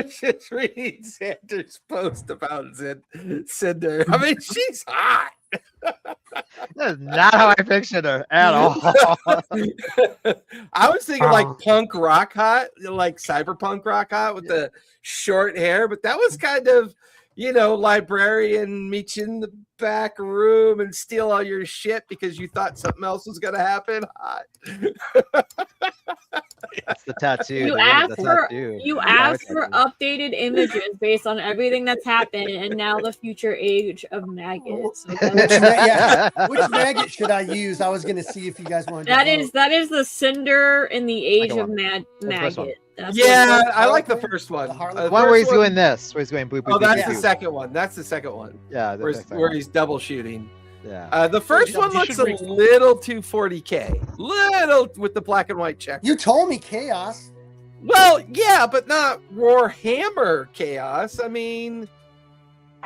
was just reading Sanders' post about Cinder. I mean, she's hot. That's not how I pictured her at all. I was thinking like punk rock hot, like cyberpunk rock hot with the short hair, but that was kind of, librarian meet you in the back room and steal all your shit because you thought something else was going to happen. Hot. That's the tattoo. You asked for updated images based on everything that's happened, and now the future age of maggots. Which maggot should I use? I was going to see if you guys wanted. That is the Cinder in the Age of Maggot. I like the first one. The one where he's doing this, where he's going boop, boop, that's the second one. That's the second one. Yeah, where he's double shooting. Yeah. The first one looks a little too 40K. Little with the black and white check. You told me chaos. Well, yeah, but not Warhammer chaos. I mean,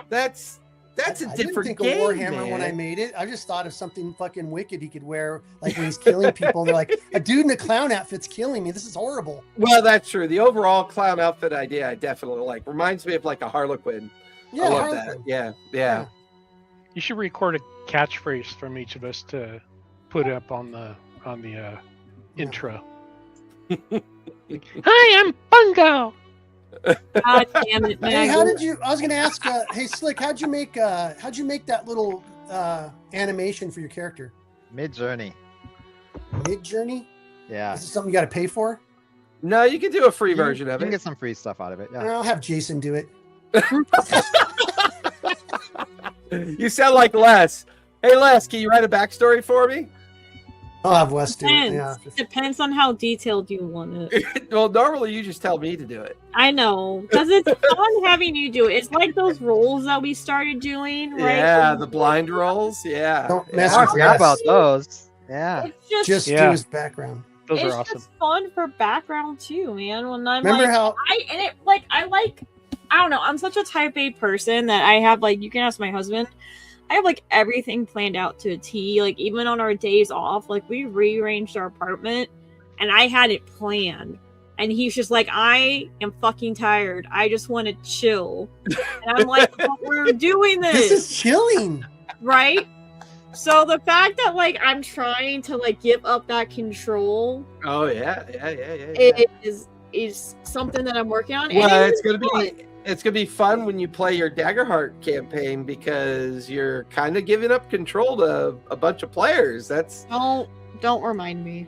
that's a different game. Of Warhammer man. When I made it, I just thought of something fucking wicked he could wear, like when he's killing people. They're like, a dude in a clown outfit's killing me. This is horrible. Well, that's true. The overall clown outfit idea, I definitely like. Reminds me of like a Harlequin. Yeah, I love that. Yeah. You should record a catchphrase from each of us to put up on the intro. Hi, I'm Bungo. God damn it, man. Hey, I was going to ask, hey Slick, how'd you make that little animation for your character? Mid-Journey. Mid-Journey? Yeah. Is this something you got to pay for? No, you can do a free version of it. You can get some free stuff out of it. Yeah. I'll have Jason do it. You sound like Les. Hey, Les, can you write a backstory for me? I'll have Wes do it. Yeah. Depends on how detailed you want it. Well, normally you just tell me to do it. I know, because it's fun having you do it. It's like those roles that we started doing, right? Yeah, the blind rolls. Yeah. Don't mess I with forgot Wes. about those. Yeah. It's Just do his background. Those it's are awesome. just fun for background too, man. When I'm Remember like, how I don't know. I'm such a type A person that I have you can ask my husband. I have everything planned out to a T. Even on our days off, we rearranged our apartment and I had it planned. And he's just like, I am fucking tired. I just want to chill. And I'm like, but we're doing this. This is chilling. Right? So the fact that I'm trying to give up that control. Oh yeah. Is something that I'm working on. Well, it's gonna be fun when you play your Daggerheart campaign because you're kind of giving up control to a bunch of players. That's don't remind me.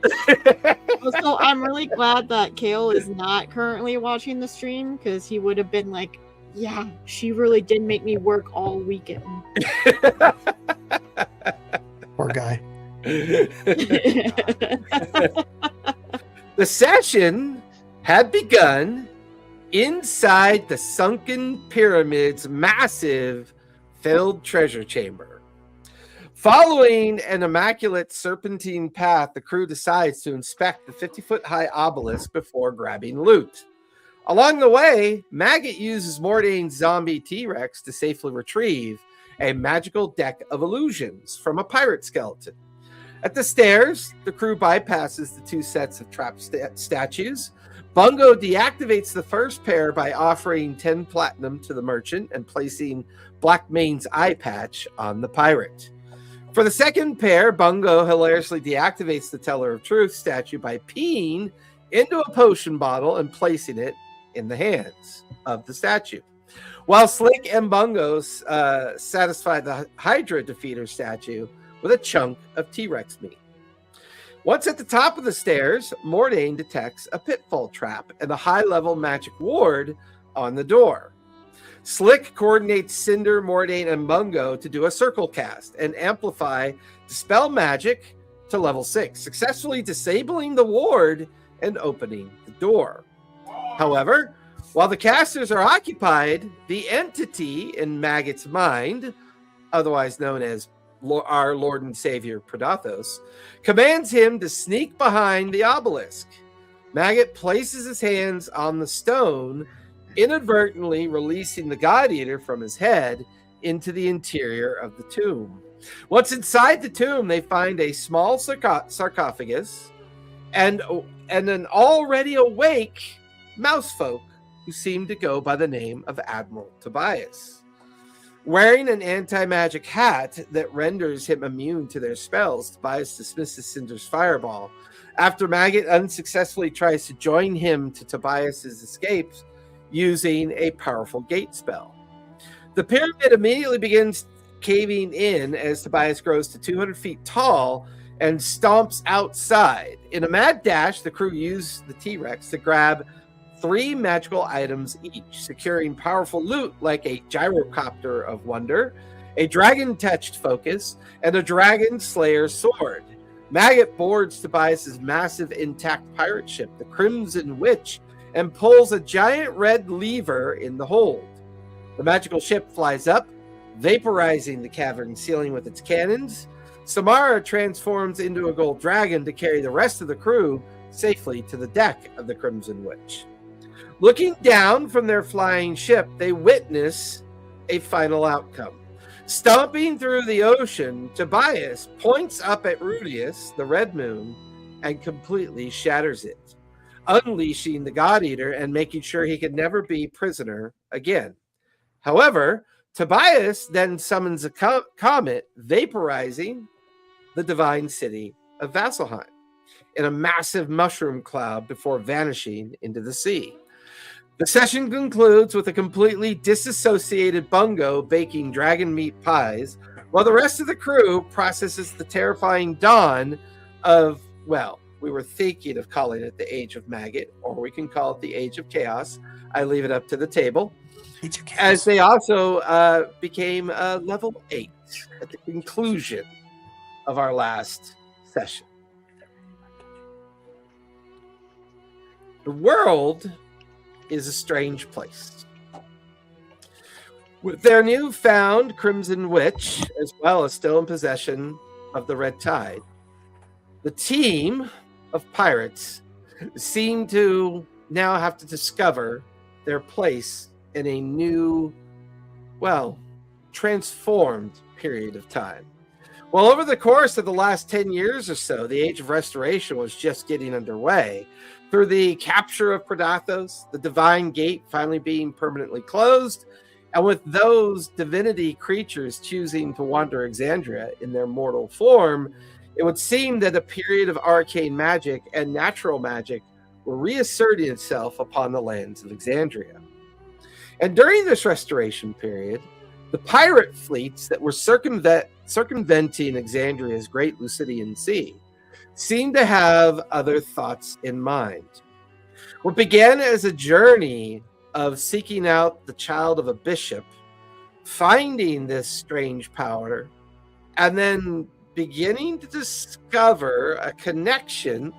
Also, I'm really glad that Kale is not currently watching the stream because he would have been like, yeah, she really did make me work all weekend. Poor guy. The session had begun inside the sunken pyramid's massive filled treasure chamber. Following an immaculate serpentine path, the crew decides to inspect the 50-foot-high obelisk before grabbing loot. Along the way, Maggot uses Mordane's zombie T-Rex to safely retrieve a magical deck of illusions from a pirate skeleton. At the stairs, the crew bypasses the two sets of trapped statues. Bungo deactivates the first pair by offering 10 platinum to the merchant and placing Blackmane's eye patch on the pirate. For the second pair, Bungo hilariously deactivates the Teller of Truth statue by peeing into a potion bottle and placing it in the hands of the statue. While Slick and Bungo satisfy the Hydra defeater statue with a chunk of T-Rex meat. Once at the top of the stairs, Mordane detects a pitfall trap and a high-level magic ward on the door. Slick coordinates Cinder, Mordane, and Bungo to do a circle cast and amplify Dispel Magic to level 6, successfully disabling the ward and opening the door. However, while the casters are occupied, the entity in Maggot's mind, otherwise known as our Lord and Savior Predathos, commands him to sneak behind the obelisk. Maggot places his hands on the stone, inadvertently releasing the God Eater from his head into the interior of the tomb. Once inside the tomb, they find a small sarcophagus and an already awake mousefolk who seemed to go by the name of Admiral Tobias. Wearing an anti-magic hat that renders him immune to their spells, Tobias dismisses Cinder's fireball. After Maggot unsuccessfully tries to join him to Tobias's escapes using a powerful gate spell. The pyramid immediately begins caving in as Tobias grows to 200 feet tall and stomps outside. In a mad dash, the crew use the T-Rex to grab 3 magical items each, securing powerful loot like a gyrocopter of wonder, a dragon-touched focus, and a dragon slayer sword. Maggot boards Tobias's massive intact pirate ship, the Crimson Witch, and pulls a giant red lever in the hold. The magical ship flies up, vaporizing the cavern ceiling with its cannons. Samara transforms into a gold dragon to carry the rest of the crew safely to the deck of the Crimson Witch. Looking down from their flying ship, they witness a final outcome. Stomping through the ocean, Tobias points up at Rudius, the Red Moon, and completely shatters it, unleashing the God Eater and making sure he could never be prisoner again. However, Tobias then summons a comet, vaporizing the divine city of Vasselheim in a massive mushroom cloud before vanishing into the sea. The session concludes with a completely disassociated Bungo baking dragon meat pies, while the rest of the crew processes the terrifying dawn of, well, we were thinking of calling it the Age of Maggot, or we can call it the Age of Chaos. I leave it up to the table. As they also became level 8 at the conclusion of our last session. The world is a strange place. With their newfound Crimson Witch, as well as still in possession of the Red Tide, the team of pirates seem to now have to discover their place in a new, well, transformed period of time. Well, over the course of the last 10 years or so, the Age of Restoration was just getting underway. Through the capture of Predathos, the Divine Gate finally being permanently closed, and with those divinity creatures choosing to wander Exandria in their mortal form, it would seem that a period of arcane magic and natural magic were reasserting itself upon the lands of Exandria. And during this restoration period, the pirate fleets that were circumventing Exandria's great Lucidian Sea seemed to have other thoughts in mind. What began as a journey of seeking out the child of a bishop, finding this strange power, and then beginning to discover a connection,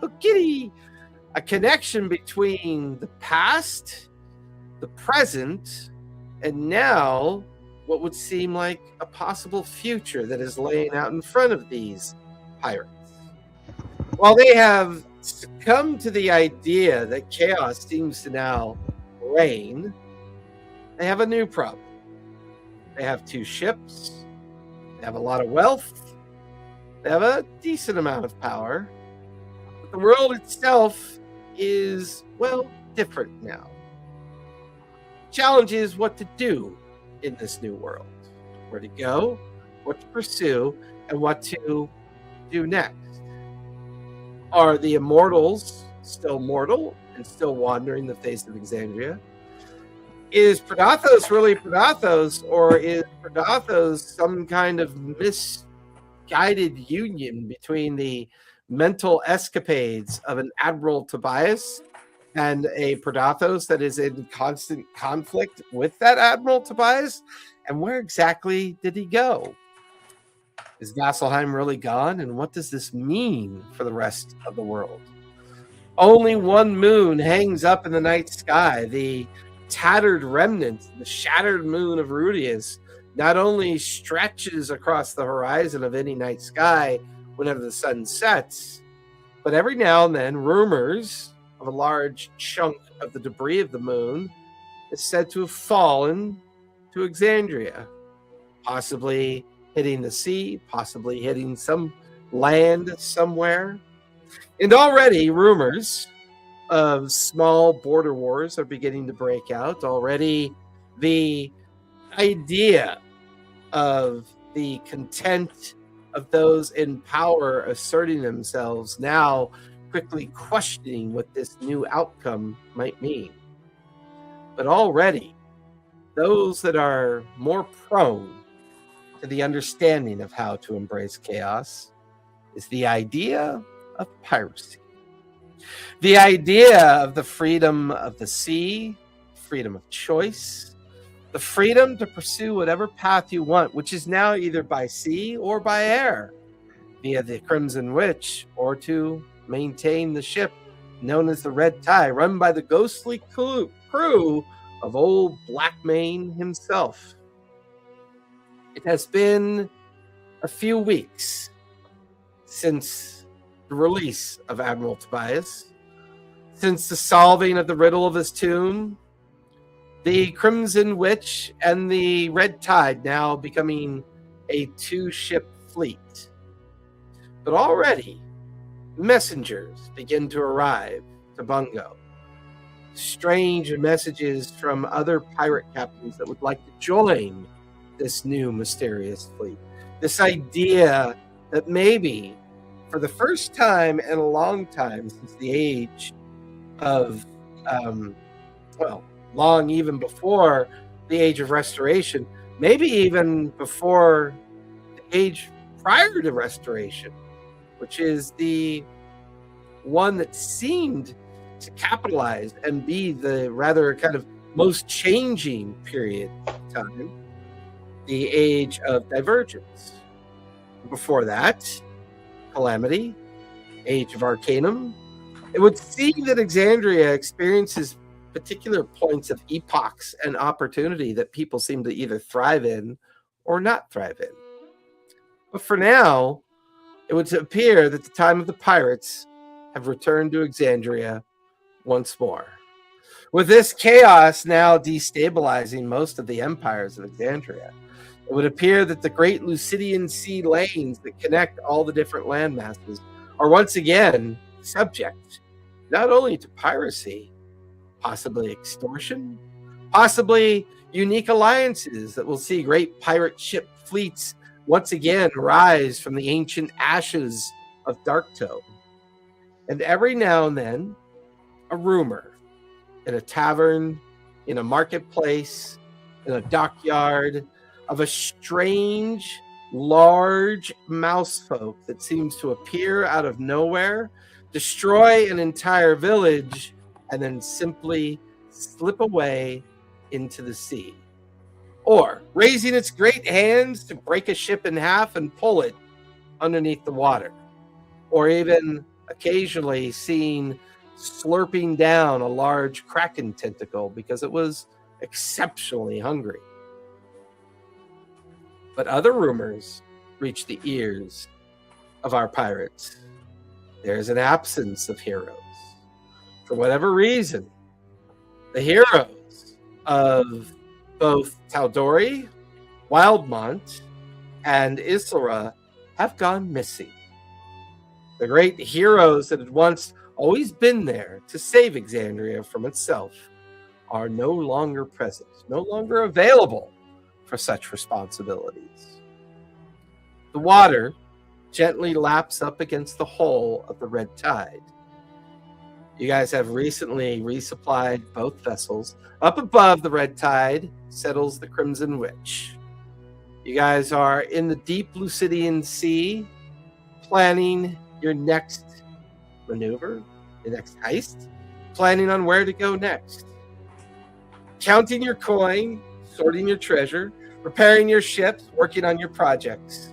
a connection between the past, the present, and now what would seem like a possible future that is laying out in front of these pirates. While they have succumbed to the idea that chaos seems to now reign, they have a new problem. They have 2 ships, they have a lot of wealth, they have a decent amount of power, but the world itself is, well, different now. The challenge is what to do in this new world. Where to go, what to pursue, and what to do next. Are the immortals still mortal and still wandering the face of Exandria? Is Predathos really Predathos, or is Predathos some kind of misguided union between the mental escapades of an Admiral Tobias and a Predathos that is in constant conflict with that Admiral Tobias? And where exactly did he go? Is Vasselheim really gone? And what does this mean for the rest of the world? Only one moon hangs up in the night sky. The tattered remnant, the shattered moon of Rudius, not only stretches across the horizon of any night sky whenever the sun sets, but every now and then rumors of a large chunk of the debris of the moon is said to have fallen to Exandria, possibly hitting the sea, possibly hitting some land somewhere. And already rumors of small border wars are beginning to break out. Already, the idea of the content of those in power asserting themselves now quickly questioning what this new outcome might mean. But already, those that are more prone to the understanding of how to embrace chaos is the idea of piracy. The idea of the freedom of the sea, freedom of choice, the freedom to pursue whatever path you want, which is now either by sea or by air, via the Crimson Witch, or to maintain the ship known as the Red Tie, run by the ghostly crew of old Blackmane himself. It has been a few weeks since the release of Admiral Tobias, since the solving of the riddle of his tomb, the Crimson Witch and the Red Tide now becoming a 2-ship fleet. But already, messengers begin to arrive to Bungo. Strange messages from other pirate captains that would like to join this new mysterious fleet. This idea that maybe, for the first time in a long time since the age of, long even before the Age of Restoration, maybe even before the age prior to Restoration, which is the one that seemed to capitalize and be the rather kind of most changing period of time, the Age of Divergence. Before that, Calamity, Age of Arcanum. It would seem that Exandria experiences particular points of epochs and opportunity that people seem to either thrive in or not thrive in. But for now, it would appear that the time of the pirates have returned to Exandria once more. With this chaos now destabilizing most of the empires of Exandria, it would appear that the great Lucidian sea lanes that connect all the different land masses are once again subject not only to piracy, possibly extortion, possibly unique alliances that will see great pirate ship fleets once again rise from the ancient ashes of Darktone. And every now and then, a rumor in a tavern, in a marketplace, in a dockyard, of a strange, large mouse folk that seems to appear out of nowhere, destroy an entire village, and then simply slip away into the sea. Or raising its great hands to break a ship in half and pull it underneath the water. Or even occasionally seen slurping down a large kraken tentacle because it was exceptionally hungry. But other rumors reach the ears of our pirates. There's an absence of heroes. For whatever reason, the heroes of both Taldori, Wildmont, and Isra have gone missing. The great heroes that had once always been there to save Exandria from itself are no longer present, no longer available for such responsibilities. The water gently laps up against the hull of the Red Tide. You guys have recently resupplied both vessels. Up above the Red Tide settles the Crimson Witch. You guys are in the deep Lucidian Sea, planning your next maneuver, your next heist, planning on where to go next. Counting your coin, sorting your treasure, repairing your ships, working on your projects.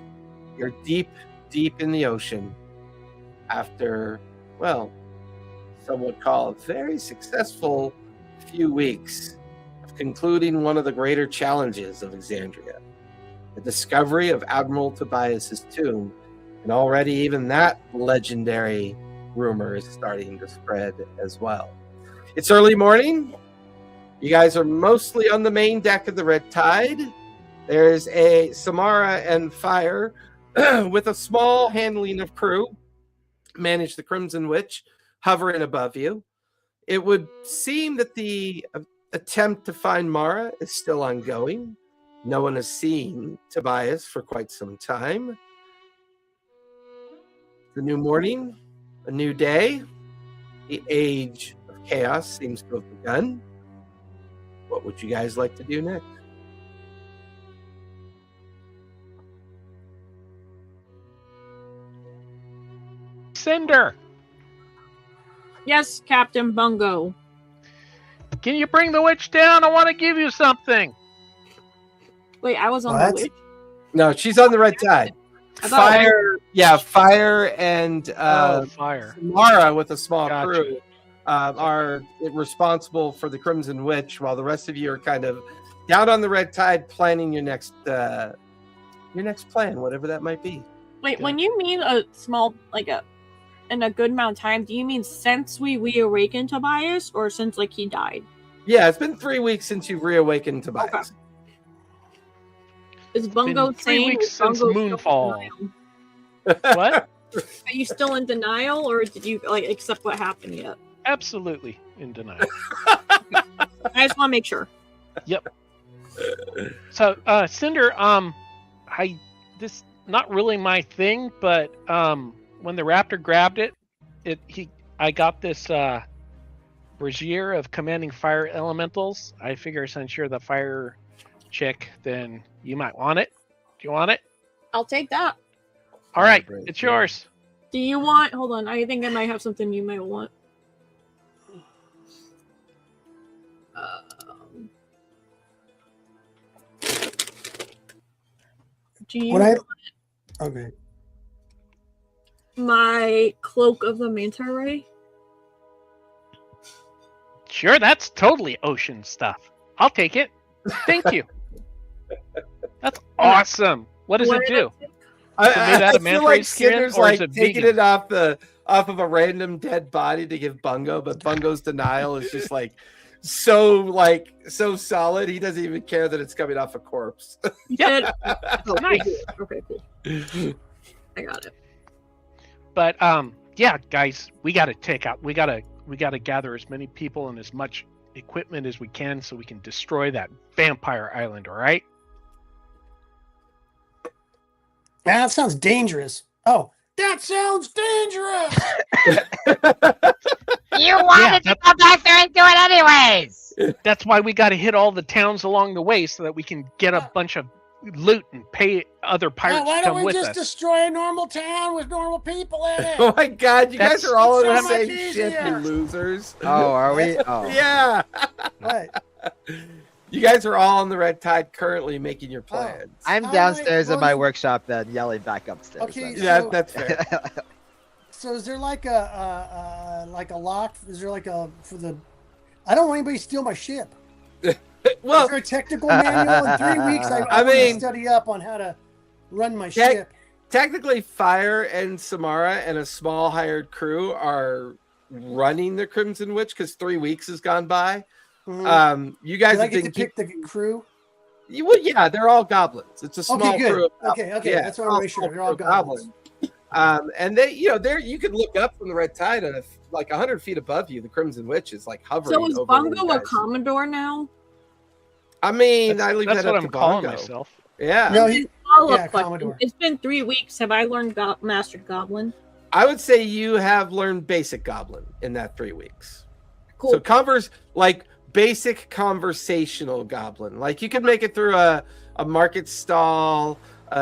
You're deep, deep in the ocean after, well, some would call a very successful few weeks of concluding one of the greater challenges of Exandria, the discovery of Admiral Tobias's tomb, and already even that legendary rumor is starting to spread as well. It's early morning. You guys are mostly on the main deck of the Red Tide. There's a Samara and Fire with a small handling of crew manage the Crimson Witch hovering above you. it would seem that the attempt to find Mara is still ongoing. No one has seen Tobias for quite some time. The new morning, a new day. The age of chaos seems to have begun. What would you guys like to do next? Cinder, Yes, Captain Bungo. can you bring the witch down? I want to give you something. Wait, I was on What? the witch. No, she's on the red tide. I thought- Fire and Fire. Mara with a small Gotcha. crew are responsible for the Crimson Witch, while the rest of you are kind of down on the red tide planning your next plan, whatever that might be. Wait, when you mean a small, in a good amount of time, do you mean since we reawakened Tobias, or since he died? Yeah, it's been 3 weeks since you've reawakened Tobias. Okay. Is Bungo been 3 saying? weeks is since Bungo still in Moonfall. denial? What? Are you still in denial, or did you accept what happened yet? Absolutely in denial. I just want to make sure. So, Cinder, this not really my thing, but when the raptor grabbed it, I got this brazier of commanding fire elementals. I figure since you're the fire chick, then you might want it. Do you want it? I'll take that. All right, Brazier. it's yours. Do you want? Hold on, I think I might have something you might want. Do you When I want okay, my cloak of the manta ray? Sure, that's totally ocean stuff. I'll take it. Thank you. That's awesome. What does it do? I it made out of feel manta like ray skin, Skinner's or is like it taking vegan? it off of a random dead body to give Bungo, but Bungo's denial is just so solid. He doesn't even care that it's coming off a corpse. Yeah. Oh, Nice. Okay, cool. I got it. But yeah, guys, we gotta gather as many people and as much equipment as we can so we can destroy that vampire island, all right? that sounds dangerous. Oh, that sounds dangerous. You wanted to go back there and do it anyways. That's why we gotta hit all the towns along the way so that we can get a bunch of loot and pay other pirates Why to don't come we with just us. destroy a normal town with normal people in it? Oh my god, you guys That's are all in so the much same ship, you easier. losers. Oh, are we? Oh. Yeah. What? You guys are all on the red tide currently making your plans. I'm How downstairs many- in my well, you- workshop then, yelling back upstairs. Okay, then. Yeah, so- that's fair. So is there like a lock? Is there for the? I don't want anybody to steal my ship. Well, Is there a technical manual? In 3 weeks, I I want to mean- study up on how to run my Tech- ship. technically Fire and Samara and a small hired crew are running the Crimson Witch because 3 weeks has gone by. Mhm. You guys Did I have get been to pick the crew? well, yeah, they're all goblins. It's a small Okay, good. crew. Of Okay, yeah, that's what I want to make sure. They're all goblins. And they, you can look up from the red tide, and if 100 feet above you, the Crimson Witch is hovering. So is over Bungo you a guys. commodore now? I mean, I leave That's that what up I'm to calling Bongo. myself. Yeah, No, Follow-up Yeah, question. Commodore. It's been 3 weeks. Have I learned Mastered Goblin? I would say you have learned basic Goblin in that 3 weeks. Cool. So basic conversational Goblin. You could make it through a market stall,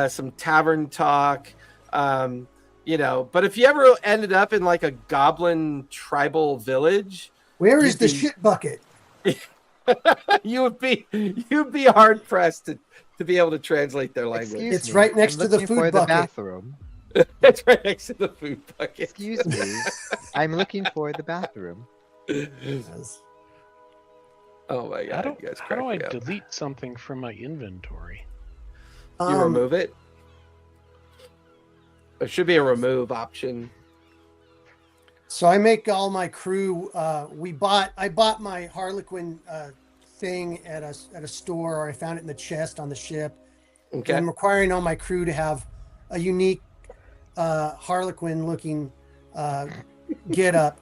some tavern talk, But if you ever ended up in a Goblin tribal village, where is you'd the be- shit bucket? you'd be hard pressed to be able to translate their language. Excuse It's me, right next I'm to the looking food for bucket. the bathroom. It's right next to the food bucket. Excuse me, I'm looking for the bathroom. Oh my How god! do, You guys how crack do I me up. delete something from my inventory? You remove it. There should be a remove option. So I make all my crew. I bought my Harlequin thing at a store, or I found it in the chest on the ship. Okay. I'm requiring all my crew to have a unique Harlequin looking get up.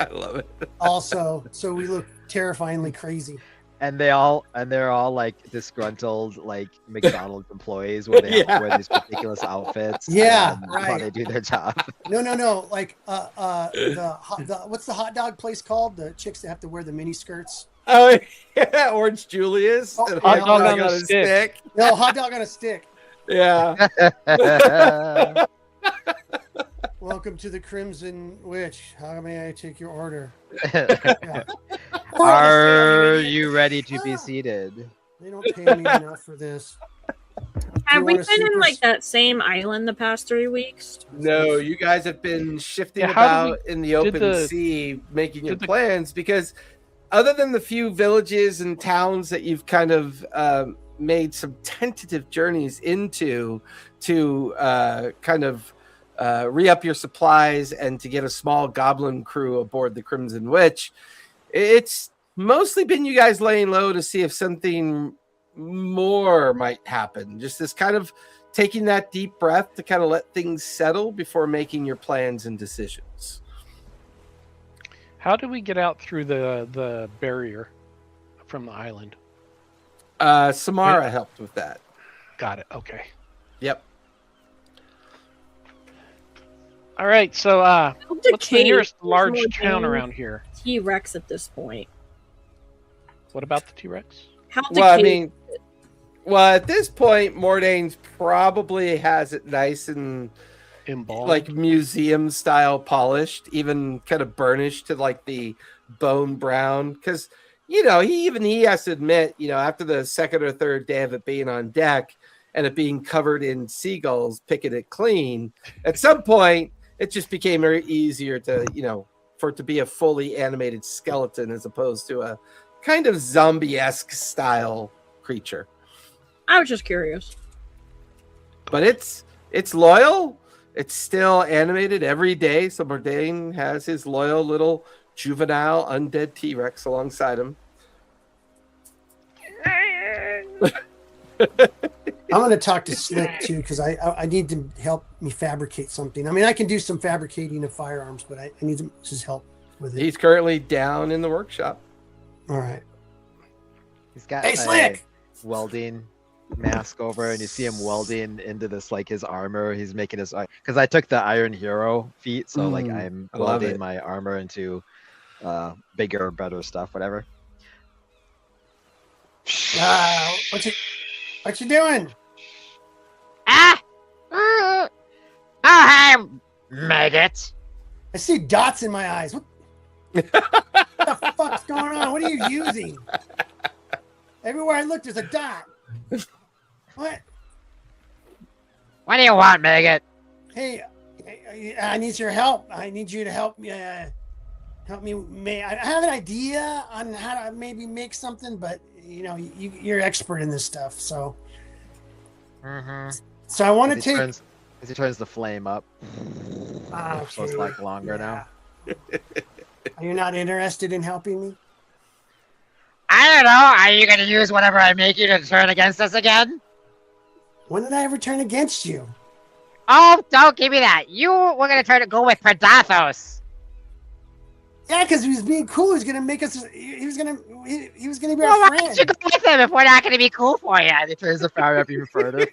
I love it. Also, so we look terrifyingly crazy. And they're all like disgruntled like McDonald's employees where they have to wear these ridiculous outfits. Yeah, while right. they do their job. No. Like what's the hot dog place called? The chicks that have to wear the mini skirts. Oh yeah, Orange Julius. Oh, and hot hot dog dog on a stick. No, hot dog on a stick. Yeah. Welcome to the Crimson Witch. How may I take your order? Are you ready to be seated? They don't pay me enough for this. Have we want been a in super- like that same island the past 3 weeks? No, you guys have been shifting Yeah, how did about in the open the- sea, making your did the- plans because, other than the few villages and towns that you've kind of made some tentative journeys into to kind of re-up your supplies and to get a small goblin crew aboard the Crimson Witch, it's mostly been you guys laying low to see if something more might happen. Just this kind of taking that deep breath to kind of let things settle before making your plans and decisions. How do we get out through the barrier from the island? Samara helped with that. Got it. Okay. Yep. All right. So, what's the cave nearest is large more town than around here? T-Rex at this point. What about the T-Rex? How Well, I mean, at this point, Mordane's probably has it nice and Embalmed? like museum style polished, even kind of burnished to like the bone brown. Because he has to admit, after the second or third day of it being on deck and it being covered in seagulls picking it clean, at some point it just became very easier to for it to be a fully animated skeleton as opposed to a kind of zombie-esque style creature. I was just curious. But it's loyal. It's still animated every day. So Mordane has his loyal little juvenile undead T-Rex alongside him. I'm going to talk to Slick too because I need to help me fabricate something. I mean, I can do some fabricating of firearms, but I need his help with it. He's currently down in the workshop. All right. He's got Hey, a Slick! welding mask over, and you see him welding into this like his armor. He's making his because I took the Iron Hero feat, so like I'm I love welding it. my armor into bigger, better stuff, whatever. What you doing? Ah! Oh, hi, maggot. I see dots in my eyes. What the fuck's going on? What are you using? Everywhere I look, there's a dot. What? What do you want, maggot? Hey, I need your help. I need you to help me. Help me. I have an idea on how to maybe make something, but you're expert in this stuff. So I want to take. As he turns the flame up, Ah, so it's okay. like longer now. Are you not interested in helping me? I don't know. Are you going to use whatever I make you to turn against us again? When did I ever turn against you? Oh, don't give me that. You were going to try to go with Predathos. Yeah, because he was being cool. He was gonna make us. He was gonna be Well, our why friend. don't you go with him if we're not going to be cool for you? And he turns the fire up even further.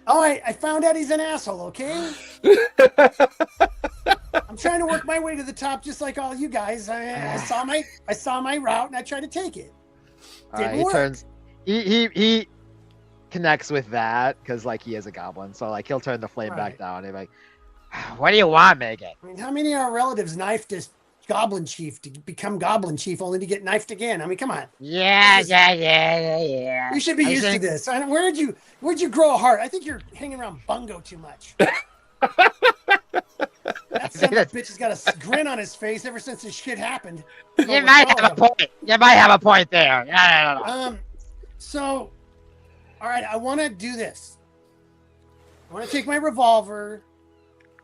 Oh, I found out he's an asshole. Okay. I'm trying to work my way to the top, just like all you guys. I saw my route, and I tried to take it. Didn't He work. turns. He connects with that because like he is a goblin, so like he'll turn the flame back Right. down. And be like, What do you want, maggot? I mean, how many of our relatives knifed this Goblin Chief to become Goblin Chief, only to get knifed again? I mean, come on. Yeah. You should be I used to think- this. Where'd you grow a heart? I think you're hanging around Bungo too much. That son of a bitch has got a grin on his face ever since this shit happened. You might have a point. You might have a point there. I don't know. So, all right, I want to do this. I want to take my revolver,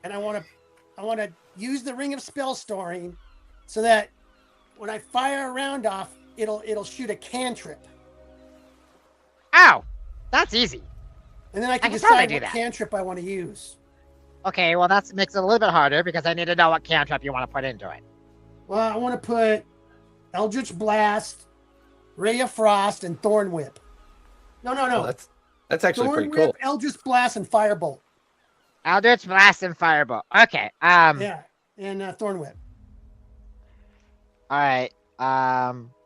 and I want to use the ring of spell storing, so that when I fire a round off, it'll shoot a cantrip, Oh, that's easy. and then I can I can totally decide do what that. cantrip I want to use. Okay, well that makes it a little bit harder because I need to know what cantrip you want to put into it. Well, I want to put Eldritch Blast, Ray of Frost, and Thorn Whip. No. Well, that's actually Thorn pretty Whip, cool. Eldritch Blast, and Firebolt. Eldritch Blast and Firebolt. Okay. Yeah, and Thorn Whip. All right.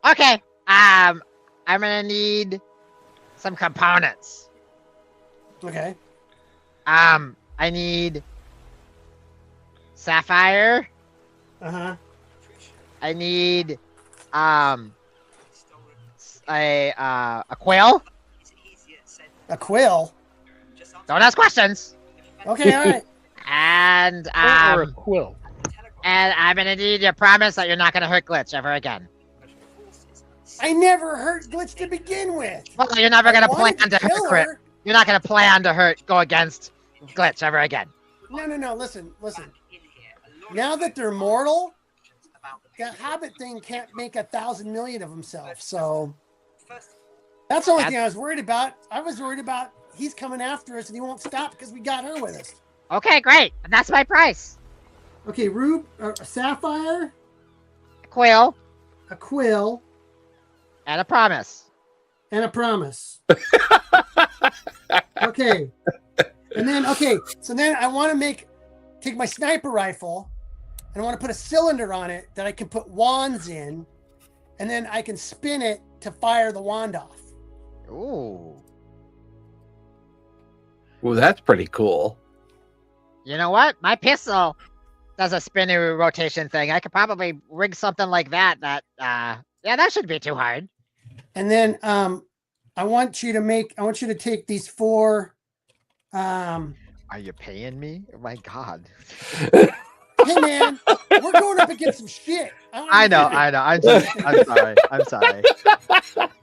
Okay. I'm gonna need some components. Okay. I need sapphire. Uh-huh. I need a quill. A quill. Don't ask questions. Okay, all right. And Or a quill. and I'm gonna need your promise that you're not gonna hurt Glitch ever again. I never hurt Glitch to begin with. Well, you're never gonna plan wanted to kill hurt crit. her. You're not gonna plan to go against Glitch ever again. No. Listen. Now that they're mortal, that Hobbit thing can't make 1,000 million of himself. So that's the only thing I was worried about. I was worried about he's coming after us and he won't stop because we got her with us. Okay, great. And that's my price. Okay, a sapphire, A quill a quill, and a promise. and a promise. Okay. And then, so then I want to take my sniper rifle and I want to put a cylinder on it that I can put wands in, and then I can spin it to fire the wand off. Ooh. Well, that's pretty cool. You know what? My pistol does a spinning rotation thing. I could probably rig something like that. Yeah, that shouldn't be too hard. And then I want you to take these 4 Are you paying me? Oh my God. hey man, we're going up against some shit. I know. I'm sorry. I'm sorry.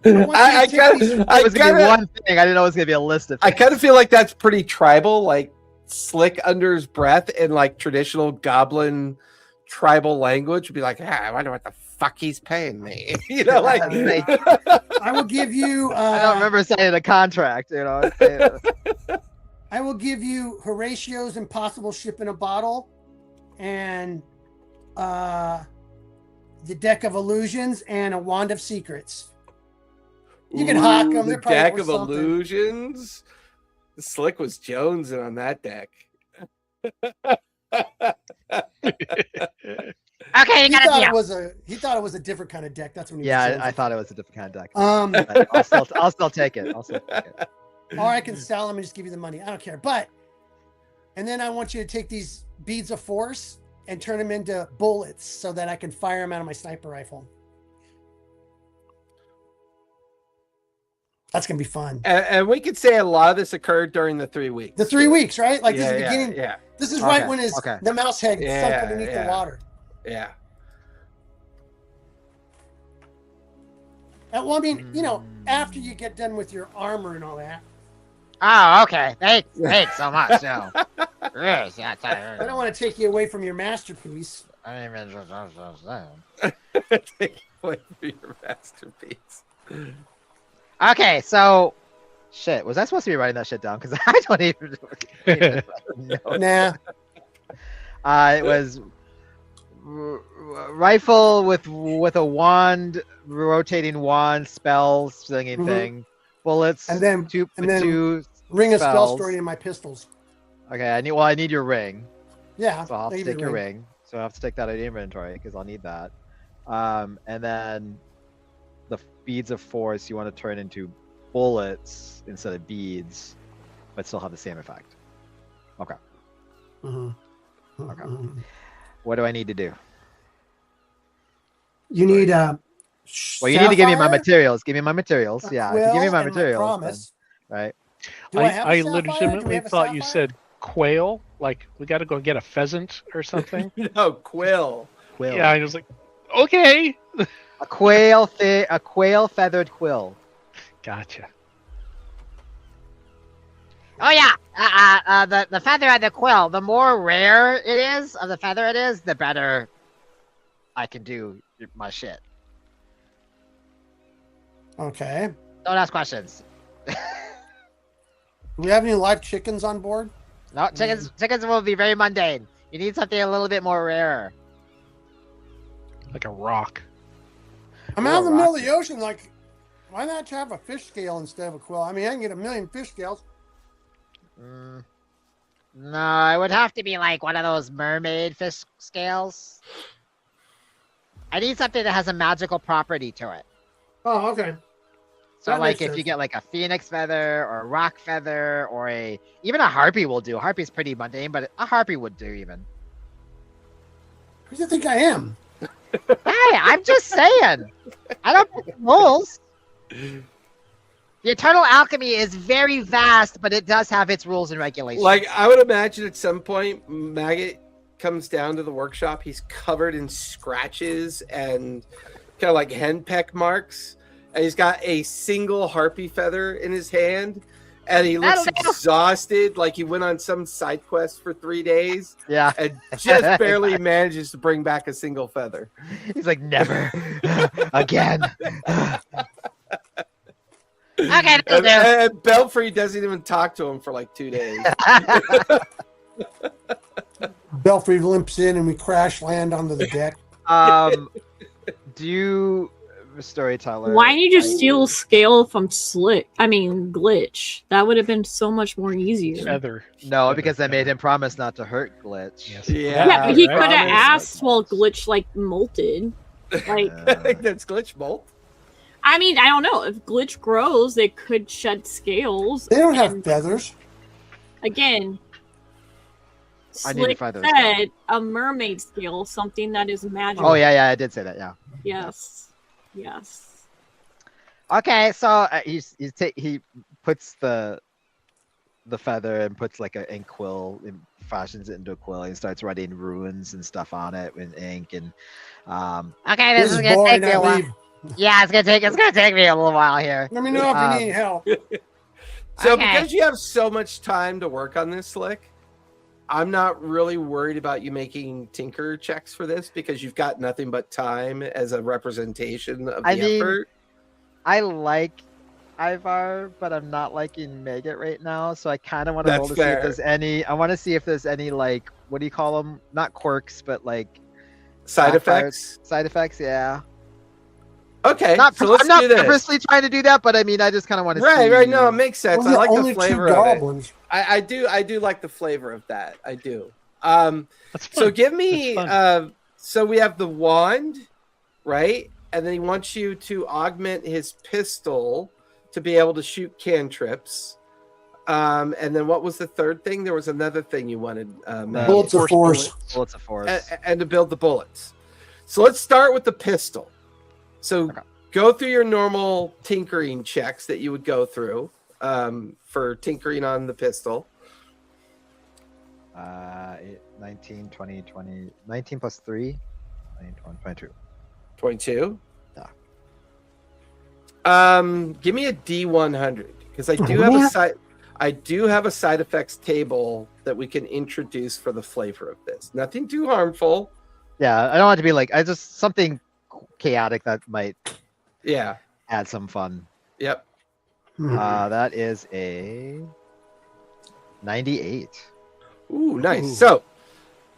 I It was gonna be one thing. I didn't know it was gonna be a list of I things. kind of feel like that's pretty tribal, like slick under his breath in like traditional goblin tribal language. Would be like, I wonder what the fuck he's paying me. You know, like I will give you. I don't remember saying a contract. You know. I will give you Horatio's Impossible Ship in a Bottle, and the Deck of Illusions, and a Wand of Secrets. You can hawk them. The They're probably Deck worth of something. Illusions. Slick was jonesing on that deck. Okay, you He got thought a it deal. was he thought it was a different kind of deck. That's when he was Yeah, jonesing. I thought it was a different kind of deck. Um, I'll still take it. or I can sell them and just give you the money. I don't care. And then I want you to take these beads of force and turn them into bullets so that I can fire them out of my sniper rifle. That's gonna be fun. And we could say a lot of this occurred during the 3 weeks. The 3 weeks, right? Like this Yeah, is the beginning. Yeah, This is right Okay, when okay. the mouse head sunk Yeah, underneath yeah. the water. yeah. Well, I mean, after you get done with your armor and all that, Oh, okay. Thanks so much. No. Yes, that's I don't want to take you away from your masterpiece. I didn't even Take away from your masterpiece. Okay, so Shit, was I supposed to be writing that shit down? Because I don't even know. Nah. It was rifle with a wand, rotating wand, spells, slinging Mhm. thing, bullets, And then- two Ring of spell spells. story in my pistols. Okay, I need your ring, Yeah. so I'll have I to give you take the your ring. So I have to take that out of the inventory because I'll need that. And then the beads of force you want to turn into bullets instead of beads, but still have the same effect. Okay. Mhm. Okay. Mhm. What do I need to do? You need Well, you need to give me my sapphire, materials. Give me my materials. a Yeah, if you give me quill, my and materials, then- promise. right? Do I have a I sapphire? Do we legitimately have a thought you sapphire? said quail. Like we got to go get a pheasant or something. No, Quill. Quill. Yeah, I was like, okay, A quail, a quail feathered quill. gotcha. oh yeah, the feather and the quill. The more rare it is of the feather it is, the better I can do my shit. Okay. Don't ask questions. Do we have any live chickens on board? No, chickens will be very mundane. You need something a little bit more rarer. Like a rock. I'm out in the middle of the ocean. Like, why not have a fish scale instead of a quill? I mean, I can get a million fish scales. No, it would have to be like one of those mermaid fish scales. I need something that has a magical property to it. Oh, okay. So That like makes if sense. you get like a phoenix feather or a rock feather or even a harpy will do. Harpy's pretty mundane, but a harpy would do even. Who do you think I am? Hey, I'm just saying. I don't put rules. The eternal alchemy is very vast, but it does have its rules and regulations. Like, I would imagine at some point, Maggot comes down to the workshop. He's covered in scratches and kind of like henpeck marks. And he's got a single harpy feather in his hand. And he looks exhausted, like he went on some side quest for 3 days. Yeah. And just barely manages to bring back a single feather. He's like, never again. Okay, and Belfry doesn't even talk to him for like 2 days. Belfry limps in and we crash land onto the deck. Do you, storyteller? Why didn't you just steal scale from Glitch? That would have been so much more easier. Feather. No, because I made him promise not to hurt Glitch. Yes. Yeah, but he right. could have Promise. asked while Glitch like molted. Like, I think that's glitch bolt. I mean, I don't know. If Glitch grows, they could shed scales. They don't have and feathers. again. I need to Slick find those said a mermaid scale, something that is magical. Oh yeah, I did say that. Yeah. Yes. Yes. Okay, so he puts the feather and puts like an ink quill and fashions it into a quill and starts writing runes and stuff on it with ink and Okay, this is gonna boring. take me I a while. leave. Yeah, it's gonna take me a little while here. Let me know if you need help. So Okay. because you have so much time to work on this, Slick, I'm not really worried about you making tinker checks for this because you've got nothing but time as a representation of the effort. I like Ivar, but I'm not liking Maggot right now, so I kind of want to roll to see if there's any. I want to see if there's any like what do you call them? Not quirks, but like Side backfires- effects. Side effects, yeah. Okay, Not, so let's I'm not do this. purposely trying to do that, but I mean, I just kind of want to see. Right. No, it makes sense. Well, I like only the two flavor of it. goblins. I do like the flavor of that. I do. That's So fun. give me. That's fun. So we have the wand, right? And then he wants you to augment his pistol to be able to shoot cantrips. And then what was the third thing? There was another thing you wanted. Matt. Bullets of force. Bullets of force. And to build the bullets. So let's start with the pistol. So go through your normal tinkering checks that you would go through for tinkering on the pistol. 19, 20, 20, 19 plus 3, 19, 20, 22. 22. Yeah. Give me a D100 because I do have a side. I do have a side effects table that we can introduce for the flavor of this. Nothing too harmful. Yeah, I don't want it to be like I just something chaotic that might add some fun. Yep. That is a 98. Ooh, nice. So,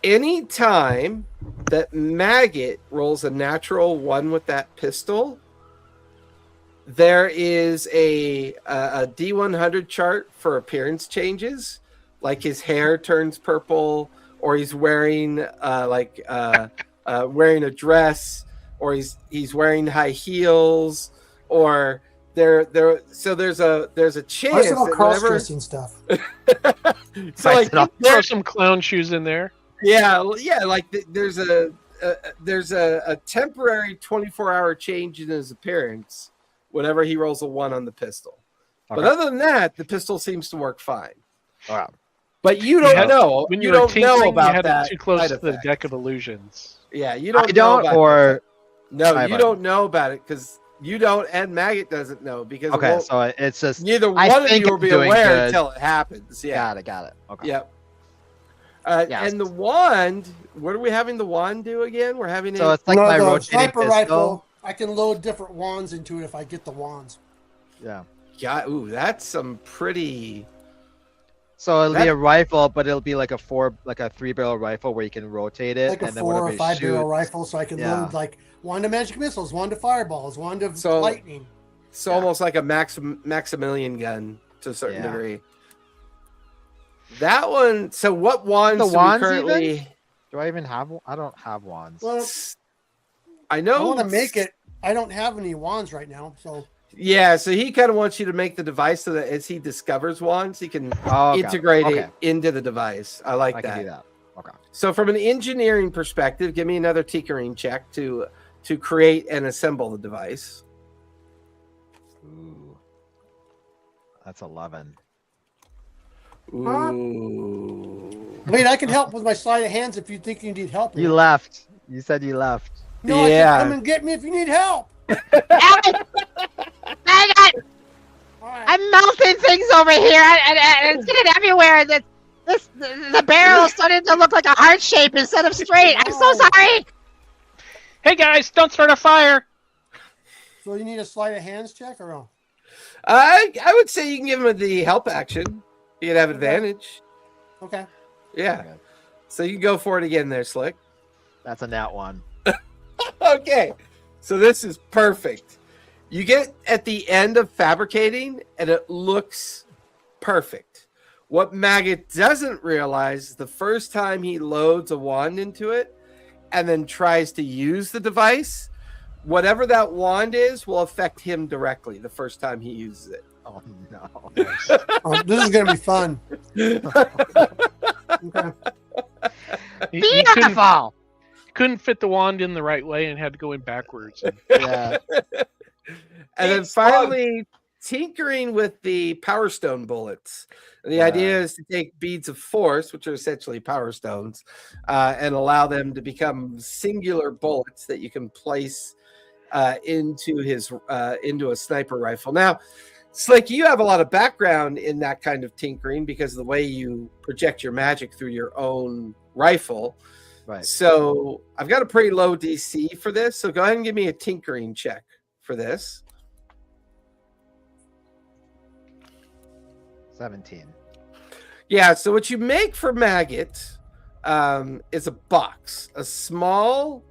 anytime that Maggot rolls a natural 1 with that pistol, there is a D100 chart for appearance changes, like his hair turns purple, or he's wearing wearing a dress, or he's wearing high heels, or so there's a chance Where's all that cross-dressing stuff? so like Throw some clown shoes in there. yeah, like there's a temporary 24-hour change in his appearance whenever he rolls a 1 on the pistol. Okay. But other than that, the pistol seems to work fine. Wow. But you don't know. When You you were don't know tinkering, about you had that. it too close side to the effect. deck of illusions. Yeah, you don't. I don't, know about or no, I you don't know about it because you don't, and Maggot doesn't know because it okay. won't- So it's just neither I one of think you will I'm be doing aware good. until it happens. Yeah. got it. Okay. Yep. Yes. And the wand. What are we having the wand do again? We're having So it. it's like my the rotating sniper pistol. rifle. I can load different wands into it if I get the wands. Yeah. Yeah. Ooh, that's some pretty So it'll be That- a rifle, but it'll be like a 3-barrel rifle where you can rotate it, Like a and then 4 whenever or you 5 barrel shoot, rifle, so I can Yeah. load like 1 to magic missiles, 1 to fireballs, 1 to So- lightning. It's Yeah. almost like a Maximilian gun to a certain Yeah. degree. That one. So what wands The do we wands currently? do I even have? I don't have wands. Well, I know. I want to make it. I don't have any wands right now, so Yeah, so he kind of wants you to make the device so that as he discovers wands, he can Oh, got it. integrate Okay. it into the device. I like I that. can do that. Okay. So from an engineering perspective, give me another tinkering check to create and assemble the device. Ooh. That's 11. Ooh. wait. I can help with my sleight of hands if you think you need help. You left. You said you left. No, Yeah. I can come and get me if you need help. Maggot! Maggot! All right. I'm melting things over here, and it's getting everywhere. And the barrel is starting to look like a heart shape instead of straight. I'm so No. sorry. Hey guys, don't start a fire. So you need a sleight of hands check or no? I would say you can give him the help action. You can have advantage. Okay. Yeah. Okay. So you can go for it again there, Slick. That's a nat 1. Okay. So this is perfect. You get at the end of fabricating and it looks perfect. What Maggot doesn't realize is the first time he loads a wand into it and then tries to use the device, whatever that wand is will affect him directly the first time he uses it. Oh no. Oh, this is gonna be fun. Okay. He Beautiful. couldn't fit the wand in the right way and had to go in backwards. And Yeah. And then It's fun. finally, tinkering with the power stone bullets. The idea is to take beads of force, which are essentially power stones, and allow them to become singular bullets that you can place into a sniper rifle. Now, Slick, you have a lot of background in that kind of tinkering because of the way you project your magic through your own rifle. Right. So I've got a pretty low DC for this. So go ahead and give me a tinkering check for this. 17. Yeah, so what you make for Maggot is a box, a small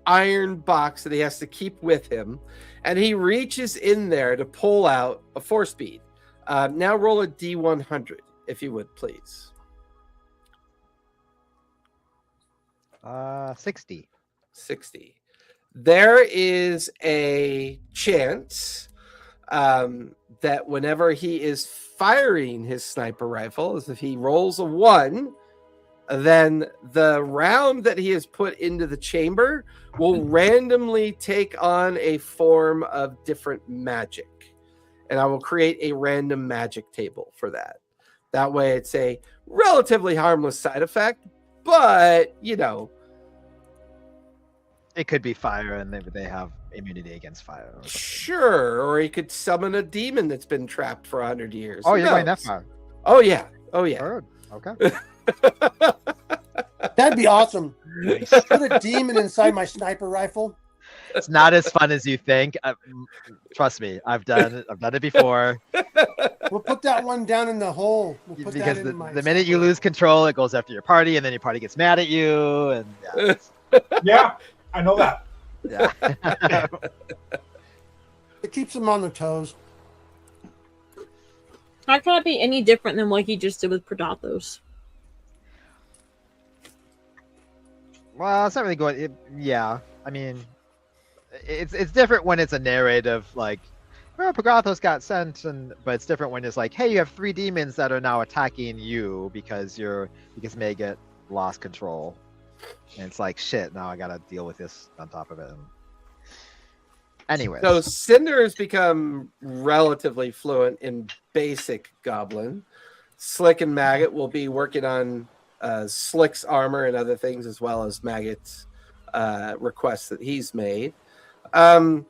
iron box that he has to keep with him, and he reaches in there to pull out a force bead. Now roll a D100, if you would, please. 60. 60. There is a chance that whenever he is firing his sniper rifle, as if he rolls a 1, then the round that he has put into the chamber will randomly take on a form of different magic. And I will create a random magic table for that. That way it's a relatively harmless side effect, but, you know. It could be fire, and they have immunity against fire. Or something. Sure, or he could summon a demon that's been trapped for 100 years. Oh, Who you're going that knows? far. Oh, yeah. Oh, yeah. Word. Okay. That'd be awesome. nice. Put a demon inside my sniper rifle. It's not as fun as you think. Trust me, I've done it before. We'll put that one down in the hole. We'll put Because that in my the minute you lose control, it goes after your party, and then your party gets mad at you, and yeah, Yeah, I know that. yeah. It keeps them on their toes. How can it be any different than what he just did with Predathos? Well, it's not really going. Yeah, I mean, it's different when it's a narrative like, "Oh, Pagathos got sent," but it's different when it's like, "Hey, you have 3 demons that are now attacking you because Maggot lost control," and it's like, "Shit, now I gotta deal with this on top of it." Anyway, So Cinder has become relatively fluent in basic Goblin. Slick and Maggot will be working on Slick's armor and other things, as well as Maggot's requests that he's made. Bugger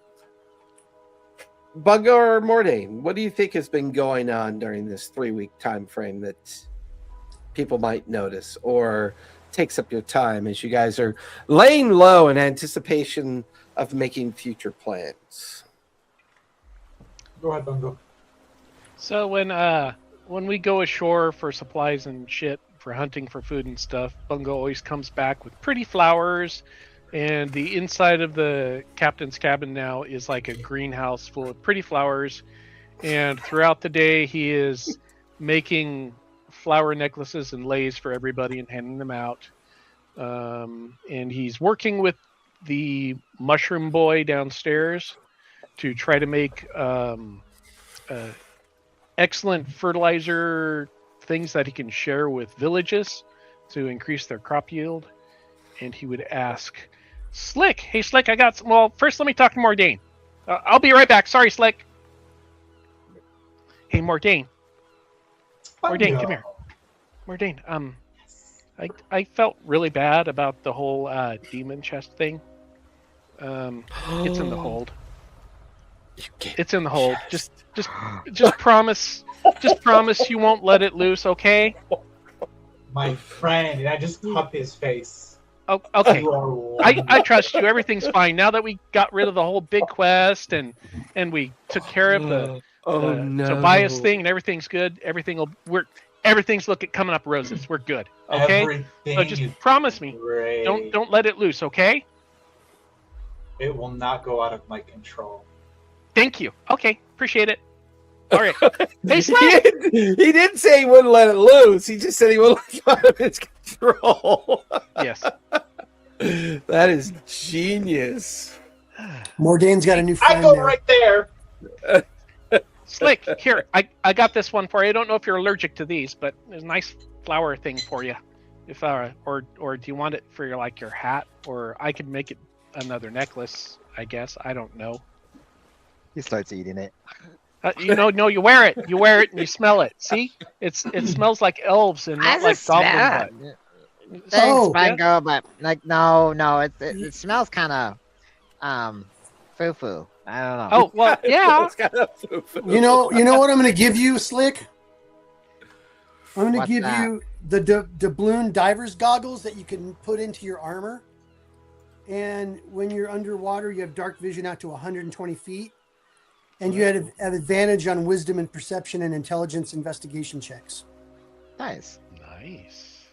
or Mordain, what do you think has been going on during this 3-week time frame that people might notice or takes up your time as you guys are laying low in anticipation of making future plans? Go ahead, Bungo. So when when we go ashore for supplies and shit, for hunting for food and stuff, Bungo always comes back with pretty flowers, and the inside of the captain's cabin now is like a greenhouse full of pretty flowers, and throughout the day he is making flower necklaces and leis for everybody and handing them out. And he's working with the mushroom boy downstairs to try to make excellent fertilizer things that he can share with villages to increase their crop yield. And he would ask, Slick, hey Slick, I got some. Well, first let me talk to Mordain. I'll be right back. Sorry, Slick. Hey, Mordain. Mordain, come here. Mordain, I felt really bad about the whole demon chest thing. It's in the hold. It's in the hold. Just promise. Just promise you won't let it loose, okay? My friend, and I just cup his face. Oh, okay. You are wrong. I trust you. Everything's fine. Now that we got rid of the whole big quest and we took care of the Tobias thing and everything's good. Everything's coming up roses. We're good. Okay? Everything So just is promise me. great. Don't let it loose, okay? It will not go out of my control. Thank you. Okay, appreciate it. All right. Hey, Slick. He didn't say he wouldn't let it loose. He just said he wouldn't let it out of his control. Yes. That is genius. Mordain's got a new I friend go there. right there. Slick, here, I got this one for you. I don't know if you're allergic to these, but there's a nice flower thing for you. If or do you want it for your hat, or I could make it another necklace, I guess. I don't know. He starts eating it. No, you wear it. You wear it and you smell it. See? It smells like elves and not like goblin butt. Thanks, Oh, Bango, but like no, it smells kind of foo-foo. I don't know. Oh, well, yeah. It's got a foo-foo. You know what I'm going to give you, Slick? I'm going to What's give that? you the doubloon diver's goggles that you can put into your armor. And when you're underwater, you have dark vision out to 120 feet. And you have advantage on wisdom and perception and intelligence investigation checks. Nice. Nice.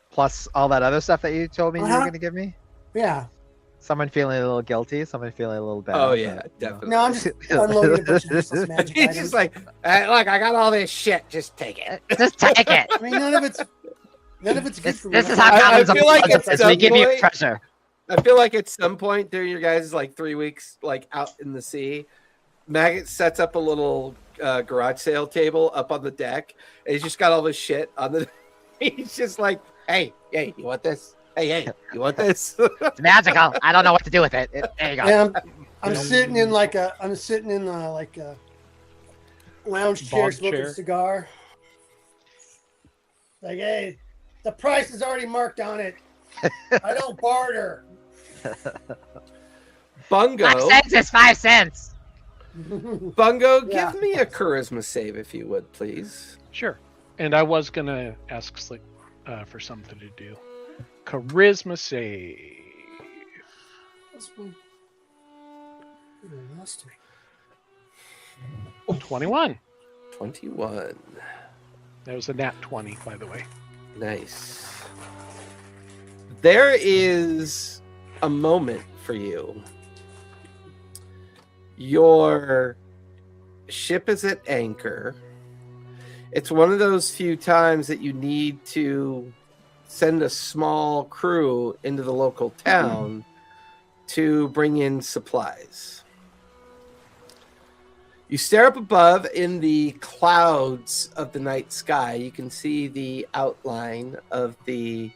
Plus all that other stuff that you told me you were Uh-huh. going to give me. Yeah. Someone feeling a little guilty. Someone feeling a little bad. Oh, yeah, but, definitely. No, I'm just unloading a bunch of useless magic He's items. just like, look, I got all this shit. Just take it. Just take it. I mean, none of it's good for me. This is how I goblins feel like are. at We give you some point- treasure. I feel like at some point during your guys' 3 weeks, out in the sea, Maggot sets up a little garage sale table up on the deck, and he's just got all this shit on the. He's just like, hey, you want this? Hey, you want this? It's magical. I don't know what to do with it. There you go. Yeah, I'm sitting in a lounge chair Bog smoking chair. a cigar. Like, hey, the price is already marked on it. I don't barter. Bungo, 5 cents is 5 cents. Bungo, Yeah. give me a charisma save if you would, please. Sure. And I was going to ask Slick for something to do. Charisma save. 21. 21. That was a nat 20, by the way. Nice. There is a moment for you. Your ship is at anchor. It's one of those few times that you need to send a small crew into the local town to bring in supplies. You stare up above in the clouds of the night sky. You can see the outline of the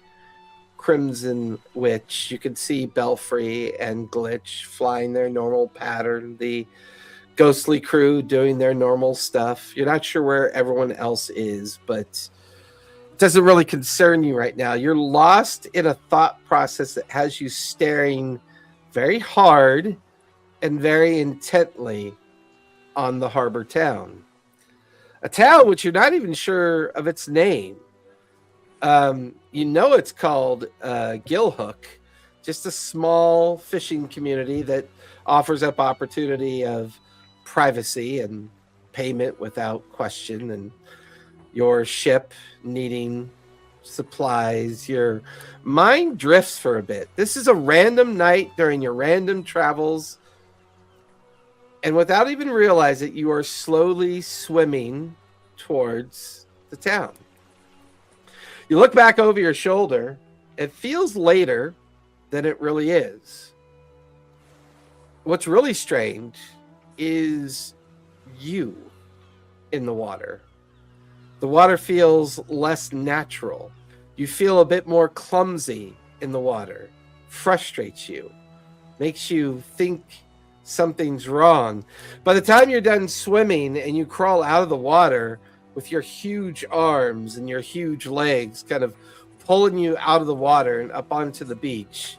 Crimson Witch. You can see Belfry and Glitch flying their normal pattern. The ghostly crew doing their normal stuff. You're not sure where everyone else is, but it doesn't really concern you right now. You're lost in a thought process that has you staring very hard and very intently on the harbor town. A town which you're not even sure of its name. You know it's called Gilhook, just a small fishing community that offers up opportunity of privacy and payment without question. And your ship needing supplies. Your mind drifts for a bit. This is a random night during your random travels. And without even realize it, you are slowly swimming towards the town. You look back over your shoulder. It feels later than it really is. What's really strange is you in the water. The water feels less natural. You feel a bit more clumsy in the water. Frustrates you. Makes you think something's wrong. By the time you're done swimming and you crawl out of the water with your huge arms and your huge legs kind of pulling you out of the water and up onto the beach,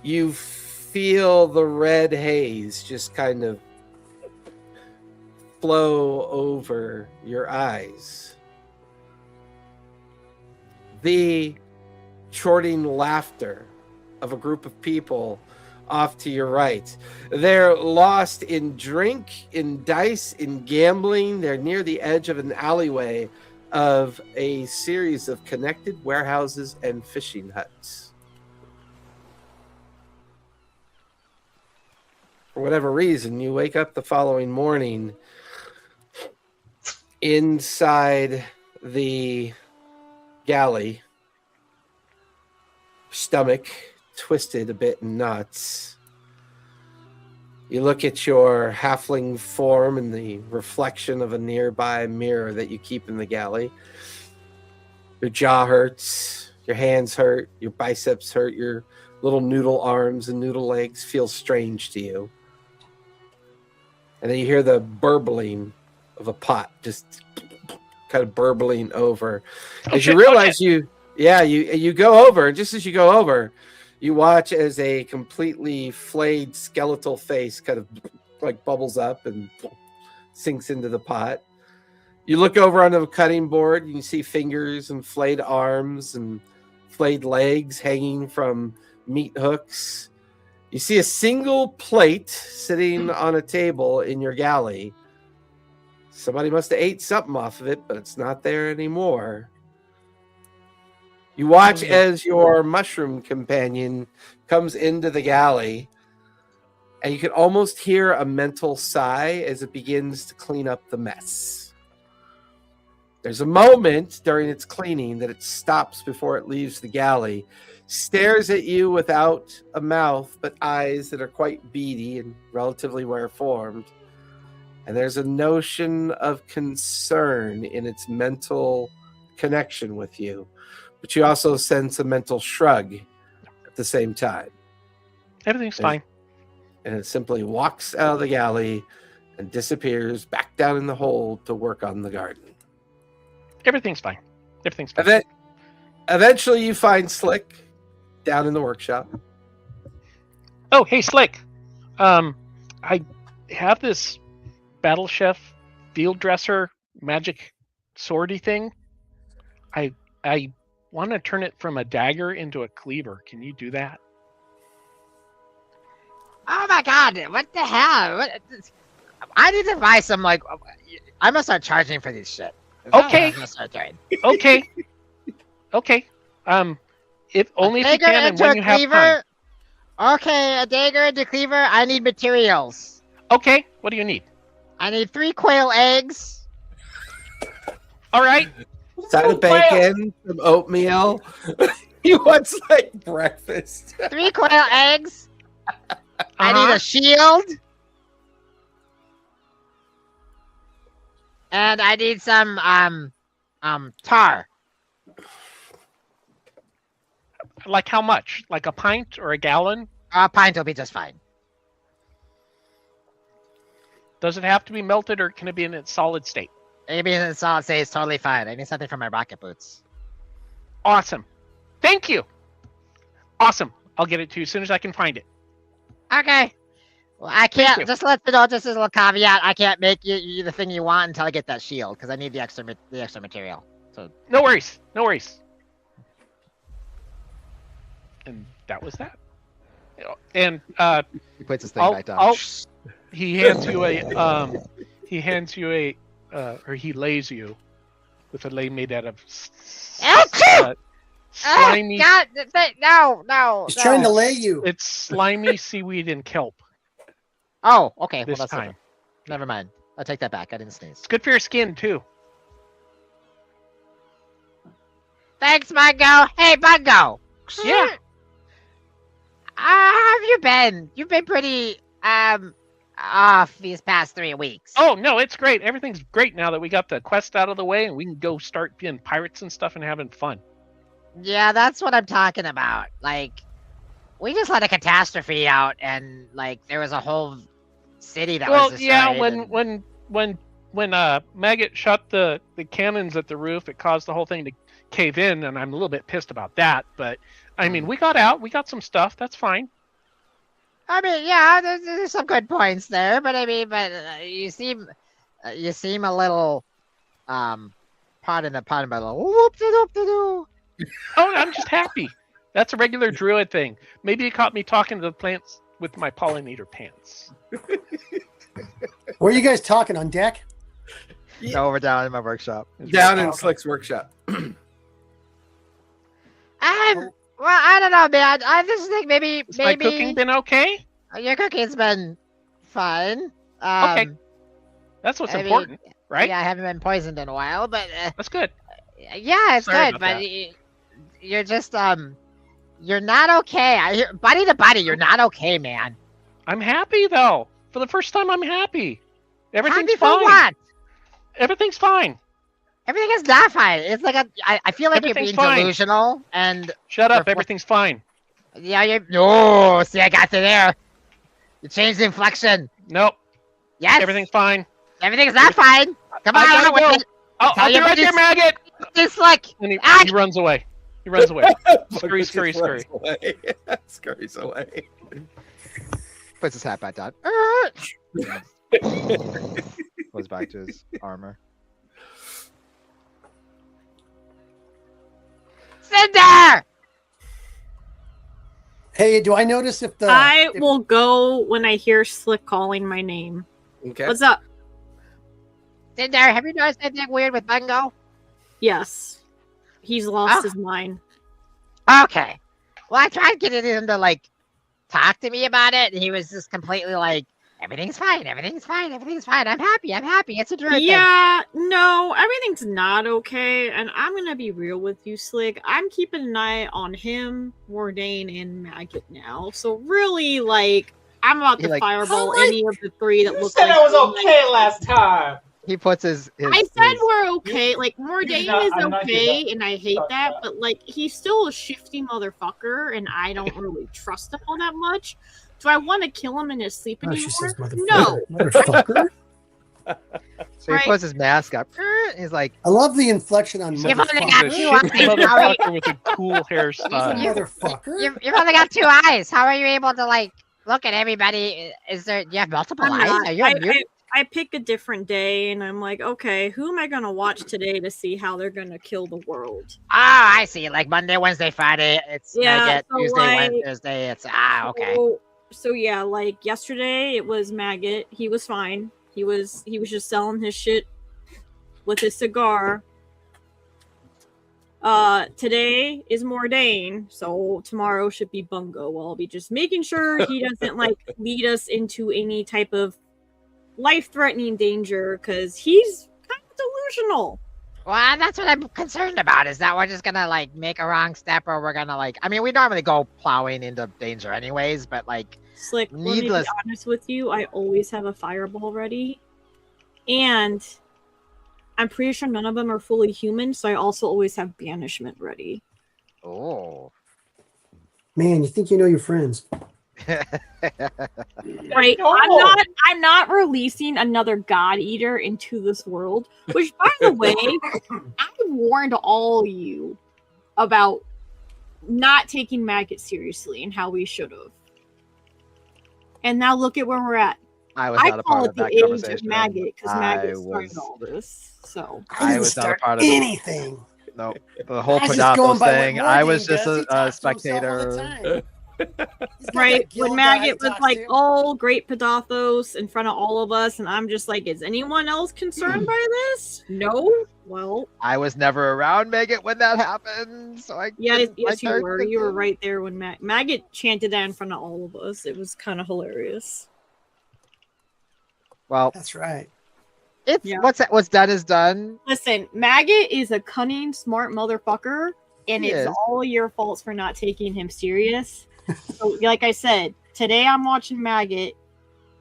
you feel the red haze just kind of flow over your eyes. The chorting laughter of a group of people off to your right. They're lost in drink, in dice, in gambling. They're near the edge of an alleyway of a series of connected warehouses and fishing huts. For whatever reason, you wake up the following morning inside the galley, stomach twisted a bit in knots. You look at your halfling form in the reflection of a nearby mirror that you keep in the galley. Your jaw hurts, your hands hurt, your biceps hurt, your little noodle arms and noodle legs feel strange to you. And then you hear the burbling of a pot just kind of burbling over. As you realize you go over, and just as you go over, you watch as a completely flayed skeletal face kind of like bubbles up and sinks into the pot. You look over on the cutting board, and you see fingers and flayed arms and flayed legs hanging from meat hooks. You see a single plate sitting on a table in your galley. Somebody must have ate something off of it, but it's not there anymore. You watch as your mushroom companion comes into the galley, and you can almost hear a mental sigh as it begins to clean up the mess. There's a moment during its cleaning that it stops before it leaves the galley, stares at you without a mouth, but eyes that are quite beady and relatively well-formed. And there's a notion of concern in its mental connection with you. But you also sense a mental shrug at the same time. Everything's fine. And it simply walks out of the galley and disappears back down in the hold to work on the garden. Everything's fine. Everything's fine. Eventually you find Slick down in the workshop. Oh, hey, Slick. I have this Battle Chef field dresser magic swordy thing. I want to turn it from a dagger into a cleaver. Can you do that? Oh my god, what the hell? I need to buy some, like, I must start charging for this shit. Okay. I'm gonna start doing. Okay. Okay. If only if you can and when you have time. Okay, a dagger into cleaver. I need materials. Okay. What do you need? I need 3 quail eggs. All right. Side of bacon, some oatmeal. He wants like breakfast. 3 quail eggs. I need a shield. And I need some tar. Like how much? Like a pint or a gallon? A pint will be just fine. Does it have to be melted, or can it be in its solid state? Maybe in its solid state, it's totally fine. I need something for my rocket boots. Awesome. Thank you. Awesome. I'll get it to you as soon as I can find it. Okay. Well, I can't. Just let you know, just as a little caveat, I can't make you the thing you want until I get that shield because I need the extra material. So no worries. No worries. And that was that. And he puts his thing back down. He hands you a or he lays you with a lei made out of Achoo! slimy. God, no. He's trying to lay you. It's slimy seaweed and kelp. Oh, okay. Well, This that's time. different. Never mind. I take that back. I didn't sneeze. It's good for your skin too. Thanks, Bungo. Hey, Bungo. Yeah. How have you been? You've been pretty off these past 3 weeks. Oh no, it's great. Everything's great now that we got the quest out of the way and we can go start being pirates and stuff and having fun. Yeah, that's what I'm talking about. Like, we just had a catastrophe out, and like there was a whole city that was destroyed. Yeah, and... when Maggot shot the cannons at the roof, it caused the whole thing to cave in, and I'm a little bit pissed about that. But I mean, we got out, we got some stuff. That's fine. I mean, yeah, there's some good points there, but I mean, you seem a little pardon the pun, but a little whoop-de-doop-de-doo. Oh, I'm just happy. That's a regular druid thing. Maybe it caught me talking to the plants with my pollinator pants. Where are you guys talking, on deck? No, we're down in my workshop. Down in Slick's workshop. Well, I don't know, man. I just think maybe My cooking been okay? your cooking's been fine. Okay. That's what's I mean, important, right? Yeah, I haven't been poisoned in a while, but That's good. yeah, it's Sorry good. about But that. you're just you're not okay. I hear, buddy to buddy, you're not okay, man. I'm happy though. For the first time, I'm happy. Everything's Happy fine. for what? Everything's fine. Everything is not fine. It's like I feel like you're Everything's being fine. delusional, and Shut up. You're- Everything's fine. yeah, you. Oh, see, I got you there. You changed the inflection. Nope. Yes, Everything's fine. everything's not fine. Come I on, gotta with go. it. I'll Tell be your right there, buddies- Maggot. It's like And he Ah! runs away. He runs away. Scurry, scurry, scurry. Scurries away. Puts his hat back down. Goes back to his armor. Cinder. Hey, do I notice if the I if- will go when I hear Slick calling my name. Okay. What's up? Cinder, have you noticed anything weird with Bungo? Yes. He's lost Oh. his mind. Okay. Well, I tried getting him to like talk to me about it, and he was just completely like, "Everything's fine. Everything's fine. Everything's fine. I'm happy. I'm happy. It's a druid thing." Yeah, no, everything's not okay. And I'm gonna be real with you, Slick. I'm keeping an eye on him, Mordain, and Maggot now. So really, like, I'm about He, to like- fireball Oh, any of the three that You look said like I was me. okay last time. He puts his I said his- we're okay. Like Mordain not- is I'm not here okay, to and I hate talk that. about But like, he's still a shifty motherfucker, and I don't really trust him all that much. Do I want to kill him in his sleep Oh, anymore? she says No. motherfucker. So he Right. puts his mask up. He's like, I love the inflection on You've only got motherfucker. two eyes. How are you, Motherfucker with a cool He's a hairstyle. motherfucker. you've only got two eyes. How are you able to like look at everybody? Is there? Do you have multiple I'm eyes? not. Are you a mutant? I pick a different day, and I'm like, okay, who am I gonna watch today to see how they're gonna kill the world? Ah, I see. Like Monday, Wednesday, Friday. It's Yeah, Maggot. so, Tuesday, like- Wednesday. It's okay. So yeah, like yesterday it was Maggot. He was fine. He was just selling his shit with his cigar. Today is Mordain, so tomorrow should be Bungo. I'll be just making sure he doesn't like lead us into any type of life-threatening danger, because he's kind of delusional. Well, that's what I'm concerned about. Is that we're just gonna like make a wrong step, or we're gonna like? I mean, we normally go plowing into danger anyways, but like, Slick, let me be Needless. honest with you, I always have a fireball ready. And I'm pretty sure none of them are fully human, so I also always have banishment ready. oh, Man, you think you know your friends. Right? No. I'm not releasing another god eater into this world. Which, by the way, I warned all you about not taking Maggot seriously and how we should have. And now look at where we're at. I was I not a call part it of the that Age of conversation. Maggot because Maggot I started was- all this. So I I didn't was not a start part of it. anything. No, the whole I was just going Padatos by thing. what I Mordain was just does. He a talks to himself all the spectator. time. He's got Right, that Gil when guy he Maggot was talks like, to. "Oh, great Padathos," in front of all of us, and I'm just like, "Is anyone else concerned by this?" No. Well, I was never around Maggot when that happened, so I yeah, couldn't- my yes, you character were. You were didn't. right there when Maggot chanted that in front of all of us. It was kind of hilarious. Well, That's right. it's Yeah. what's done is done. Listen, Maggot is a cunning, smart motherfucker, and He it's is. all your faults for not taking him serious. So, like I said, today I'm watching Maggot.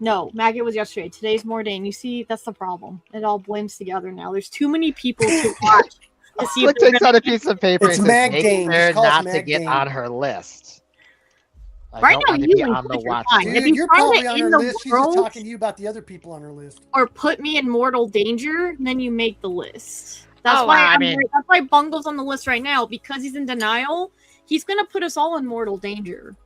No, Maggot was yesterday. Today's Mordain. You see, that's the problem. It all blends together now. There's too many people to watch to see if Slick they're takes gonna out a piece of paper It's and says, make Magdane. sure Just call us not to get Magdane. on her list. I Right don't now, want to you be and on the Cliff are watch fine. list. If Dude, you you're try probably to on end her the list. She's just world talking to you about the other people on her list. or put me in mortal danger, then you make the list. That's Oh, why well, I I'm mean- that's why Bungle's on the list right now, because he's in denial. He's gonna put us all in mortal danger.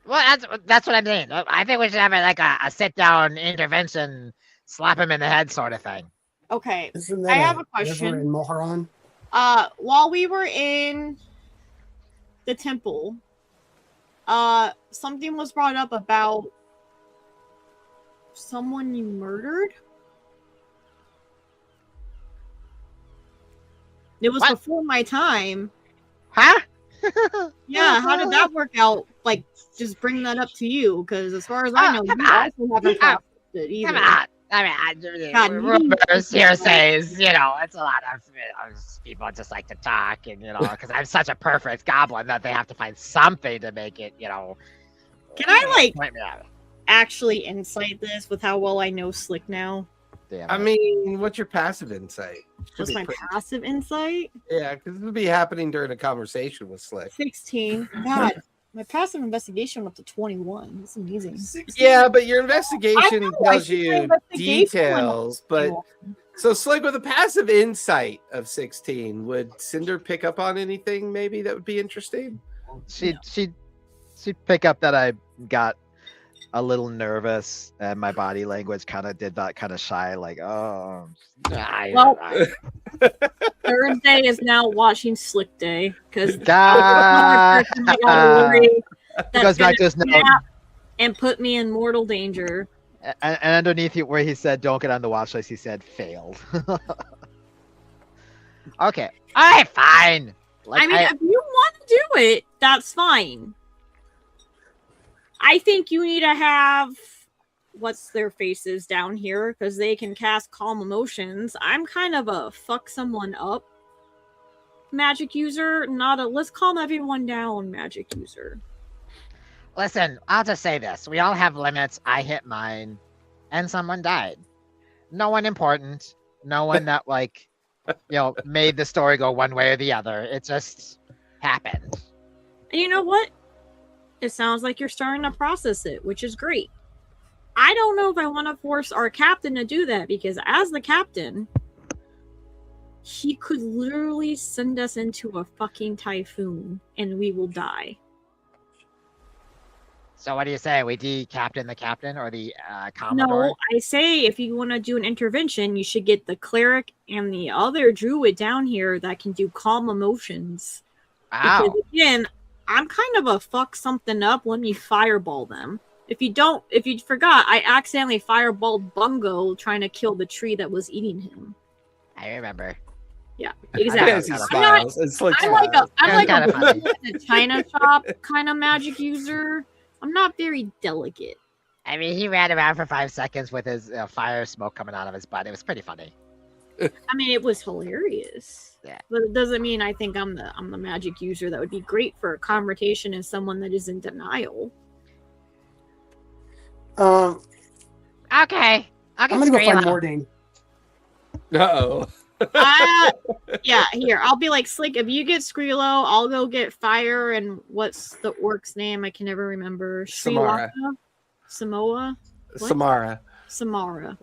Well, that's what I mean. I think we should have a sit down intervention, slap him in the head sort of thing. Okay. Isn't that I have a river question. in Moharan? While we were in the temple, something was brought up about someone you murdered. It was What? before my time. Huh? Yeah, how did that work out? Like, just bring that up to you, because as far as I know, come you on. also haven't processed it either. Come on. I God, mean, you- rumors, hearsays, it's a lot of people just like to talk, and because I'm such a perfect goblin that they have to find something to make it, Can I point me out. actually insight this with how well I know Slick now? Damn I it. mean, what's your passive insight? Should What's be my pretty- passive insight? Yeah, because it would be happening during a conversation with Slick. 16. God, my passive investigation went up to 21. That's amazing. Yeah, but your I investigation know, I tells think my you investigation went up details. But so Slick with a passive insight of 16, would Cinder pick up on anything maybe that would be interesting? She'd pick up that I got a little nervous and my body language kind of did that kind of shy, like, oh. Well, Thursday is now watching Slick Day because God. He goes back to his note. and put me in mortal danger. And underneath it, where he said, "Don't get on the watch list," he said, "Failed." Okay, all right, fine. like I mean, if you want to do it, that's fine. I think you need to have what's their faces down here because they can cast calm emotions. I'm kind of a fuck someone up magic user, not a let's calm everyone down magic user. Listen, I'll just say this: we all have limits. I hit mine, and someone died. No one important. No one that made the story go one way or the other. It just happened. And you know what? It sounds like you're starting to process it, which is great. I don't know if I want to force our captain to do that because as the captain, he could literally send us into a fucking typhoon and we will die. So what do you say? We de-captain the captain or the commodore? No, I say if you want to do an intervention, you should get the cleric and the other druid down here that can do calm emotions. Wow. Because again, I'm kind of a fuck something up. Let me fireball them. If you forgot, I accidentally fireballed Bungo trying to kill the tree that was eating him. I remember. Yeah, Yes, exactly. he I'm not- smiles. And Slick I'm like smiles. a Kinda funny. a China shop kind of magic user. I'm not very delicate. I mean, he ran around for 5 seconds with his fire smoke coming out of his butt. It was pretty funny. I mean, it was hilarious. Yeah. But it doesn't mean I think I'm the magic user that would be great for a conversation as someone that is in denial. Okay. Okay. I'm gonna go find Mordain. Uh-oh. Yeah, here. I'll be like, Slick, if you get Skrilo, I'll go get Fire and what's the orc's name? I can never remember. Samara. Samoa? What? Samara. Samara.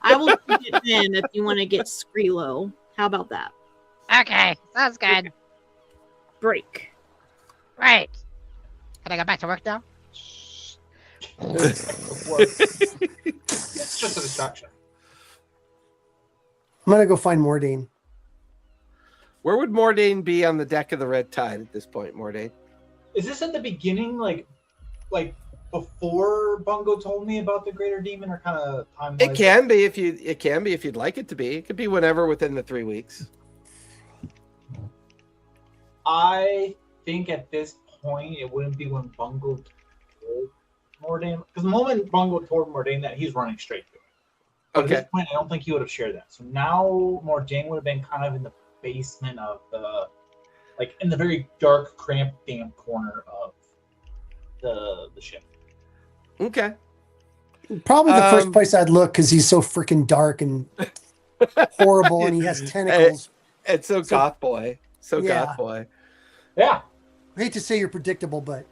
I will get it then if you want to get Skrilo. How about that? Okay, sounds good. Break. Right. Can I go back to work now? It's just a distraction. I'm gonna go find Mordain. Where would Mordain be on the deck of the Red Tide at this point, Mordain? Is this at the beginning, like like before Bungo told me about the greater demon, or kind of time? It can be if you'd like it to be. It could be whenever within the 3 weeks. I think at this point it wouldn't be when Bungo told Mordain, because the moment Bungo told Mordain that, he's running straight to it. But Okay. at this point, I don't think he would have shared that. So now Mordain would have been kind of in the basement of the, like in the very dark, cramped, damp corner of the ship. Okay. Probably the first place I'd look because he's so freaking dark and horrible, and he has tentacles. It's so goth boy. So Yeah. goth boy. Yeah, I hate to say you're predictable, but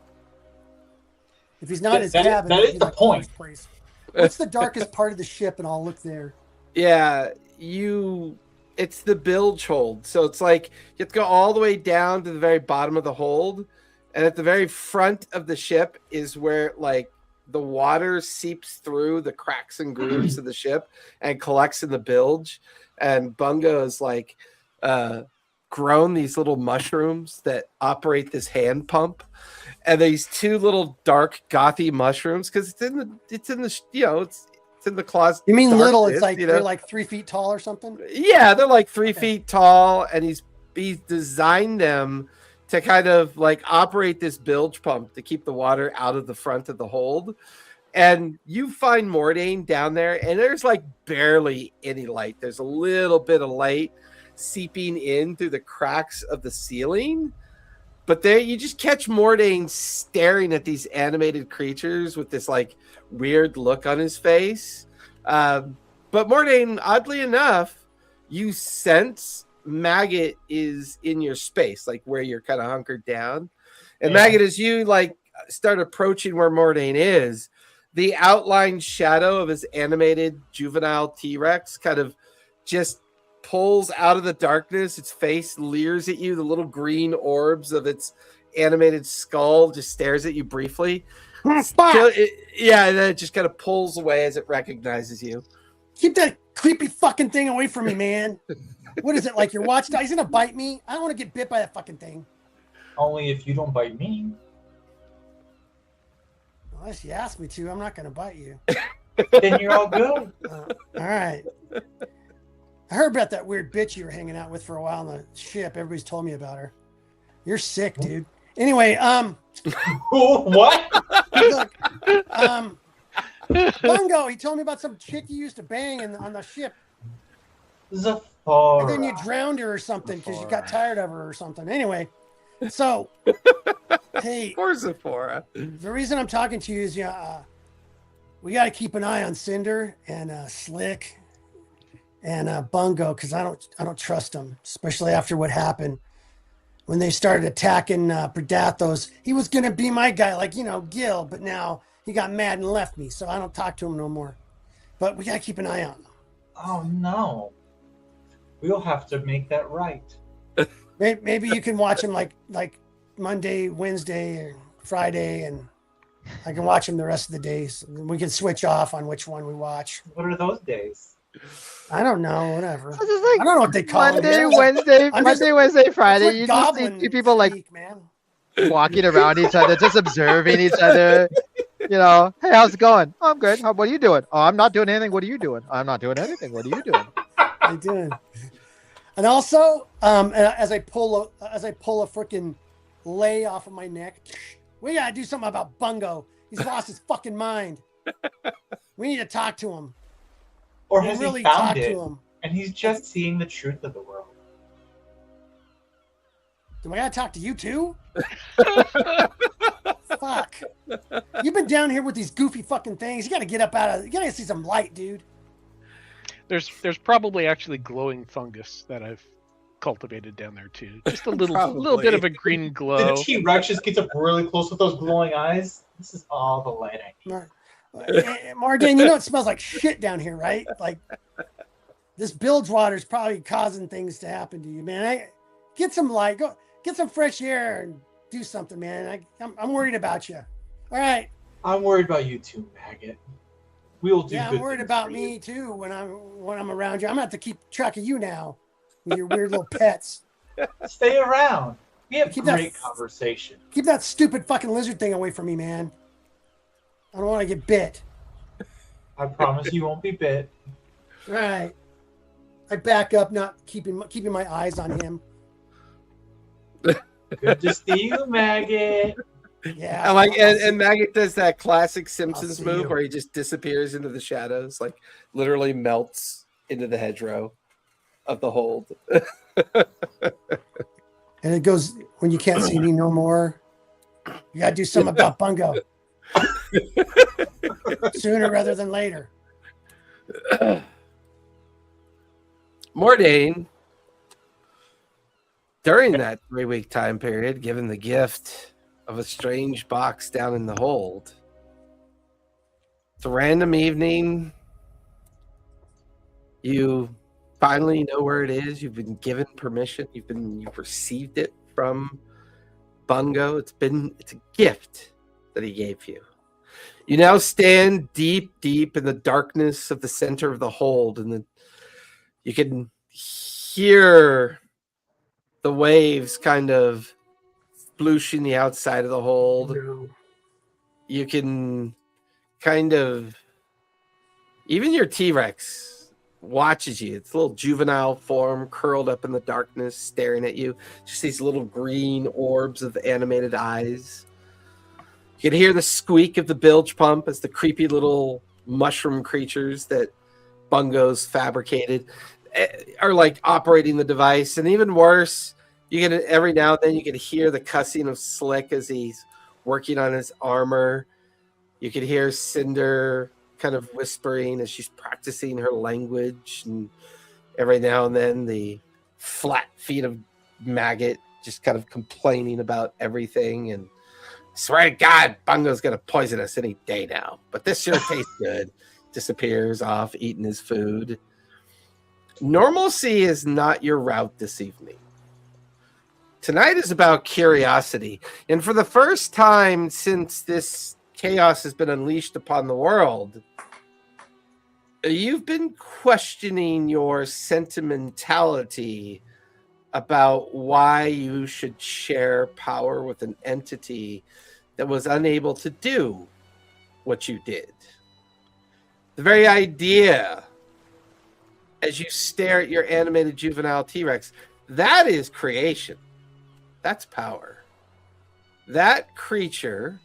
if he's not his that cabin, is it'd be the like point. first place. What's the darkest part of the ship? And I'll look there. Yeah, it's the bilge hold. So it's like you have to go all the way down to the very bottom of the hold. And at the very front of the ship is where like the water seeps through the cracks and grooves of the ship and collects in the bilge. And Bungo is like grown these little mushrooms that operate this hand pump. And these two little dark gothy mushrooms, because it's in the it's in the closet. You mean little? darkness, It's like you know? they're like 3 feet tall or something. Yeah, they're like 3 Okay. feet tall, and he's designed them to kind of like operate this bilge pump to keep the water out of the front of the hold. And you find Mordain down there, and there's like barely any light. There's a little bit of light seeping in through the cracks of the ceiling. But there you just catch Mordain staring at these animated creatures with this like weird look on his face. But Mordain, oddly enough, you sense Maggot is in your space, like where you're kind of hunkered down. And Yeah. Maggot, as you like start approaching where Mordain is, the outlined shadow of his animated juvenile T-Rex kind of just pulls out of the darkness. Its face leers at you. The little green orbs of its animated skull just stares at you briefly. Fuck! Yeah, and then it just kind of pulls away as it recognizes you. Keep that creepy fucking thing away from me, man. What is it, like your watchdog? He's gonna bite me. I don't want to get bit by that fucking thing. Only if you don't bite me. Unless you ask me to, I'm not gonna bite you. Then you're all good. All right. I heard about that weird bitch you were hanging out with for a while on the ship. Everybody's told me about her. You're sick, dude. Anyway, What? look, Bungo, he told me about some chick you used to bang on the ship, Zafora. and then you drowned her or something because you got tired of her or something. Anyway, so hey, Poor Zephora. the reason I'm talking to you is we got to keep an eye on Cinder and Slick and Bungo, because I don't trust them, especially after what happened when they started attacking Predathos. He was gonna be my guy, like Gil, but now he got mad and left me, so I don't talk to him no more. But we gotta keep an eye on him. Oh no. We'll have to make that right. Maybe you can watch him like Monday, Wednesday, or Friday, and I can watch him the rest of the days. We can switch off on which one we watch. What are those days? I don't know, whatever. It's just like I don't know what they call Monday, it. Wednesday, I'm just- Monday, Wednesday, That's Friday. what You just see goblin two people like speak, man. walking around each other, just observing each other. Hey, how's it going? Oh, I'm good. What are you doing? Oh, I'm not doing anything. What are you doing? I'm not doing anything. What are you doing? I did. And also, as I pull a freaking lay off of my neck, we gotta do something about Bungo. He's lost his fucking mind. We need to talk to him. Or We'll has really he found talk it to him. and he's just seeing the truth of the world? Do I gotta talk to you too? Fuck. You've been down here with these goofy fucking things. You gotta get up out of. You gotta see some light, dude. There's probably actually glowing fungus that I've cultivated down there too. Just a little Probably. bit of a green glow. The T-Rex just gets up really close with those glowing eyes. This is all the light I need. Morgan, you know it smells like shit down here, right? Like this bilge water is probably causing things to happen to you, man. Get some light, go get some fresh air, and do something, man. I'm worried about you. All right. I'm worried about you too, Maggot. We'll do. Yeah, I'm good worried things about for me you. too when I'm around you. I'm gonna have to keep track of you now with your weird little pets. Stay around. We have Keep that- great conversation. Keep that stupid fucking lizard thing away from me, man. I don't want to get bit. I promise you won't be bit. Right. I back up, not keeping my eyes on him. Good to see you, Maggot. Yeah. I like, I'll see- and Maggot does that classic Simpsons see move you. where he just disappears into the shadows, like literally melts into the hedgerow of the hold. And it goes when you can't see me no more. You gotta do something about Bungo. Sooner rather than later. Mordain, during that 3-week time period, given the gift of a strange box down in the hold, it's a random evening. You finally know where it is. You've been given permission. You've received it from Bungo. It's a gift that he gave you. You now stand deep in the darkness of the center of the hold, and you can hear the waves kind of splooshing the outside of the hold. No. You can kind of, even your T-Rex watches you. It's a little juvenile form curled up in the darkness, staring at you. Just these little green orbs of animated eyes. You can hear the squeak of the bilge pump as the creepy little mushroom creatures that Bungo's fabricated are like operating the device. And even worse, you can every now and then you can hear the cussing of Slick as he's working on his armor. You can hear Cinder kind of whispering as she's practicing her language, and every now and then the flat feet of Maggot just kind of complaining about everything. And I swear to God, Bungo's gonna poison us any day now, but this sure tastes good. Disappears off eating his food. Normalcy is not your route this evening. Tonight is about curiosity, and for the first time since this chaos has been unleashed upon the world, you've been questioning your sentimentality about why you should share power with an entity that was unable to do what you did. The very idea, as you stare at your animated juvenile T-Rex, that is creation. That's power. That creature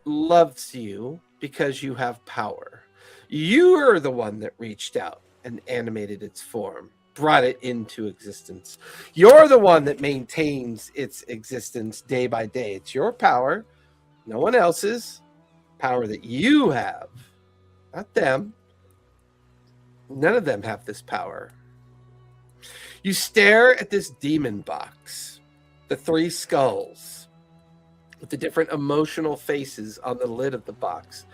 loves you because you have power. You're the one that reached out and animated its form, brought it into existence. You're the one that maintains its existence day by day. It's your power, no one else's power that you have, not them. None of them have this power. You stare at this demon box, the 3 skulls, with the different emotional faces on the lid of the box.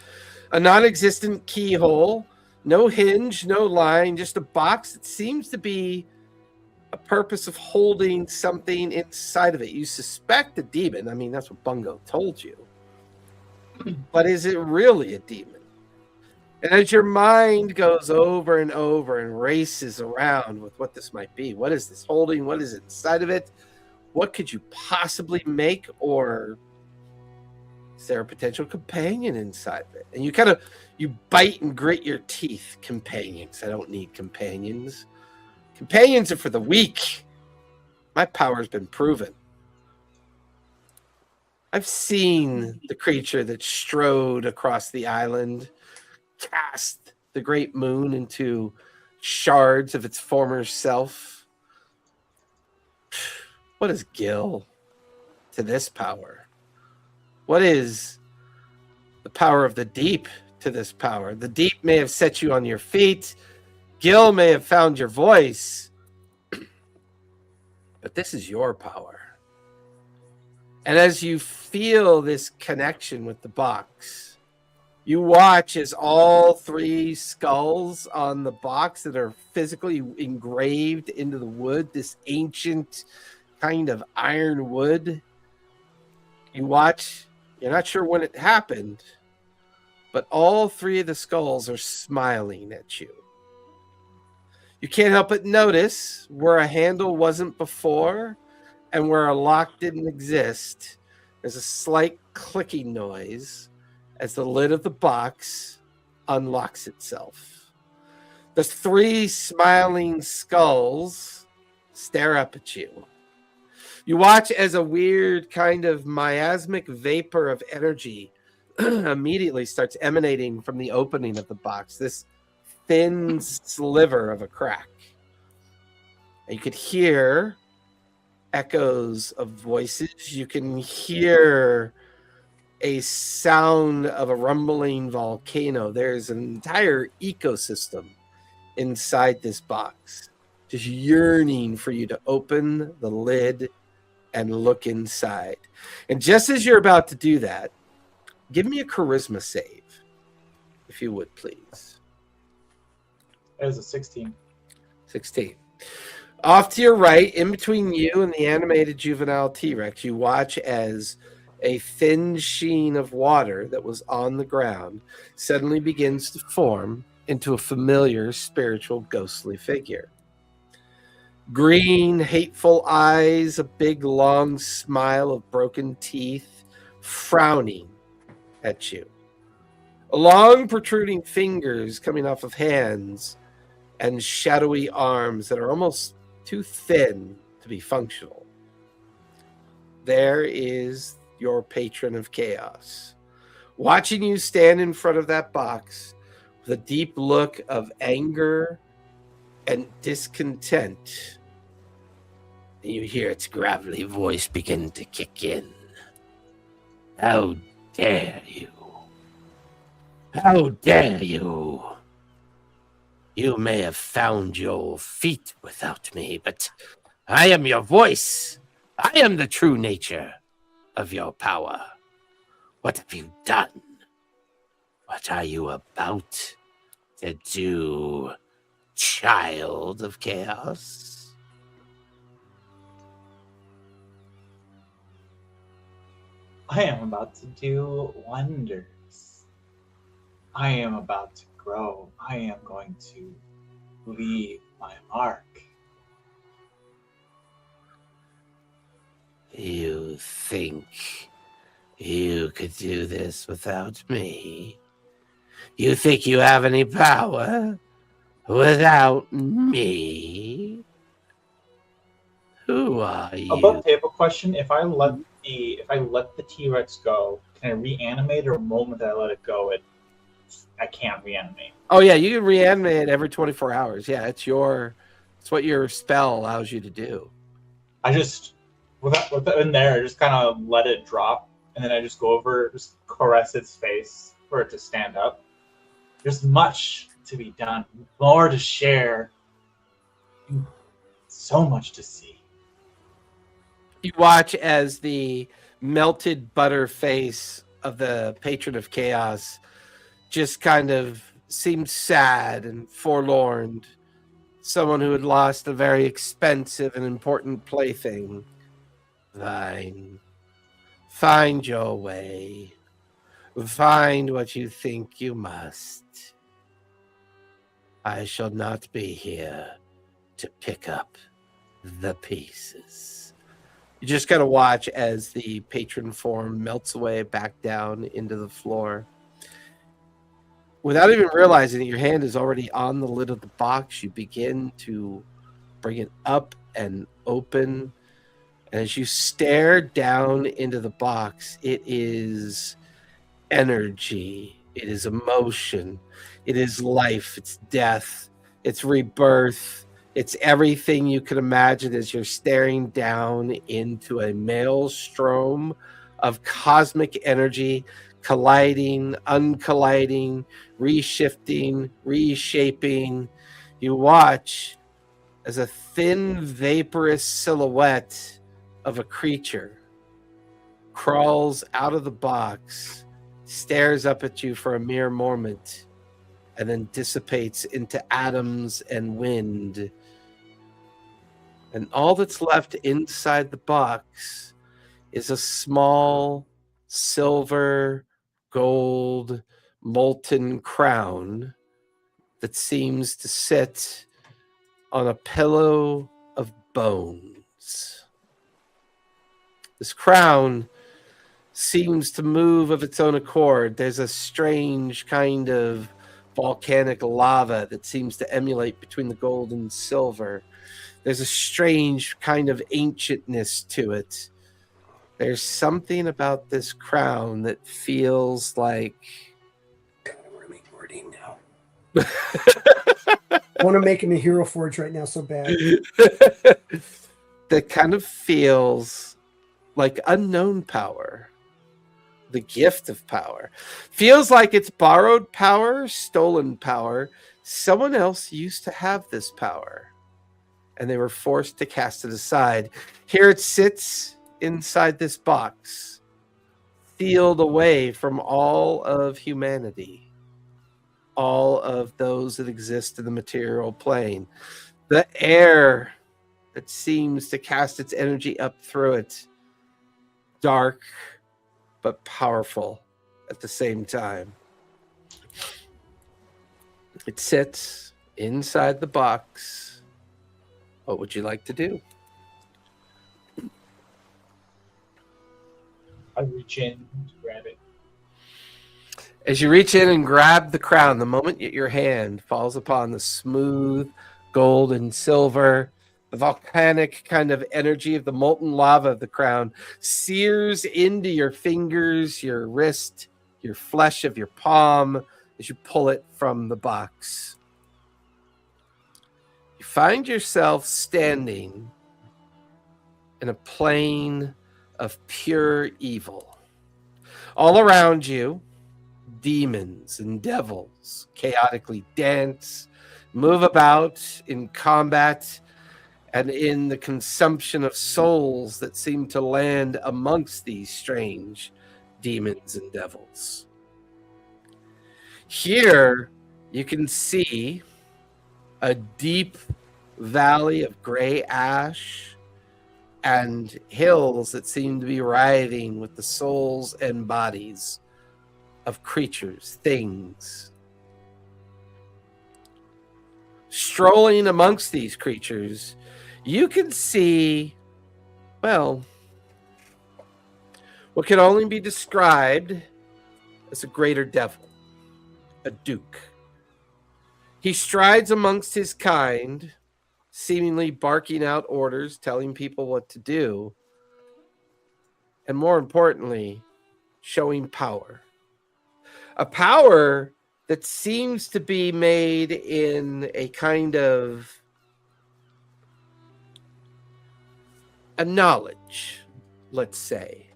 A non-existent keyhole, no hinge, no line, just a box that seems to be a purpose of holding something inside of it. You suspect a demon. I mean, that's what Bungo told you. But is it really a demon? And as your mind goes over and over and races around with what this might be, what is this holding? What is inside of it? What could you possibly make? Or is there a potential companion inside of it? And you bite and grit your teeth. Companions. I don't need companions. Companions are for the weak. My power's been proven. I've seen the creature that strode across the island, cast the great moon into shards of its former self. What is Gil to this power? What is the power of the deep to this power? The deep may have set you on your feet. Gil may have found your voice. But this is your power. And as you feel this connection with the box, you watch as all 3 skulls on the box that are physically engraved into the wood, this ancient kind of iron wood. You watch, you're not sure when it happened, but all 3 of the skulls are smiling at you. You can't help but notice where a handle wasn't before and where a lock didn't exist. There's a slight clicking noise as the lid of the box unlocks itself. The 3 smiling skulls stare up at you. You watch as a weird kind of miasmic vapor of energy immediately starts emanating from the opening of the box, this thin sliver of a crack. And you could hear echoes of voices. You can hear a sound of a rumbling volcano. There's an entire ecosystem inside this box, just yearning for you to open the lid and look inside. And just as you're about to do that, give me a charisma save, if you would, please. That was a 16. 16. Off to your right, in between you and the animated juvenile T-Rex, you watch as a thin sheen of water that was on the ground suddenly begins to form into a familiar spiritual ghostly figure. Green, hateful eyes, a big, long smile of broken teeth, frowning at you. Long, protruding fingers coming off of hands and shadowy arms that are almost too thin to be functional. There is your patron of chaos, watching you stand in front of that box with a deep look of anger and discontent. And you hear its gravelly voice begin to kick in. How dare you? How dare you? You may have found your feet without me, but I am your voice. I am the true nature of your power. What have you done? What are you about to do, child of chaos? I am about to do wonders. I am about to grow. I am going to leave my mark. You think you could do this without me? You think you have any power without me? Who are you? Above table question: If I let the T-Rex go, can I reanimate, or the moment that I let it go, I can't reanimate? Oh yeah, you can reanimate every 24 hours. Yeah, it's what your spell allows you to do. I just with that in there, I just kind of let it drop, and then I just go over, just caress its face for it to stand up. There's much to be done, more to share, so much to see. You watch as the melted butter face of the patron of chaos just kind of seemed sad and forlorn. Someone who had lost a very expensive and important plaything. Fine. Find your way. Find what you think you must. I shall not be here to pick up the pieces. You just gotta watch as the patron form melts away back down into the floor. Without even realizing that your hand is already on the lid of the box, you begin to bring it up and open. And as you stare down into the box, it is energy, it is emotion, it is life, it's death, it's rebirth, it's everything you can imagine as you're staring down into a maelstrom of cosmic energy, colliding, uncolliding, reshifting, reshaping. You watch as a thin, vaporous silhouette of a creature crawls out of the box, stares up at you for a mere moment, and then dissipates into atoms and wind. And all that's left inside the box is a small silver, gold, molten crown that seems to sit on a pillow of bones. This crown seems to move of its own accord. There's a strange kind of volcanic lava that seems to emulate between the gold and silver. There's a strange kind of ancientness to it. There's something about this crown that feels like... God, I want to make Mordine now. I want to make him a Hero Forge right now so bad. That kind of feels like unknown power. The gift of power. Feels like it's borrowed power, stolen power. Someone else used to have this power, and they were forced to cast it aside. Here it sits inside this box, sealed away from all of humanity, all of those that exist in the material plane. The air that seems to cast its energy up through it, dark but powerful at the same time. It sits inside the box. What would you like to do? I reach in to grab it. As you reach in and grab the crown, the moment your hand falls upon the smooth gold and silver, the volcanic kind of energy of the molten lava of the crown sears into your fingers, your wrist, your flesh of your palm as you pull it from the box. You find yourself standing in a plane of pure evil. All around you, demons and devils chaotically dance, move about in combat, and in the consumption of souls that seem to land amongst these strange demons and devils. Here, you can see a deep valley of gray ash and hills that seem to be writhing with the souls and bodies of creatures, things. Strolling amongst these creatures, you can see, well, what can only be described as a greater devil, a duke. He strides amongst his kind, seemingly barking out orders, telling people what to do, and more importantly, showing power. A power that seems to be made in a kind of a knowledge, let's say.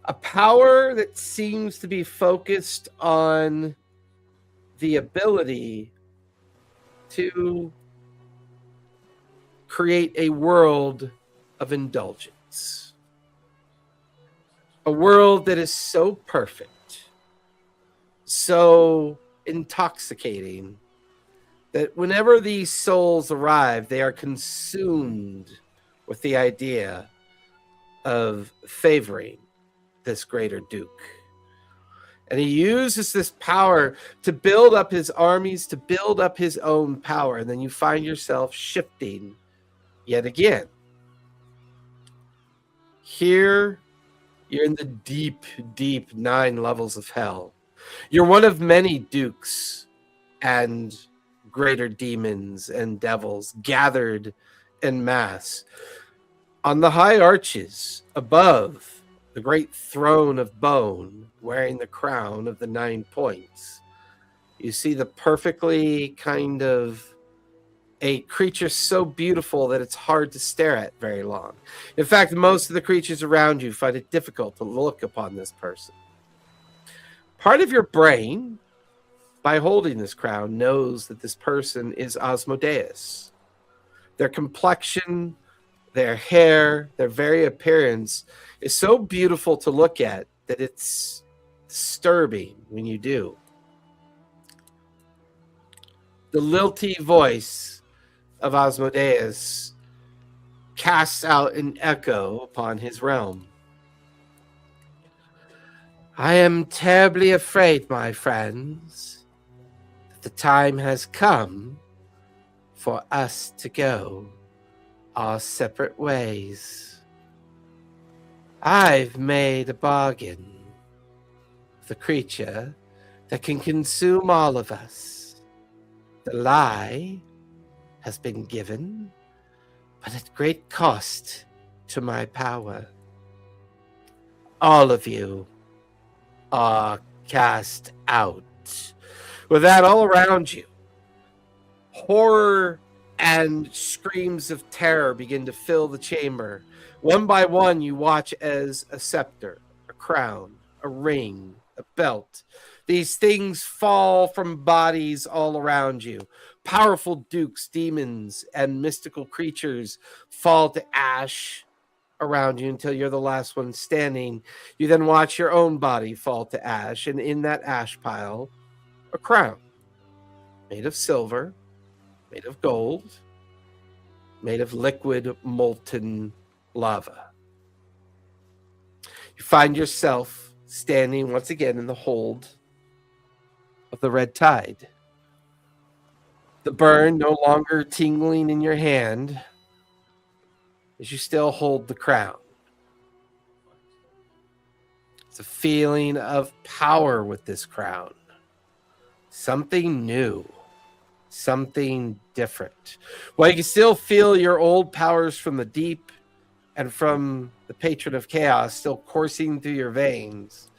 A power that seems to be focused on the ability to create a world of indulgence. A world that is so perfect, so intoxicating, that whenever these souls arrive, they are consumed with the idea of favoring this greater duke. And he uses this power to build up his armies, to build up his own power. And then you find yourself shifting yet again. Here, you're in the deep, deep 9 levels of hell. You're one of many dukes and greater demons and devils gathered en masse on the high arches above the great throne of bone, wearing the crown of the 9 points. You see the perfectly kind of a creature so beautiful that it's hard to stare at very long. In fact, most of the creatures around you find it difficult to look upon this person. Part of your brain, by holding this crown, knows that this person is Asmodeus. Their complexion, their hair, their very appearance is so beautiful to look at that it's disturbing when you do. The lilty voice of Asmodeus casts out an echo upon his realm. I am terribly afraid, my friends, that the time has come for us to go our separate ways. I've made a bargain with a creature that can consume all of us. The lie has been given, but at great cost to my power. All of you are cast out. With that all around you, horror and screams of terror begin to fill the chamber. One by one, you watch as a scepter, a crown, a ring, a belt. These things fall from bodies all around you. Powerful dukes, demons, and mystical creatures fall to ash around you until you're the last one standing. You then watch your own body fall to ash, and in that ash pile, a crown made of silver, made of gold, made of liquid molten lava. You find yourself standing once again in the hold of the red tide. The burn no longer tingling in your hand as you still hold the crown. It's a feeling of power with this crown. Something new. Something different. While you can still feel your old powers from the deep and from the patron of chaos still coursing through your veins,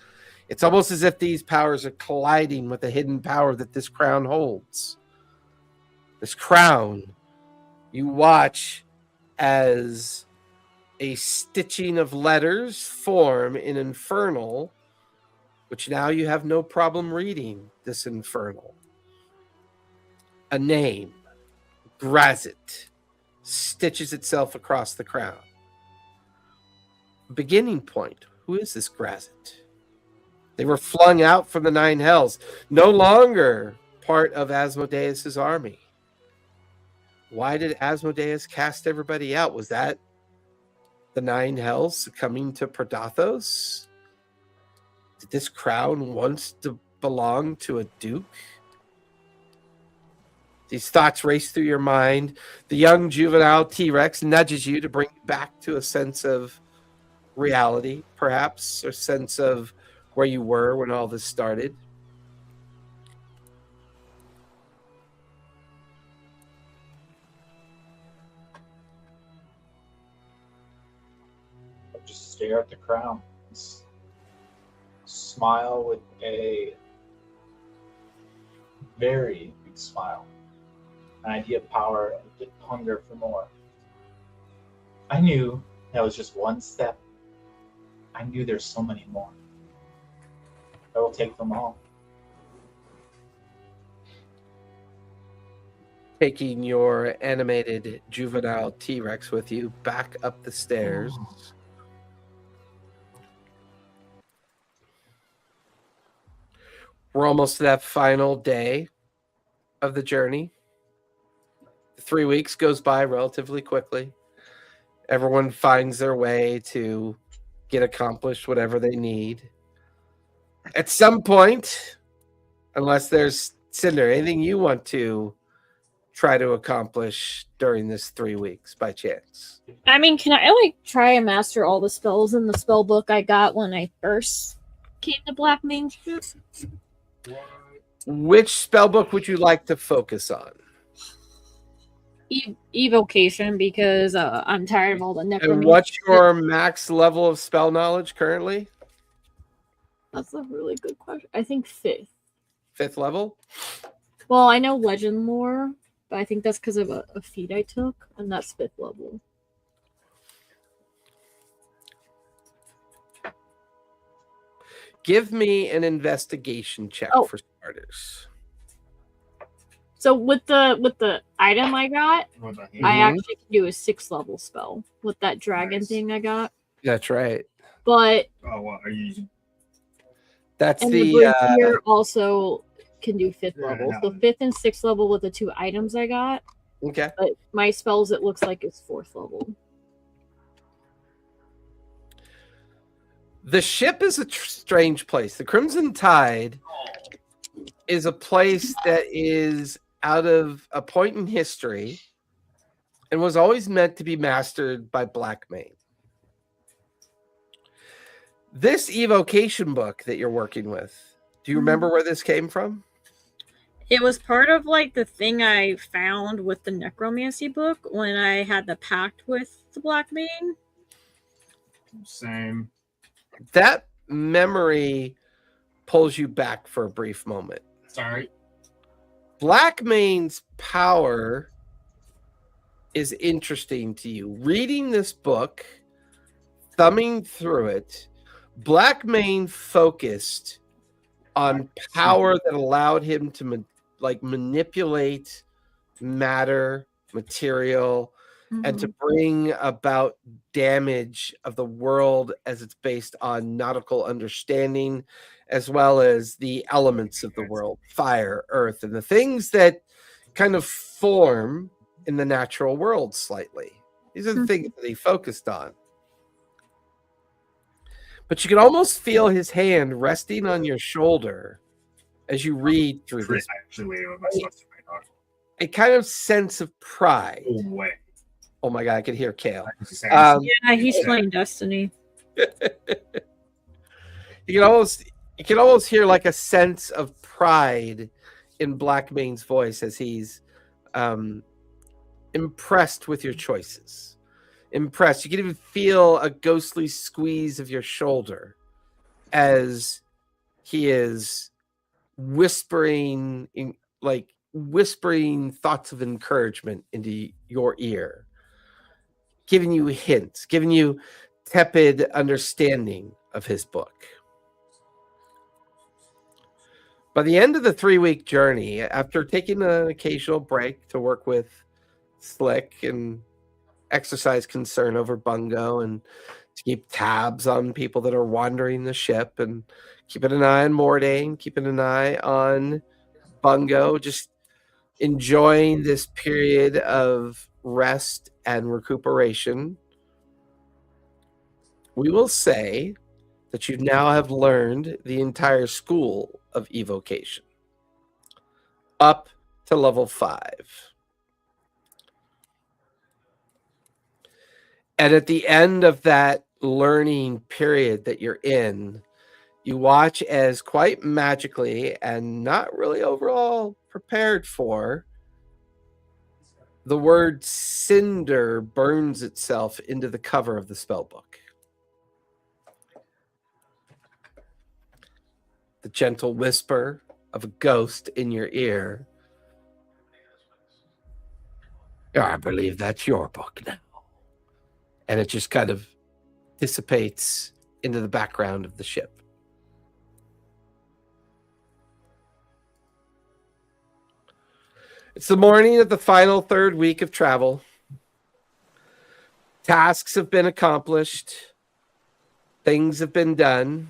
it's almost as if these powers are colliding with the hidden power that this crown holds. This crown, you watch as a stitching of letters form in Infernal, which now you have no problem reading this Infernal. A name, Grazit, stitches itself across the crown. Beginning point, who is this Grazit? They were flung out from the Nine Hells, no longer part of Asmodeus' army. Why did Asmodeus cast everybody out? Was that the Nine Hells succumbing to Predathos? Did this crown once belong to a duke? These thoughts race through your mind. The young juvenile T-Rex nudges you to bring you back to a sense of reality, perhaps, or sense of where you were when all this started. Just stare at the crown. Smile with a very big smile. An idea of power, and hunger for more. I knew that was just one step. I knew there's so many more. I will take them all. Taking your animated juvenile T-Rex with you back up the stairs. We're almost to that final day of the journey. 3 weeks goes by relatively quickly. Everyone finds their way to get accomplished whatever they need. At some point, unless there's Cinder, anything you want to try to accomplish during this 3 weeks by chance? I mean, can I try and master all the spells in the spell book I got when I first came to Black Mage? Which spell book would you like to focus on? Evocation, because I'm tired of all the necromancy. And what's your max level of spell knowledge currently? That's a really good question. I think 5th. 5th level? Well, I know legend lore, but I think that's because of a feat I took, and that's 5th level. Give me an investigation check for starters. So with the item I got, I actually can do a 6th level spell with that dragon thing I got. That's right. But what are you using? That's and the brazier also can do 5th level. So 5th and 6th level with the 2 items I got. Okay. But my spells, it looks like it's 4th level. The ship is a strange place. The Crimson Tide is a place that is out of a point in history and was always meant to be mastered by Black Mage. This evocation book that you're working with, do you remember where this came from? It was part of like the thing I found with the necromancy book when I had the pact with the Black Mane. Same. That memory pulls you back for a brief moment. Sorry. Black Mane's power is interesting to you. Reading this book, thumbing through it, Black Mane focused on power that allowed him to manipulate matter, material, and to bring about damage of the world as it's based on nautical understanding, as well as the elements of the world, fire, earth, and the things that kind of form in the natural world slightly. These are the things that he focused on. But you can almost feel his hand resting on your shoulder as you read through this. Actually, wait, am I supposed to my dog? A kind of sense of pride. Oh, wait. Oh my God, I can hear Kale. Yeah, he's playing Destiny. You can almost hear like a sense of pride in Black Mane's voice as he's impressed with your choices. Impressed. You can even feel a ghostly squeeze of your shoulder as he is whispering thoughts of encouragement into your ear, giving you hints, giving you tepid understanding of his book. By the end of the 3-week journey, after taking an occasional break to work with Slick and exercise concern over Bungo and to keep tabs on people that are wandering the ship and keeping an eye on Mordain, keeping an eye on Bungo, just enjoying this period of rest and recuperation, we will say that you now have learned the entire school of evocation up to level 5. And at the end of that learning period that you're in, you watch as quite magically and not really overall prepared for, the word cinder burns itself into the cover of the spellbook. The gentle whisper of a ghost in your ear. I believe that's your book now. And it just kind of dissipates into the background of the ship. It's the morning of the final 3rd week of travel. Tasks have been accomplished. Things have been done.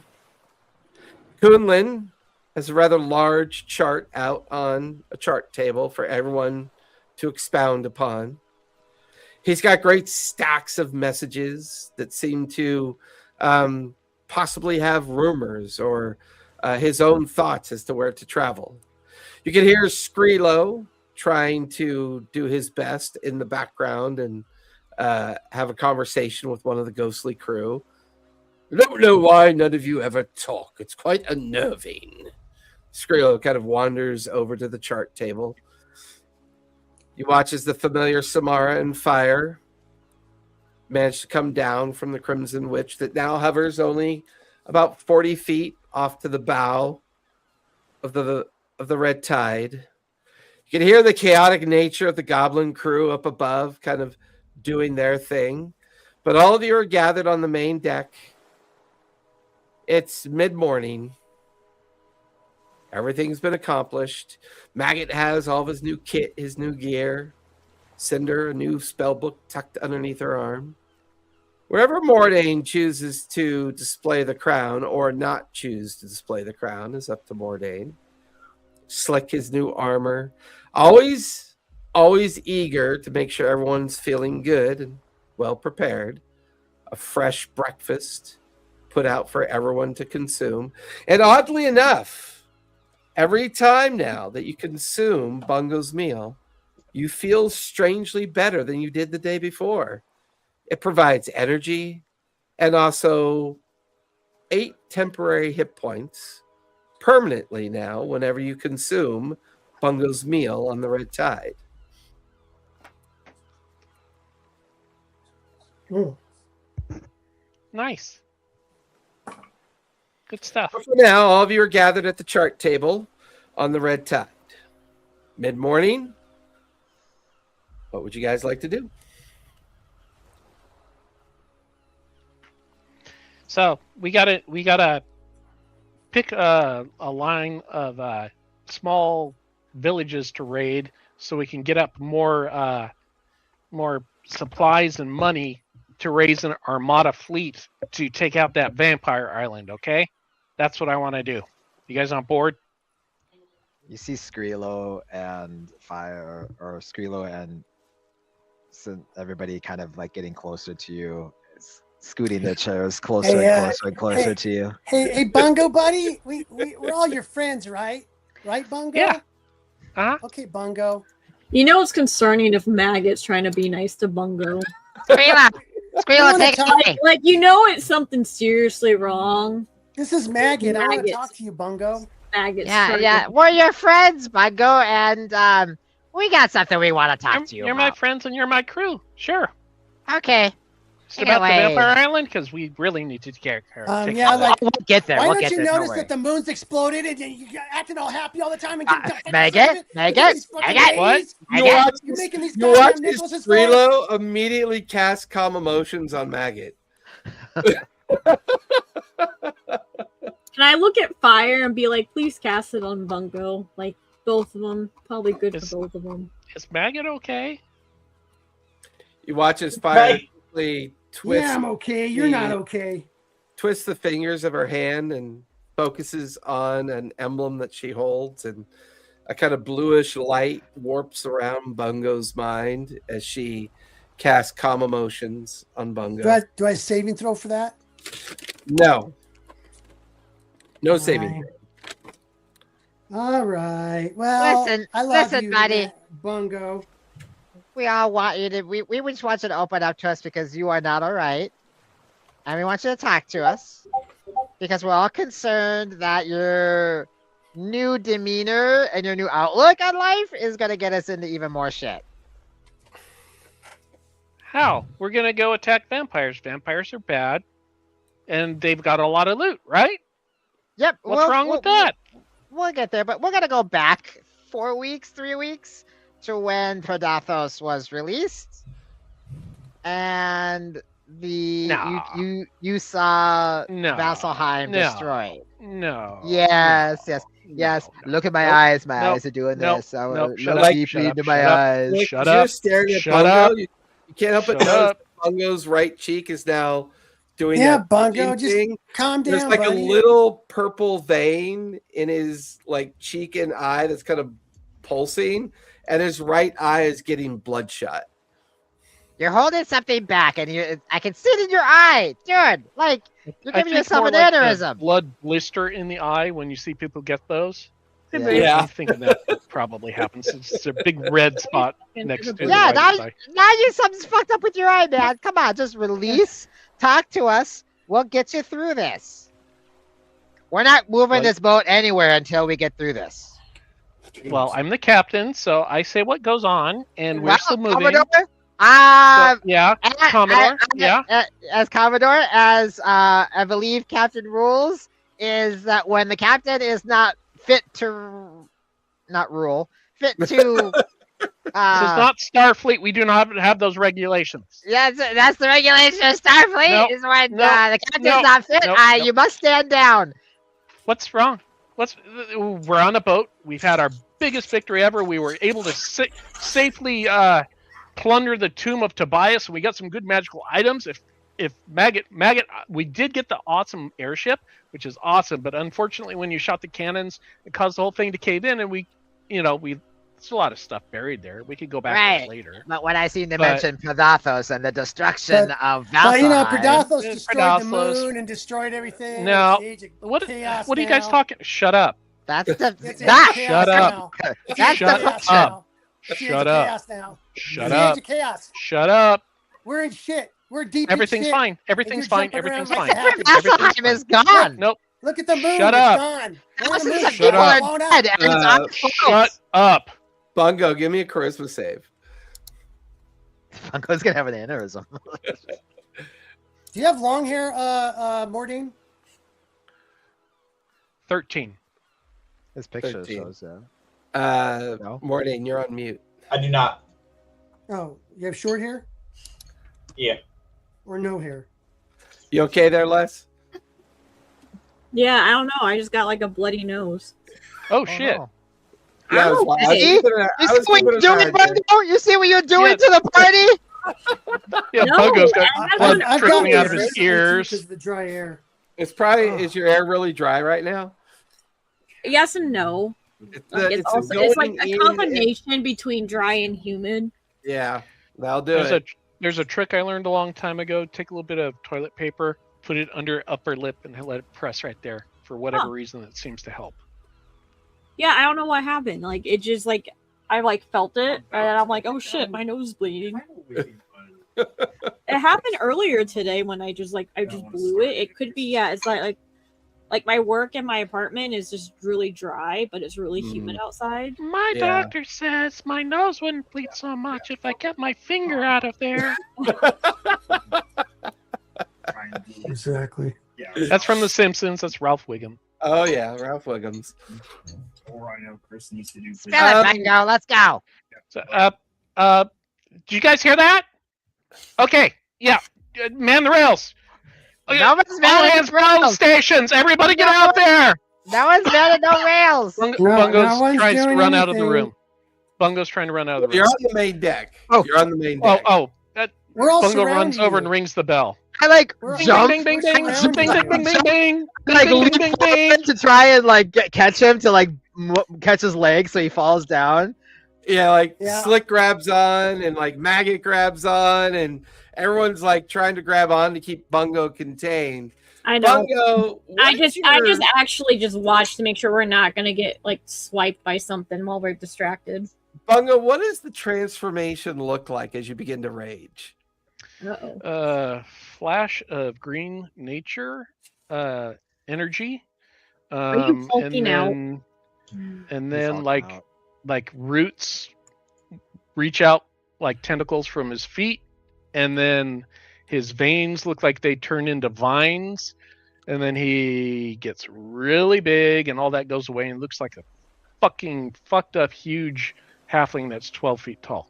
Kunlin has a rather large chart out on a chart table for everyone to expound upon. He's got great stacks of messages that seem to possibly have rumors or his own thoughts as to where to travel. You can hear Skrilo trying to do his best in the background and have a conversation with one of the ghostly crew. I don't know why none of you ever talk. It's quite unnerving. Skrilo kind of wanders over to the chart table. He watches the familiar Samara and Fire manage to come down from the Crimson Witch that now hovers only about 40 feet off to the bow of the Red Tide. You can hear the chaotic nature of the Goblin crew up above kind of doing their thing. But all of you are gathered on the main deck. It's mid-morning. Everything's been accomplished. Maggot has all of his new kit, his new gear. Cinder, a new spellbook tucked underneath her arm. Wherever Mordain chooses to display the crown or not choose to display the crown is up to Mordain. Slick his new armor. Always eager to make sure everyone's feeling good and well prepared. A fresh breakfast put out for everyone to consume. And oddly enough, every time now that you consume Bungo's meal, you feel strangely better than you did the day before. It provides energy and also 8 temporary hit points permanently now whenever you consume Bungo's meal on the red tide. Mm. Nice. Good stuff. For now, all of you are gathered at the chart table on the red tide. Mid-morning, what would you guys like to do? So we gotta pick a line of small villages to raid, so we can get up more supplies and money to raise an armada fleet to take out that vampire island. Okay, that's what I want to do. You guys on board? You see Skrilo and Fire, or Skrilo and everybody kind of like getting closer to you, scooting their chairs closer and closer and closer to you. Hey, Bungo buddy, we're all your friends, right? Right, Bungo? Yeah. Okay, Bungo. You know it's concerning if Maggot's trying to be nice to Bungo. Skrilla, wanna take talk- it away. Like, you know it's something seriously wrong. This is Maggot. I want to Maggot. talk to you, Bungo. Maggot's Yeah, trying yeah. to- We're your friends, Bungo, and we got something we want to talk to you You're my about. friends and you're my crew. Sure. Okay. It's about the Anyway. vampire island because we really need to take care of it. Yeah, like, We'll get there. why We'll don't get you there. Don't notice worry. that the moon's exploded and you're acting all happy all the time and Maggot? Maggot? What? You Maggot? watch, You're making these you watch goddamn his nipples explode. Skrilo immediately cast calm emotions on Maggot. Can I look at Fire and be like, please cast it on Bungo? Like, both of them. Probably good Is- for both of them. Is Maggot okay? You watch his fire Right. quickly twist, Yeah, I'm okay. You're not okay. twist the fingers of her hand and focuses on an emblem that she holds, and a kind of bluish light warps around Bungo's mind as she casts calm emotions on Bungo. Do I saving throw for that? No. No saving. Fine. All right. Well, Listen, I love listen, you, buddy. Bungo. We all want you to. We just want you to open up to us because you are not all right, and we want you to talk to us because we're all concerned that your new demeanor and your new outlook on life is gonna get us into even more shit. How? We're gonna go attack vampires. Vampires are bad, and they've got a lot of loot, right? Yep. What's wrong with that? We'll get there, but we're gonna go back 4 weeks, 3 weeks to when Predathos was released, and Nah. you saw No. Vasselheim No. destroyed. No. Yes, No. yes, yes. No. Look at my Nope. eyes. My Nope. eyes are doing Nope. this. I Nope. will Shut look up. deeply Shut up. into Shut my up. eyes. Like, Shut you're up. staring at Shut Bungo. up. You can't help but Shut notice up. Bungo's right cheek is now doing Yeah, that Bungo, twitching just thing. calm There's down, like buddy. a little purple vein in his like cheek and eye that's kind of pulsing, and his right eye is getting bloodshot. You're holding something back, and I can see it in your eye, dude. Like you're I giving think yourself more an like the aneurysm. blood blister in the eye when you see people get those. Could Yeah. be. Yeah. I'm thinking that probably happens. It's a big red spot next to the Yeah, right now, eye. now you something's fucked up with your eye, man. Come on, just release. Talk to us. We'll get you through this. We're not moving Like- this boat anywhere until we get through this. Well, I'm the captain, so I say what goes on, and we're Well, still moving. Commodore, So, yeah, I- Commodore, I- yeah. as Commodore, as I believe Captain rules, is that when the captain is not fit to, not rule, fit to, This is not Starfleet. We do not have those regulations. that's the regulation of Starfleet. Nope, Is when nope, the captain's nope, not fit, nope, nope. you must stand down. What's wrong? We're on a boat. We've had our biggest victory ever. We were able to safely plunder the tomb of Tobias, and we got some good magical items. If Maggot, we did get the awesome airship, which is awesome. But unfortunately, when you shot the cannons, it caused the whole thing to cave in, and there's a lot of stuff buried there. We could go back Right. there later. But when I seen they But- mention Predathos and the destruction But- of But you know, Vasselheim, Predathos Yeah, destroyed the Predathos. moon and destroyed everything. No. It's the age of What chaos are you guys now. talking? Shut up! that's the It's the age of that. chaos Shut up. now. It's the That's age of Shut chaos up. now. It's the age Shut of up! chaos now. Shut It's the up! age of chaos. Shut up! We're in shit. We're deep. in Everything's shit, fine. and Everything's you're fine. jumping around Everything's like fine. happy. Vasselheim is gone. Nope. Look at the moon. Shut it's up. gone. We're in Thousands the of moon. Shut people up. are dead, and it's our fault. Shut up. Bungo, give me a charisma save. Funko's gonna have an aneurysm. Do you have long hair, Mordine? 13. His picture 13. shows that. No? Morning, you're on mute. I do not. Oh, you have short hair Yeah. or no hair? You okay there, Les? Yeah, I don't know. I just got like a bloody nose. Oh, shit. no. Yeah, I was, Oh, I was hey. keeping You I see was what keeping you're an doing, eye there. Bungo? You see what you're doing Yeah. to the party? Yeah, No, Bungo's got I blood haven't- trickling out of this his ears. because of the dry air. It's probably Oh. is your air really dry right now? Yes and no. It's, Like, it's also it's like a combination between dry and humid. Yeah, that'll do it. There's a trick I learned a long time ago. Take a little bit of toilet paper, put it under upper lip, and let it press right there. For whatever reason, that seems to help. Yeah, I don't know what happened. Like it just like I like felt it, and I'm like, oh shit, my nose is bleeding. It happened earlier today when I just blew it. It could be it's like my work in my apartment is just really dry, but it's really humid outside. My Yeah. doctor says my nose wouldn't bleed so much if I kept my finger out of there. Exactly. Yeah. That's from The Simpsons. That's Ralph Wiggum. Oh yeah, Ralph Wiggums. Or I know Chris needs to do. Spill it, Bungo. Let's go. So, did you guys hear that? Okay, yeah, man the rails. Okay, No one's all mad at hands the roll rails. stations. Everybody get out there. No one's mad at no rails. No Bungo's one's tries to doing run out of the anything. room. Bungo's trying to run out of the You're room. on the main deck. Oh. You're on the main deck. We're all Bungo runs surrounding over you. and rings the bell. I like We're- jump Ding ding ding We're ding ding ding ding ding ding. like Ding, leap ding, ding, ding. to try and like catch him to like catch his leg so he falls down. Yeah, like Yeah. Slick grabs on and like Maggot grabs on and everyone's like trying to grab on to keep Bungo contained. I know. Bungo, I what's just your- actually just watched to make sure we're not gonna get like swiped by something while we're distracted. Bungo, what does the transformation look like as you begin to rage? Uh-oh. Flash of green nature, energy. Are you hulking out? And He's then hulking like out. like roots reach out like tentacles from his feet, and then his veins look like they turn into vines, and then he gets really big, and all that goes away, and looks like a fucking fucked up huge halfling that's 12 feet tall.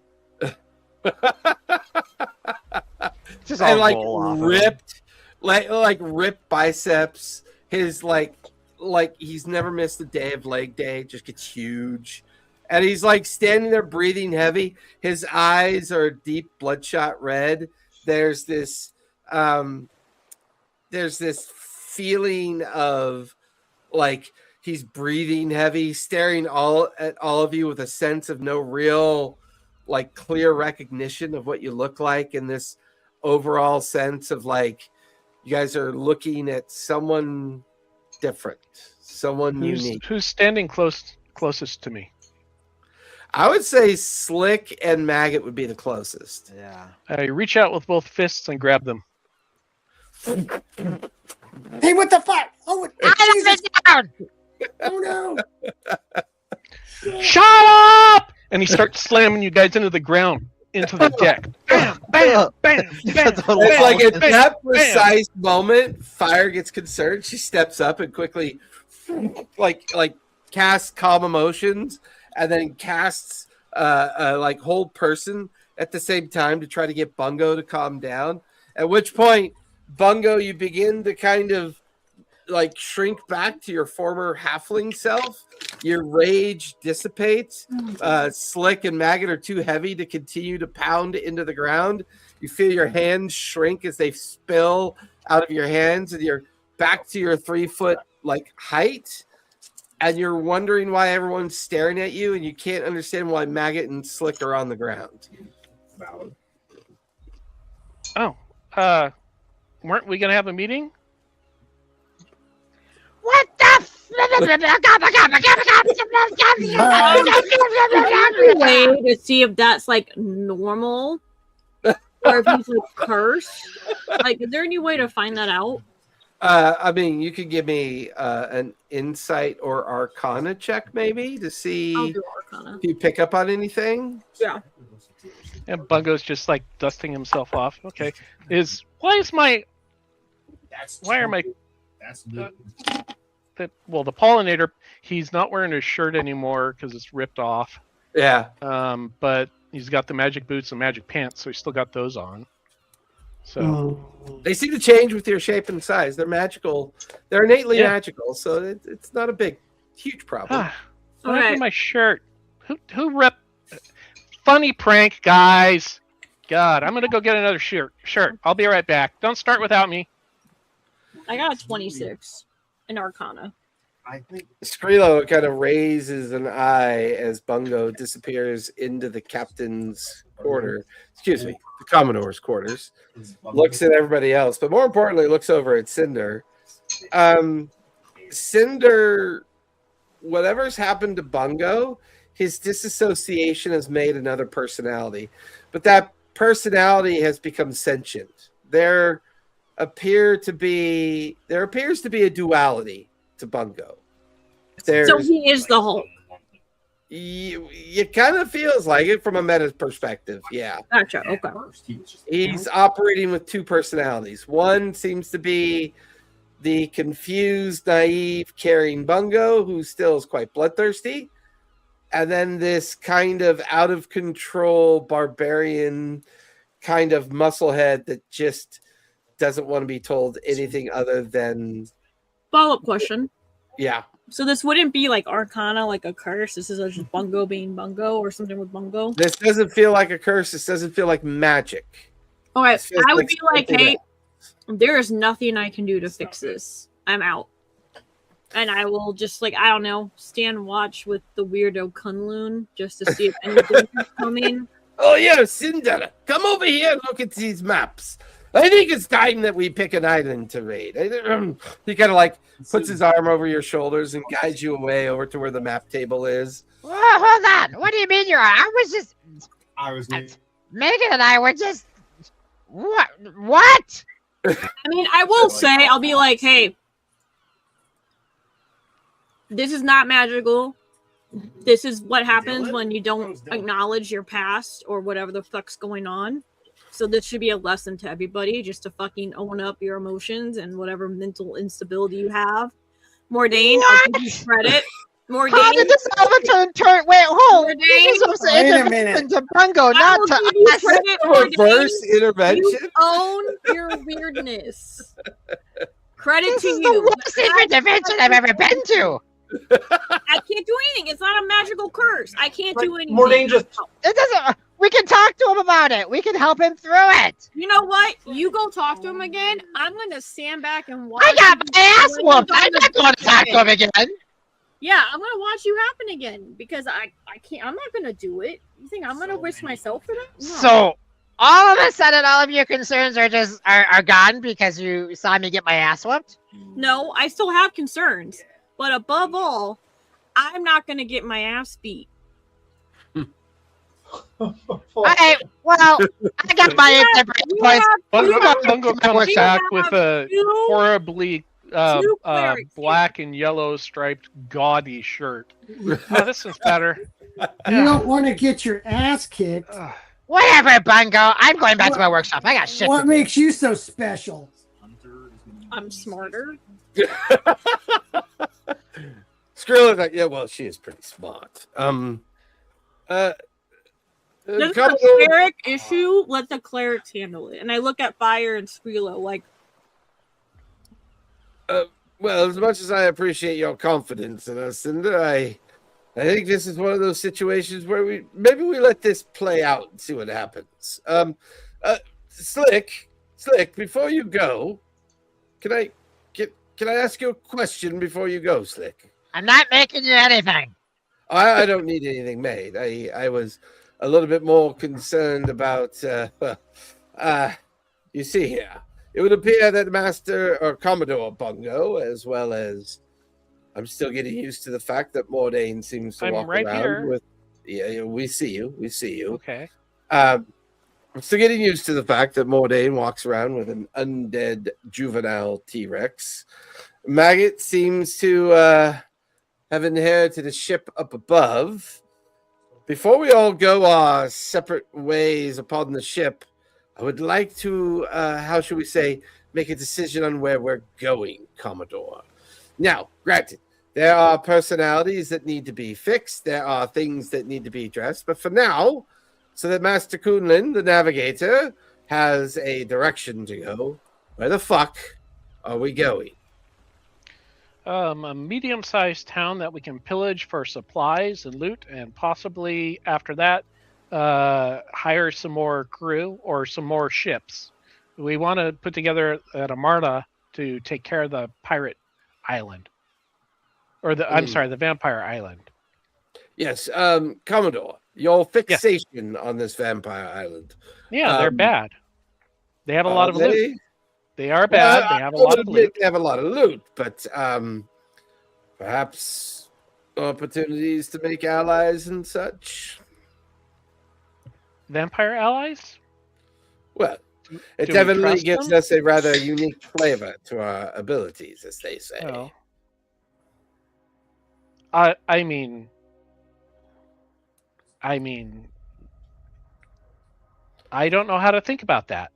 Just And all like roll off of him. ripped, like ripped biceps. His like he's never missed a day of leg day. Just gets huge, and he's like standing there breathing heavy. His eyes are deep bloodshot red. There's this feeling of like he's breathing heavy, staring at all of you with a sense of no real like clear recognition of what you look like, in this overall sense of like you guys are looking at someone different, someone unique. Who's standing closest to me? I would say Slick and Maggot would be the closest. Yeah. I reach out with both fists and grab them. Hey, what the fuck? Oh, Jesus. Down. Oh no! Shut up! And he starts slamming you guys into the ground, into the deck. Bam, bam, bam, bam. That's a It's like at bam, that bam. precise moment, Fire gets concerned. She steps up and quickly, like casts calm emotions, and then casts like hold person at the same time to try to get Bungo to calm down. At which point, Bungo, you begin to kind of like shrink back to your former halfling self. Your rage dissipates. Slick and Maggot are too heavy to continue to pound into the ground. You feel your hands shrink as they spill out of your hands, and you're back to your 3 foot like height. And you're wondering why everyone's staring at you, and you can't understand why Maggot and Slick are on the ground. Oh, weren't we gonna have a meeting? What the? Way to see if that's like normal. or if he's like cursed. Like, is there any way to find that out? I mean, you could give me an insight or arcana check, maybe, to I'll see do Arcana. if you pick up on anything. Yeah. And Bungo's just like dusting himself off. Okay. Why are my That's the pollinator, he's not wearing his shirt anymore because it's ripped off. Yeah. But he's got the magic boots and magic pants, so he's still got those on. So They seem to change with your shape and size. They're magical. They're innately magical, so it's not a huge problem. What happened to my shirt? Who ripped? Funny prank, guys. God, I'm gonna go get another shirt. I'll be right back. Don't start without me. I got a 26 in Arcana. I think Skrilo kind of raises an eye as Bungo disappears into the captain's quarter. Excuse me, the Commodore's quarters. Looks at everybody else, but more importantly, looks over at Cinder. Cinder, whatever's happened to Bungo, his disassociation has made another personality, but that personality has become sentient. There appears to be a duality to Bungo. So he is the Hulk. It kind of feels like it from a meta perspective. Yeah. Gotcha. Okay. He's operating with two personalities. One seems to be the confused, naive, caring Bungo, who still is quite bloodthirsty. And then this kind of out of control, barbarian kind of musclehead that just doesn't want to be told anything other than. Follow-up question. Yeah. So this wouldn't be like Arcana, like a curse. This is just Bungo being Bungo or something with Bungo. This doesn't feel like a curse. This doesn't feel like magic. All right. This feels I would be like, something hey, there is nothing I can do to fix this. I'm out. And I will just, like, I don't know, stand watch with the weirdo Kunlun just to see if anything is coming. Oh, yeah, Cinder, come over here and look at these maps. I think it's time that we pick an island to raid. He kind of like puts his arm over your shoulders and guides you away over to where the map table is. Whoa, hold on. What do you mean I was Megan and I were just what? I mean, I will say, I'll be like, hey, this is not magical. This is what happens when you don't acknowledge your past or whatever the fuck's going on. So this should be a lesson to everybody, just to fucking own up your emotions and whatever mental instability you have. Mordain, I'll give you credit. Mordain, How did this overturn turn? Wait, hold. Mordain, This is supposed to Wait a intervention minute. to Bungo, I not will to give you us. credit, Reverse Mordain. intervention? You own your weirdness. Credit This to is you. the worst intervention I've ever been to. I can't do anything. It's not a magical curse. I can't do anything. Mordain just It doesn't. We can talk to him about it. We can help him through it. You know what? You go talk to him again. I'm gonna stand back and watch. I got my ass you- whooped. I'm not going to talk to him again. Yeah, I'm gonna watch you happen again because I can't. I'm not gonna do it. You think I'm gonna risk myself for that? No. So all of a sudden, all of your concerns are just are gone because you saw me get my ass whooped. No, I still have concerns, but above all, I'm not gonna get my ass beat. Okay, well, I got my different We points. have Bungo comes we back have with a two- horribly two clerics black and yellow striped gaudy shirt. Oh, this is better. You don't want to get your ass kicked. Whatever, Bungo. I'm going back to my workshop. I got shit. What to do. makes you so special? I'm smarter. Skrilla's like, yeah, well, she is pretty smart. This is a Commodore- cleric issue. Let the clerics handle it. And I look at Fire and Skrilla like, well, as much as I appreciate your confidence in us, Cinder, I think this is one of those situations where maybe we let this play out and see what happens. Slick, before you go, can I ask you a question before you go, Slick? I'm not making you anything. I don't need anything made. I was a little bit more concerned about. You see here, it would appear that Master or Commodore Bungo, as well as I'm still getting used to the fact that Mordain seems to I'm walk right around here. with. Yeah, we see you. Okay. I'm still getting used to the fact that Mordain walks around with an undead juvenile T-Rex. Maggot seems to have inherited a ship up above. Before we all go our separate ways upon the ship, I would like to, how should we say, make a decision on where we're going, Commodore. Now, granted, there are personalities that need to be fixed. There are things that need to be addressed. But for now, so that Master Kunlin, the navigator, has a direction to go, where the fuck are we going? A medium-sized town that we can pillage for supplies and loot, and possibly after that, hire some more crew or some more ships. We want to put together an armada to take care of the pirate island, or I'm sorry, the vampire island. Yes, Commodore, your fixation on this vampire island. Yeah, they're bad. They have a lot of loot. They are bad. They have a lot of loot. They have a lot of loot, but perhaps opportunities to make allies and such. Vampire allies? Well, it Do we definitely trust gives them? us a rather unique flavor to our abilities, as they say. Oh. I mean, I don't know how to think about that.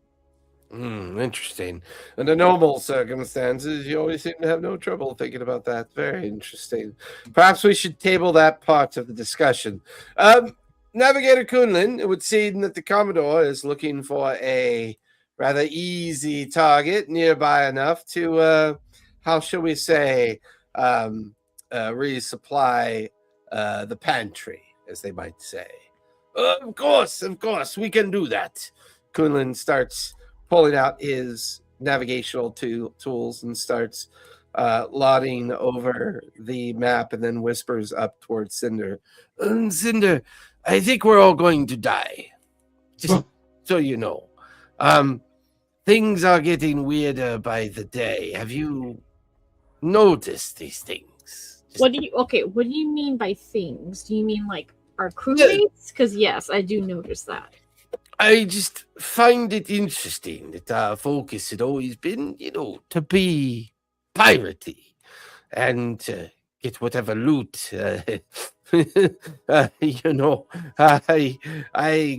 Interesting. Under normal circumstances, you always seem to have no trouble thinking about that. Very interesting. Perhaps we should table that part of the discussion. Navigator Kunlin, it would seem that the Commodore is looking for a rather easy target nearby enough to, how shall we say, resupply the pantry, as they might say. Of course, we can do that. Kunlin starts pulling out his navigational tools and starts lauding over the map and then whispers up towards Cinder. Cinder, I think we're all going to die. Just so you know. Things are getting weirder by the day. Have you noticed these things? What do you mean by things? Do you mean like our crewmates? Because yes, I do notice that. I just find it interesting that our focus had always been, to be piratey and get whatever loot. I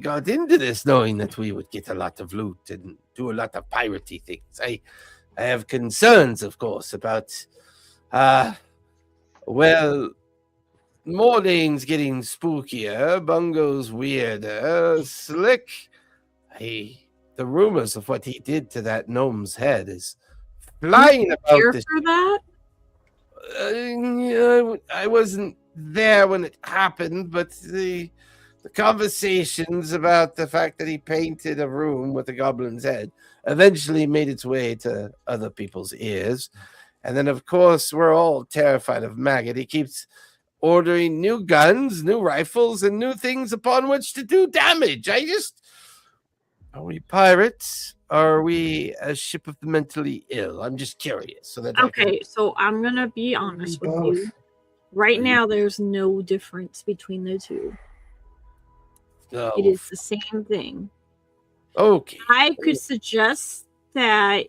got into this knowing that we would get a lot of loot and do a lot of piratey things. I have concerns, of course, about, Mordain's getting spookier, Bungo's weirder, Slick. The rumors of what he did to that gnome's head is flying about. Here for that? I wasn't there when it happened, but the conversations about the fact that he painted a room with a goblin's head eventually made its way to other people's ears. And then, of course, we're all terrified of Maggot. He keeps ordering new guns, new rifles, and new things upon which to do damage. Are we pirates? Or are we a ship of the mentally ill? I'm just curious. So I'm going to be honest with you. Right now, there's no difference between the two. Oh, it is the same thing. Okay. I could suggest that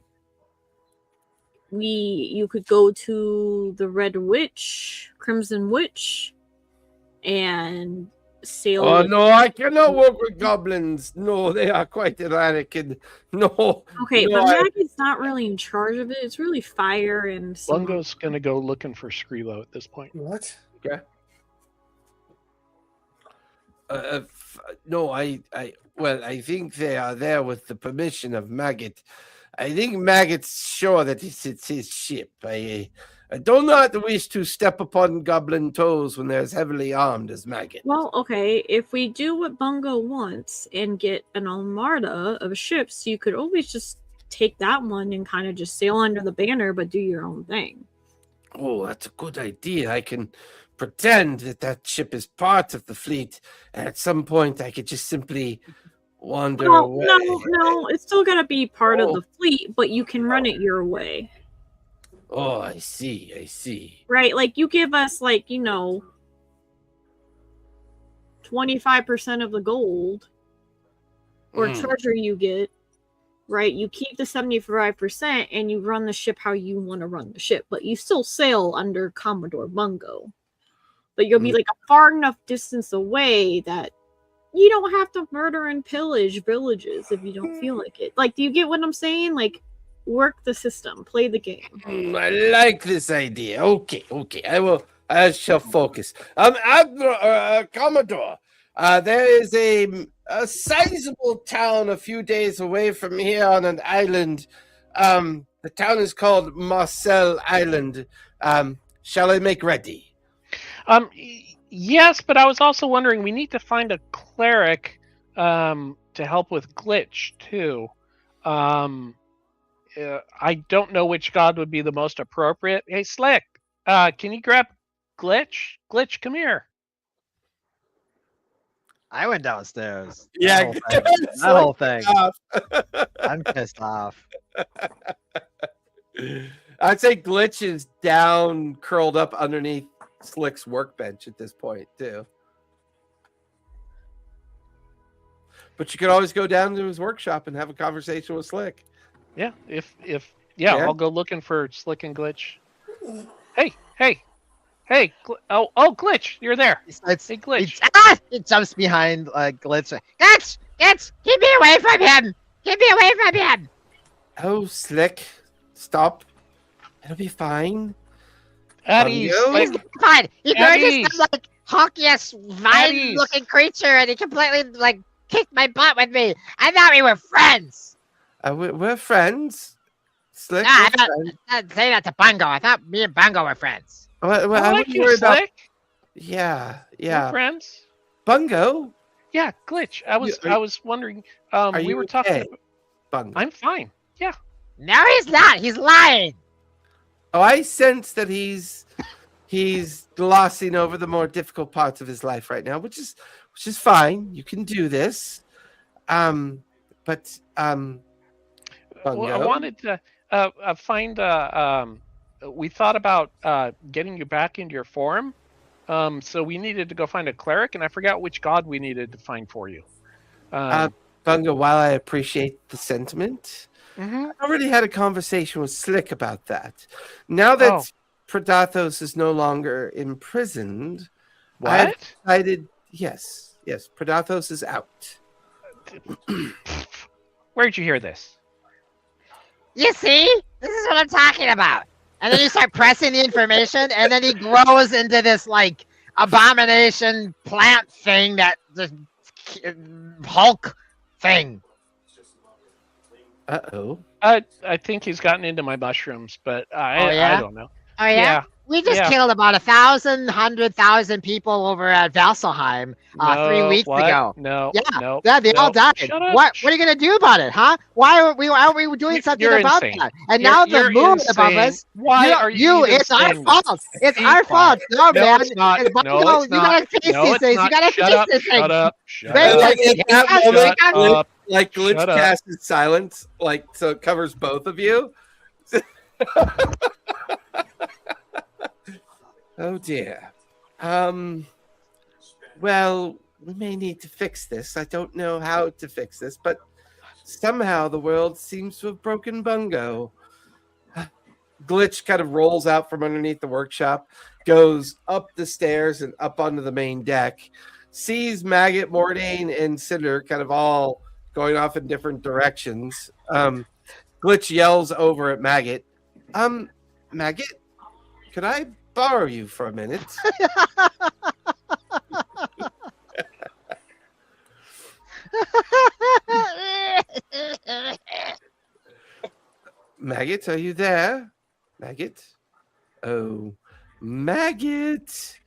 you could go to the Red Witch, Crimson Witch, and sail. Oh no, I cannot work with goblins. No, they are quite erratic and no. Okay, no, but Maggot's not really in charge of it. It's really fire and. Bungo's gonna go looking for Skrilo at this point. What? Okay. No, I think they are there with the permission of Maggot. I think Maggot's sure that it's his ship. I do not wish to step upon goblin toes when they're as heavily armed as Maggot. Well, okay, if we do what Bungo wants and get an armada of ships, you could always just take that one and kind of just sail under the banner, but do your own thing. Oh, that's a good idea. I can pretend that ship is part of the fleet, and at some point I could just simply wander away. No, it's still gotta be part of the fleet, but you can run it your way. Oh, I see. Right, like you give us 25% of the gold. or treasure you get, right? You keep the 75% and you run the ship how you want to run the ship, but you still sail under Commodore Bungo. But you'll be like a far enough distance away that you don't have to murder and pillage villages if you don't feel like it. Like, do you get what I'm saying? Like, work the system, play the game. I like this idea. Okay. I shall focus. Admiral, Commodore, there is a sizable town a few days away from here on an island. The town is called Marcel Island. Shall I make ready? Yes, but I was also wondering, we need to find a cleric to help with glitch too. I don't know which god would be the most appropriate. Hey, Slick, can you grab Glitch? Glitch, come here. I went downstairs. Yeah, That whole thing. I'm pissed off. I'd say Glitch is down, curled up underneath Slick's workbench at this point, too. But you could always go down to his workshop and have a conversation with Slick. Yeah, I'll go looking for Slick and Glitch. Hey, Glitch, you're there. Hey, Glitch. He jumps behind Glitch. Glitch, keep me away from him. Keep me away from him. Oh, Slick, stop. It'll be fine. At ease. He's fine. He turned into some like honkiest vine-looking creature, and he completely like kicked my butt with me. I thought we were friends. We're friends. Slick. Nah, I'm not saying that to Bungo. I thought me and Bungo were friends. Well, I like you, Slick. Yeah. We're friends. Bungo. Yeah, Glitch. I was wondering. We were talking. Bungo. I'm fine. Yeah. No, he's not. He's lying. Oh, I sense that he's glossing over the more difficult parts of his life right now, which is fine. You can do this. But Bungo. Well, I wanted to find. We thought about getting you back into your form. So we needed to go find a cleric, and I forgot which god we needed to find for you. Bungo, while I appreciate the sentiment, I already had a conversation with Slick about that. Now that Predathos is no longer imprisoned, I've decided, yes, Predathos is out. Where'd you hear this? You see? This is what I'm talking about. And then you start pressing the information, and then he grows into this like abomination plant thing that the Hulk thing. Uh-oh. I think he's gotten into my mushrooms, but I don't know. Oh yeah? We just killed about 100,000 people over at Vasselheim 3 weeks ago. No. Yeah, they all died. Shut up. What are you gonna do about it, huh? Why are we doing something about that? And now the moon above us. Why are you? It's our fault. It's our fault. No, man. It's not. You gotta face these things. You gotta face this thing. Shut up. Like Glitch casts silence, like so it covers both of you. Oh dear. Well, we may need to fix this. I don't know how to fix this, but somehow the world seems to have broken Bungo. Glitch kind of rolls out from underneath the workshop, goes up the stairs and up onto the main deck, sees Maggot, Mordain, and Cinder kind of all going off in different directions. Glitch yells over at Maggot, Maggot, could I borrow you for a minute? Maggot, are you there? Maggot? Oh, Maggot.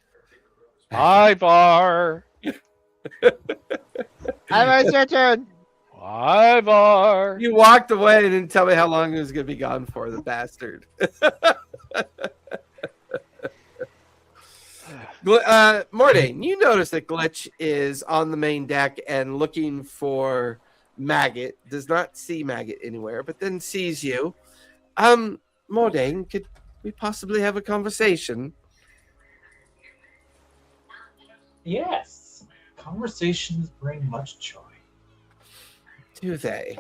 Ivar. Ivar, it's your turn. Ivar. You walked away and didn't tell me how long it was going to be gone for, the bastard. Mordain, you notice that Glitch is on the main deck and looking for Maggot. Does not see Maggot anywhere, but then sees you. Mordain, could we possibly have a conversation? Yes. Conversations bring much joy. Do they?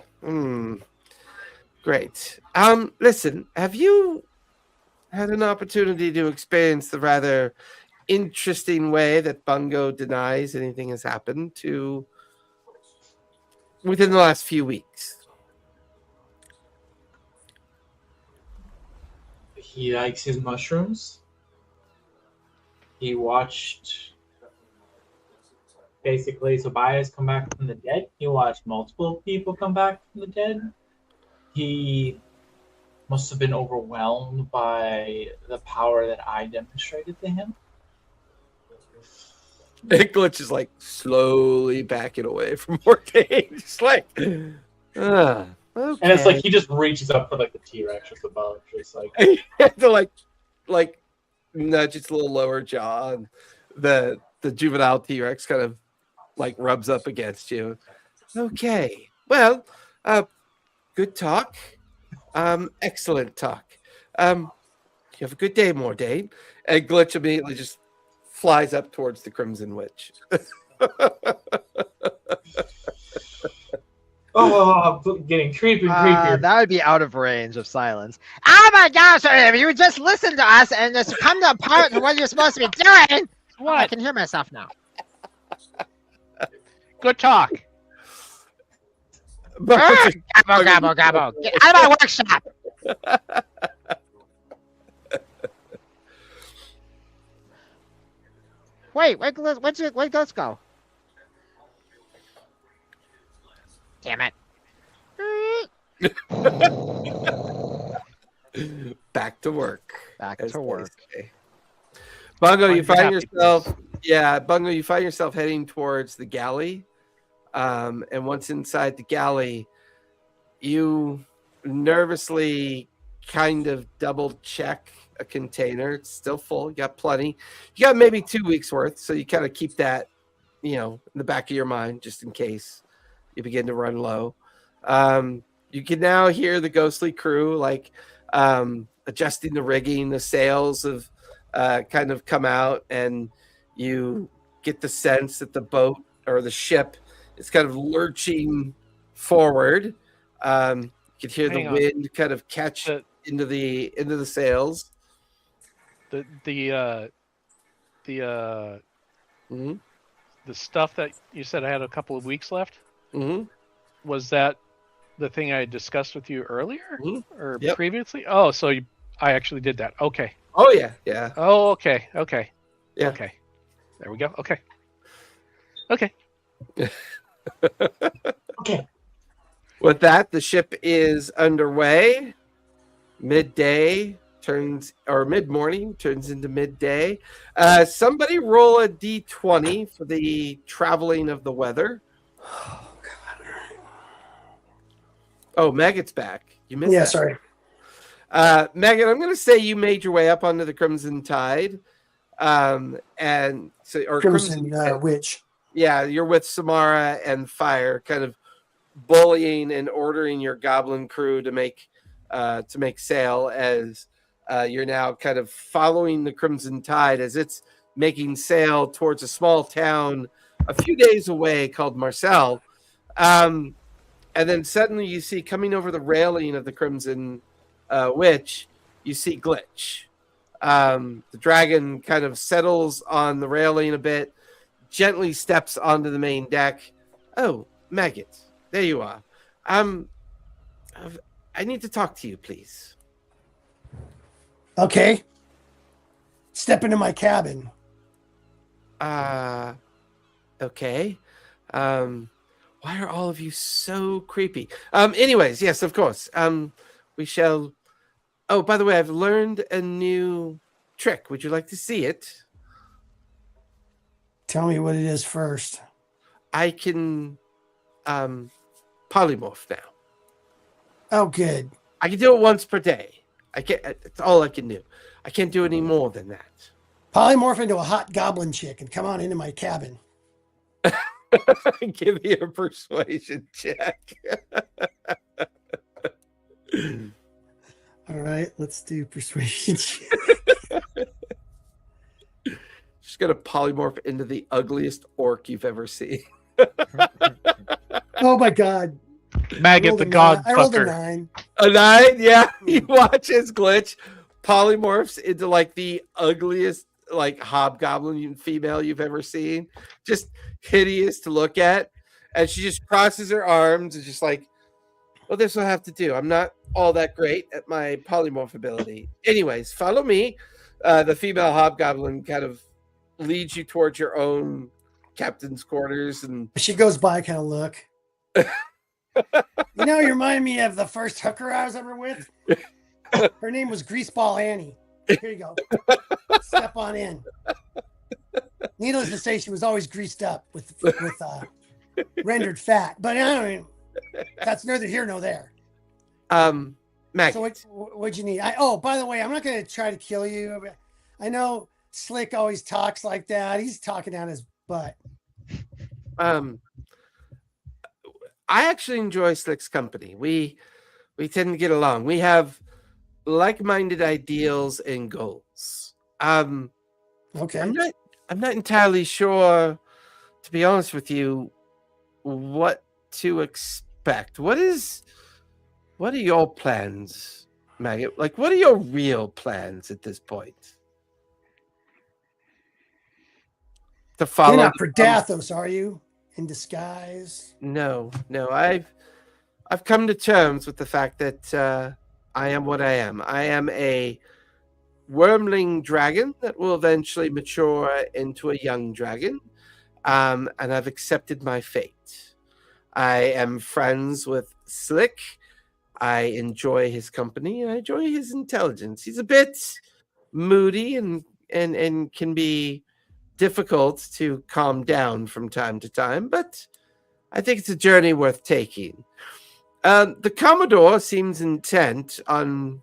Great. Listen, have you had an opportunity to experience the rather interesting way that Bungo denies anything has happened to within the last few weeks? He likes his mushrooms. He watched basically Tobias come back from the dead. He watched multiple people come back from the dead. He must have been overwhelmed by the power that I demonstrated to him. Glitch is like slowly backing away from Mortain. Just like, okay. And it's like he just reaches up for like the T-Rex just above, just like You have to like nudge its little lower jaw, and the juvenile T-Rex kind of like rubs up against you. Okay, well, good talk, excellent talk. You have a good day, Mordain. And Glitch immediately just flies up towards the Crimson Witch. oh, getting creepier. That would be out of range of silence. Oh my gosh! If you just listen to us and just come to a part of what you're supposed to be doing. What? I can hear myself now. Good talk. Gobble, gobble, gobble. Get out of my workshop. Wait, where'd Ghost go? Damn it. Back to work. Back as to they work. say. Bungo, you Find find happy yourself place. Bungo, you find yourself heading towards the galley. And once inside the galley, you nervously kind of double check a container. It's still full. You got plenty. You got maybe 2 weeks worth, so you kind of keep that, in the back of your mind just in case you begin to run low. You can now hear the ghostly crew like adjusting the rigging. The sails have kind of come out, and you get the sense that the boat or the ship is kind of lurching forward. You can hear Hang the on. wind kind of catch into the sails. The Mm-hmm. the stuff that you said I had a couple of weeks left, Mm-hmm. was that the thing I discussed with you earlier or Yep. previously? Oh, so I actually did that. Okay. Oh yeah. Oh, okay. Yeah. Okay. There we go. Okay. Okay. Okay. With that, the ship is underway. Mid-morning turns into midday. Somebody roll a d20 for the traveling of the weather. Oh, God. Oh, Maggot's back. You missed Yeah, that. sorry. Maggot, I'm going to say you made your way up onto the Crimson Tide. And so, or Crimson Witch. Yeah, you're with Samara and Fire, kind of bullying and ordering your goblin crew to make sail as you're now kind of following the Crimson Tide as it's making sail towards a small town a few days away called Marcel. And then suddenly you see coming over the railing of the Crimson Witch, you see Glitch. The dragon kind of settles on the railing a bit, gently steps onto the main deck. Oh, Maggot, there you are. I need to talk to you, please. Okay. Step into my cabin. Okay. Why are all of you so creepy? Anyways, yes, of course. We shall. Oh, by the way, I've learned a new trick. Would you like to see it? Tell me what it is first. I can polymorph now. Oh, good. I can do it once per day. I can't. That's all I can do. I can't do any more than that. Polymorph into a hot goblin chick and come on into my cabin. Give me a persuasion check. All right, let's do persuasion check. Just gonna polymorph into the ugliest orc you've ever seen. Oh my God. Maggot the God I rolled a fucker. 9. A 9? Yeah. You watch his glitch polymorphs into like the ugliest like hobgoblin female you've ever seen. Just hideous to look at. And she just crosses her arms and just like, well, this will have to do. I'm not all that great at my polymorph ability. Anyways, follow me. The female hobgoblin kind of leads you towards your own captain's quarters, and She goes by, I kind of look. You know, you remind me of the first hooker I was ever with. Her name was Greaseball Annie. Here you go. Step on in. Needless to say, she was always greased up with rendered fat. But I mean, that's neither here nor there. Maggot. So what'd you need? Oh, by the way, I'm not going to try to kill you. I know Slick always talks like that. He's talking down his butt. I actually enjoy Slick's company. We tend to get along. We have like-minded ideals and goals. Okay. I'm not entirely sure, to be honest with you, what to expect. What are your plans, Maggot? Like, what are your real plans at this point? To follow. You're not Predathos, are you? In disguise? No. I've come to terms with the fact that I am what I am. I am a wormling dragon that will eventually mature into a young dragon, and I've accepted my fate. I am friends with Slick. I enjoy his company. I enjoy his intelligence. He's a bit moody and can be difficult to calm down from time to time, but I think it's a journey worth taking. The Commodore seems intent on,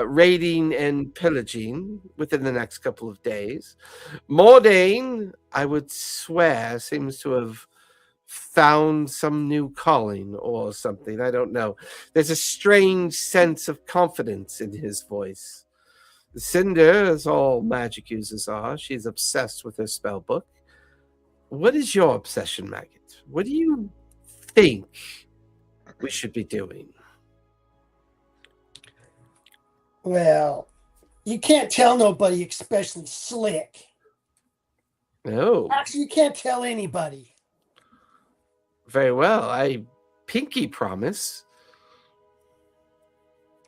raiding and pillaging within the next couple of days. Mordain, I would swear, seems to have found some new calling or something. I don't know. There's a strange sense of confidence in his voice. Cinder, as all magic users are, she's obsessed with her spell book. What is your obsession, Maggot? What do you think we should be doing? Well, you can't tell nobody, especially Slick. No. Actually, you can't tell anybody. Very well. I pinky promise.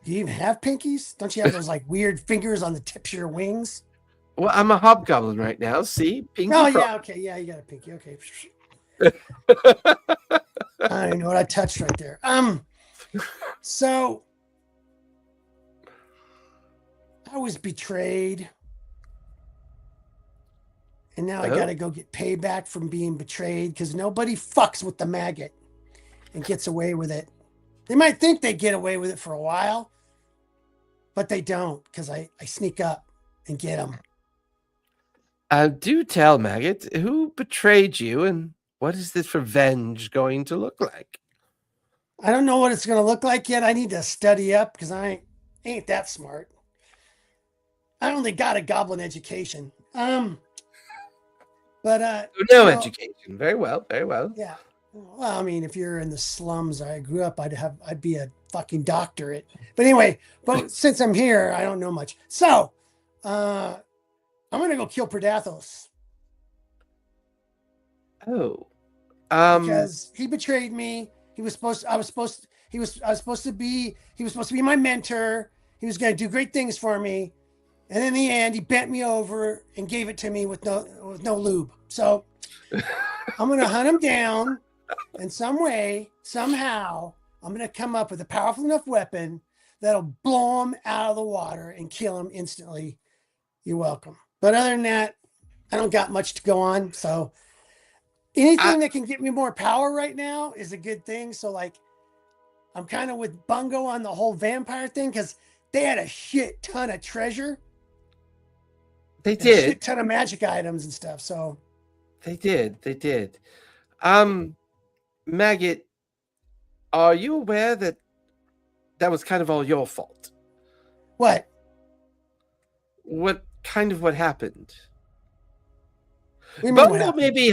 Do you even have pinkies? Don't you have those like weird fingers on the tips of your wings? Well, I'm a hobgoblin right now. See? Pinky Oh, promise. yeah, okay. Yeah, you got a pinky. Okay. I don't know what I touched right there. So I was betrayed. And now I Oh. gotta go get payback from being betrayed because nobody fucks with the maggot and gets away with it. They might think they get away with it for a while, but they don't because I sneak up and get them. Do tell, Maggot, who betrayed you and what is this revenge going to look like? I don't know what it's gonna look like yet. I need to study up because I ain't that smart. I only got a goblin education. But No education. Very well, very well. yeah. Well, I mean, if you're in the slums I grew up, I'd be a fucking doctorate. But anyway, since I'm here, I don't know much. So I'm gonna go kill Predathos. Oh. Because he betrayed me. I was supposed to be my mentor. He was gonna do great things for me. And in the end, he bent me over and gave it to me with no lube. So I'm gonna hunt him down in some way, somehow. I'm gonna come up with a powerful enough weapon that'll blow him out of the water and kill him instantly. You're welcome. But other than that, I don't got much to go on. So anything that can get me more power right now is a good thing. So like, I'm kind of with Bungo on the whole vampire thing because they had a shit ton of treasure. They A did. shit ton of magic items and stuff. So They did. Maggot, are you aware that was kind of all your fault? what? What happened? What do you mean what Bungo happened? may be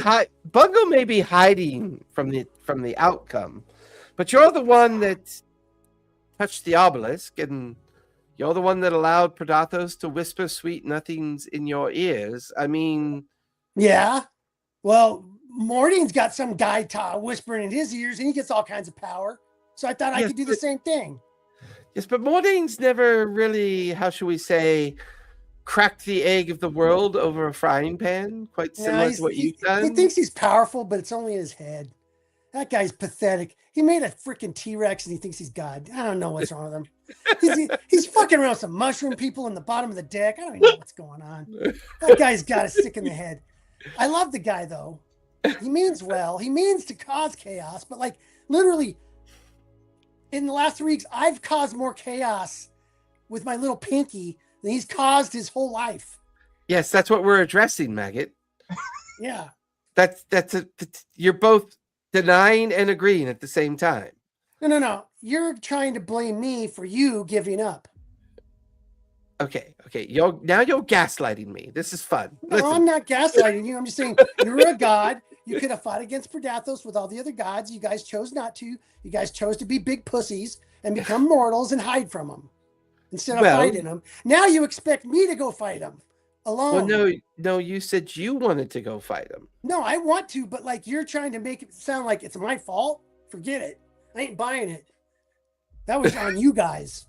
Bungo may be hiding from the outcome, but you're the one that touched the obelisk, and you're the one that allowed Predathos to whisper sweet nothings in your ears. I mean, Yeah. Well, Morden's got some guy whispering in his ears, and he gets all kinds of power. So I thought I Yes, could do the same thing. yes, but Mordane's never really, how should we say, cracked the egg of the world over a frying pan, quite similar to what you've done. He thinks he's powerful, but it's only in his head. That guy's pathetic. He made a freaking T-Rex and he thinks he's God. I don't know what's wrong with him. He's fucking around with some mushroom people in the bottom of the deck. I don't even know what's going on. That guy's got a stick in the head. I love the guy, though. He means well. He means to cause chaos, but like literally in the last 3 weeks, I've caused more chaos with my little pinky than he's caused his whole life. Yes, that's what we're addressing, Maggot. Yeah. You're both denying and agreeing at the same time. No. You're trying to blame me for you giving up. Okay. You're gaslighting me. This is fun. No, I'm not gaslighting you. I'm just saying you're a god. You could have fought against Predathos with all the other gods. You guys chose not to. You guys chose to be big pussies and become mortals and hide from them instead of fighting them. Now you expect me to go fight them alone. Well, no, you said you wanted to go fight them. No, I want to, but like you're trying to make it sound like it's my fault. Forget it. I ain't buying it. That was on you guys.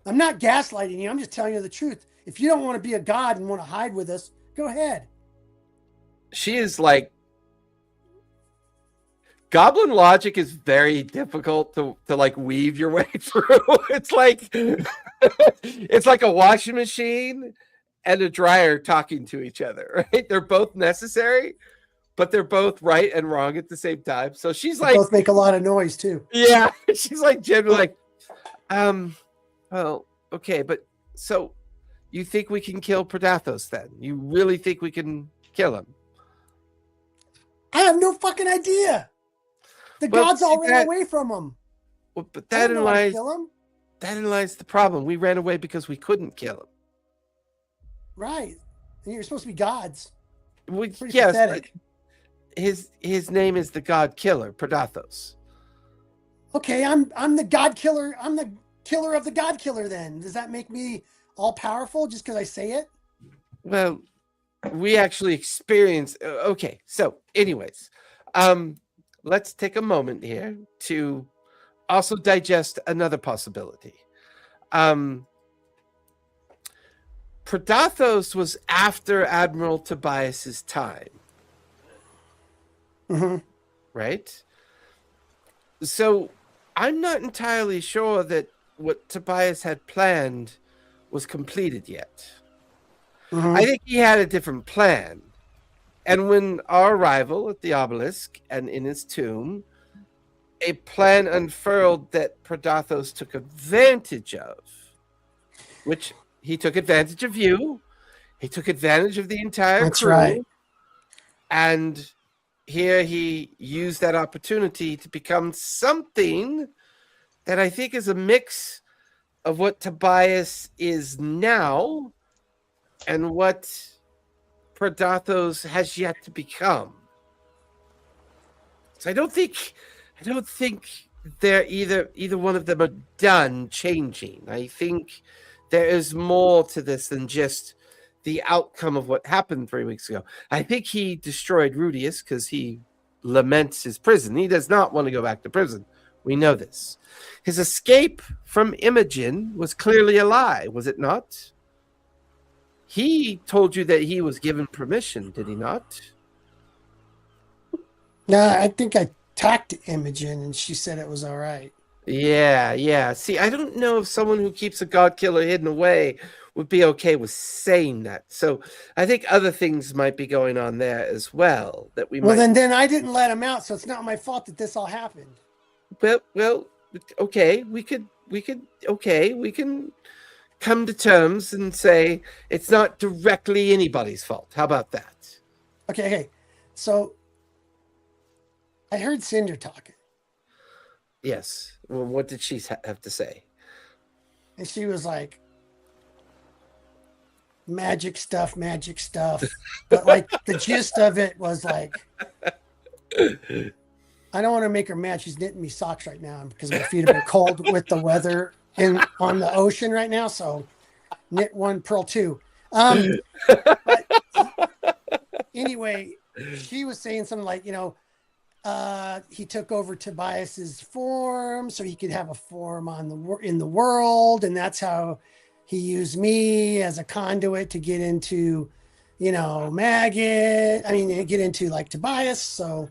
I'm not gaslighting you. I'm just telling you the truth. If you don't want to be a god and want to hide with us, go ahead. She is like, goblin logic is very difficult to like weave your way through. It's like a washing machine and a dryer talking to each other, right? They're both necessary, but they're both right and wrong at the same time. So she's They like, both make a lot of noise too. yeah, she's like generally like, well, okay, but so you think we can kill Predathos then? You really think we can kill him? I have no fucking idea. The gods all ran away from him. Well, but that kill him. lies the problem. We ran away because we couldn't kill him. Right. And you're supposed to be gods. Yes, pathetic. His name is the God Killer, Predathos. Okay, I'm the God Killer. I'm the killer of the God Killer then. Does that make me all powerful just because I say it? Well, we actually experience. Okay, so anyways, let's take a moment here to also digest another possibility. Predathos was after Admiral Tobias's time. Mm-hmm. Right? So I'm not entirely sure that what Tobias had planned was completed yet. Mm-hmm. I think he had a different plan. And when our arrival at the obelisk and in his tomb, a plan unfurled that Predathos took advantage of, which he took advantage of you. He took advantage of the entire That's crew. right. And here he used that opportunity to become something that I think is a mix of what Tobias is now and what Predathos has yet to become. So I don't think they're either one of them are done changing. I think there is more to this than just the outcome of what happened 3 weeks ago. I think he destroyed Rudius because he laments his prison. He does not want to go back to prison. We know this. His escape from Imogen was clearly a lie, was it not? He told you that he was given permission, did he not? No, I think I talked to Imogen and she said it was all right. Yeah. See, I don't know if someone who keeps a god killer hidden away would be okay with saying that. So I think other things might be going on there as well that we might. Then I didn't let him out, so it's not my fault that this all happened. Well, okay, we can come to terms and say it's not directly anybody's fault. How about that? Okay. So I heard Cinder talking. Yes. Well, what did she have to say? And she was like, magic stuff. But like the gist of it was like, I don't want to make her mad. She's knitting me socks right now because my feet have been cold with the weather on the ocean right now. So knit one, purl two. But anyway, she was saying something like, he took over Tobias's form so he could have a form in the world, and that's how he used me as a conduit to get into, Maggot. I mean, get into like Tobias. So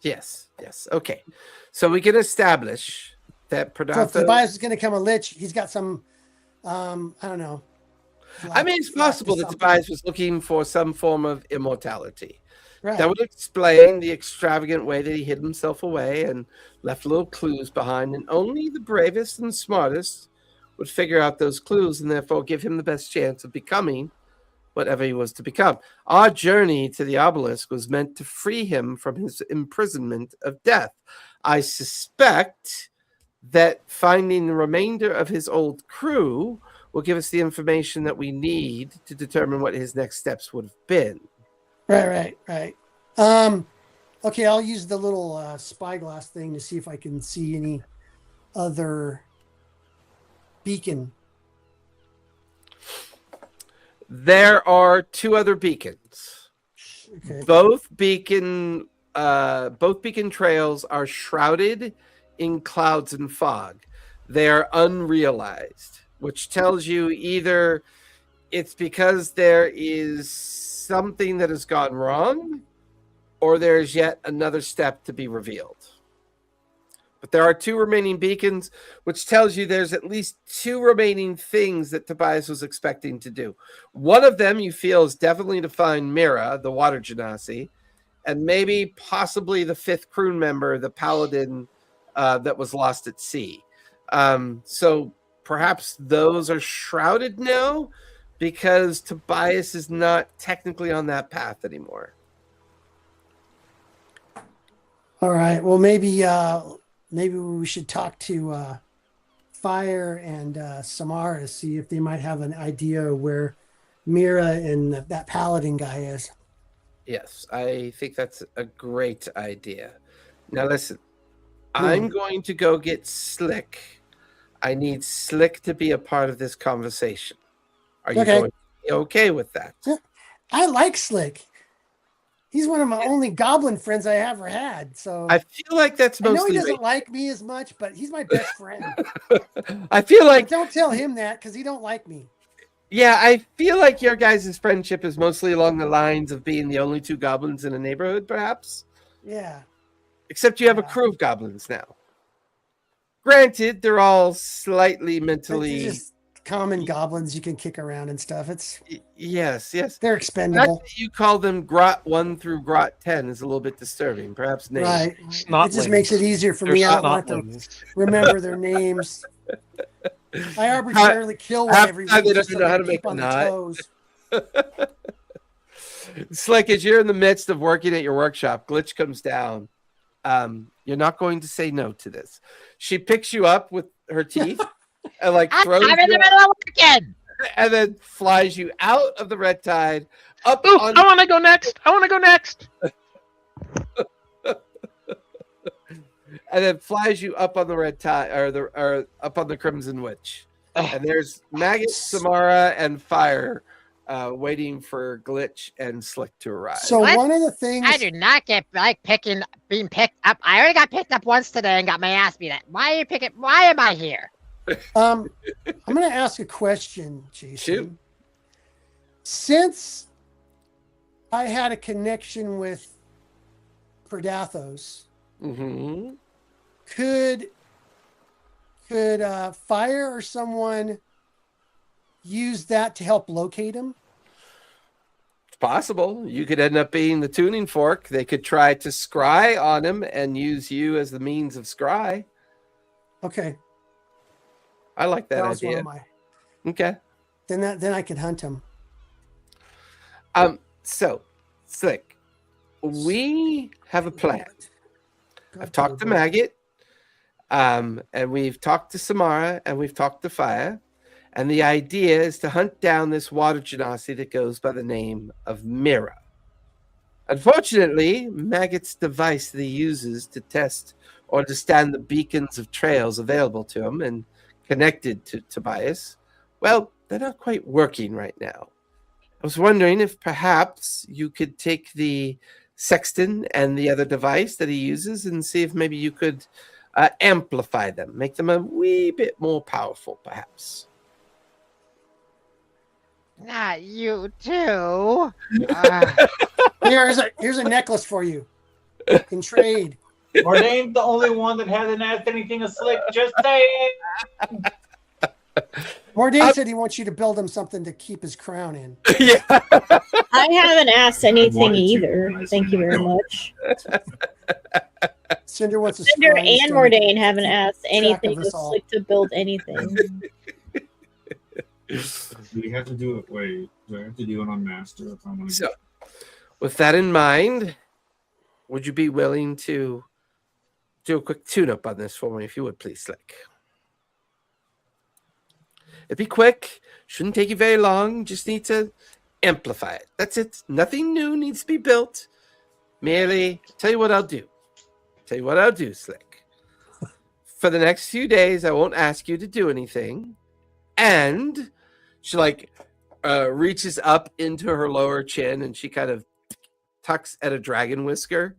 Yes. Okay. So we can establish that so if Predator. Tobias is going to become a lich, he's got some, I don't know. I mean, it's possible that Tobias was looking for some form of immortality. Right. That would explain the extravagant way that he hid himself away and left little clues behind, and only the bravest and smartest would figure out those clues and therefore give him the best chance of becoming whatever he was to become. Our journey to the obelisk was meant to free him from his imprisonment of death. I suspect that finding the remainder of his old crew will give us the information that we need to determine what his next steps would have been. Right. Okay, I'll use the little spyglass thing to see if I can see any other beacon. There are 2 other beacons. Okay. Both beacon trails are shrouded in clouds and fog. They are unrealized, which tells you either it's because there is something that has gone wrong, or there's yet another step to be revealed. But there are 2 remaining beacons, which tells you there's at least 2 remaining things that Tobias was expecting to do. One of them you feel is definitely to find Mira, the water genasi, and maybe possibly the 5th crew member, the paladin that was lost at sea. So perhaps those are shrouded now because Tobias is not technically on that path anymore. All right. Well, maybe we should talk to Fire and Samara, see if they might have an idea of where Mira and that paladin guy is. Yes, I think that's a great idea. Now listen, I'm going to go get Slick. I need Slick to be a part of this conversation. Are you going to be okay with that? I like Slick. He's one of my only goblin friends I ever had. So I feel like that's mostly. I know he doesn't like me as much, but he's my best friend. I feel like. But don't tell him that because he don't like me. Yeah, I feel like your guys' friendship is mostly along the lines of being the only 2 goblins in a neighborhood, perhaps. Yeah. Except you have a crew of goblins now. Granted, they're all slightly mentally. They're just common goblins you can kick around and stuff. Yes. They're expendable. That you call them Grot 1 through Grot 10 is a little bit disturbing. Perhaps names. Right. It just makes it easier for me. I don't want to remember their names. I arbitrarily kill one every week. They Just don't so know how I to keep make a on the knot. toes. It's like as you're in the midst of working at your workshop, Glitch comes down. You're not going to say no to this. She picks you up with her teeth and like throws I'm in the middle of working. and then flies you out of the red tide. Up Ooh, on I want to go next. and then flies you up on the red tide or up on the Crimson Witch. And there's Maggot, Samara, and Fire waiting for Glitch and Slick to arrive. So What? one of the things I do not get being picked up. I already got picked up once today and got my ass beat. Why am I here? I'm going to ask a question, Jason. Shoot. Since I had a connection with Predathos, Mm-hmm. could Fire or someone use that to help locate him? It's possible. You could end up being the tuning fork. They could try to scry on him and use you as the means of scry. Okay, I like that was one idea. of my. Okay. Then I could hunt him. So, Slick, we have a plan. I've talked to Maggot, and we've talked to Samara, and we've talked to Fire, And the idea is to hunt down this water genasi that goes by the name of Mira. Unfortunately, Maggot's device that he uses to test or understand the beacons of trails available to him and connected to Tobias, well, they're not quite working right now. I was wondering if perhaps you could take the sextant and the other device that he uses and see if maybe you could amplify them, make them a wee bit more powerful, perhaps. Not you too. Here's a necklace for you. You can trade. Ordained the only one that hasn't asked anything of Slick. Just saying. Mordain said he wants you to build him something to keep his crown in. Yeah. I haven't asked anything wanted to, either. I Thank you said very no. much. Cinder wants a Cinder shrine and stone Mordain to haven't keep asked track anything of us to all. Slick to build anything. Do we have to do it? Wait, do I have to do it on master if I want to? So, with that in mind, would you be willing to do a quick tune-up on this for me, if you would, please, Slick? It'd be quick. Shouldn't take you very long. Just need to amplify it. That's it. Nothing new needs to be built. Merely, tell you what I'll do. Tell you what I'll do, Slick. For the next few days, I won't ask you to do anything. And she reaches up into her lower chin and she kind of tucks at a dragon whisker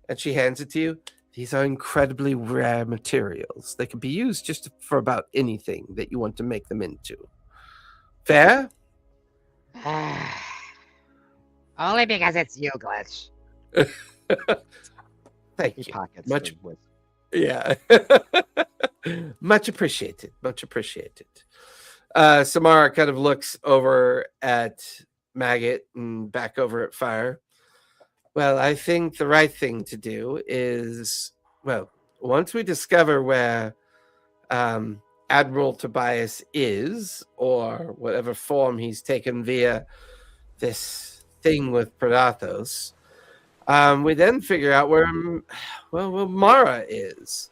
and she hands it to you. These are incredibly rare materials. They can be used just for about anything that you want to make them into. Fair? Only because it's you, Glitch. Thank He you. pockets Much- the whisk. Yeah. Much appreciated. Much appreciated. Samara kind of looks over at Maggot and back over at Fire. Well, I think the right thing to do is, well, once we discover where Admiral Tobias is, or whatever form he's taken via this thing with Predathos, we then figure out where Mara is.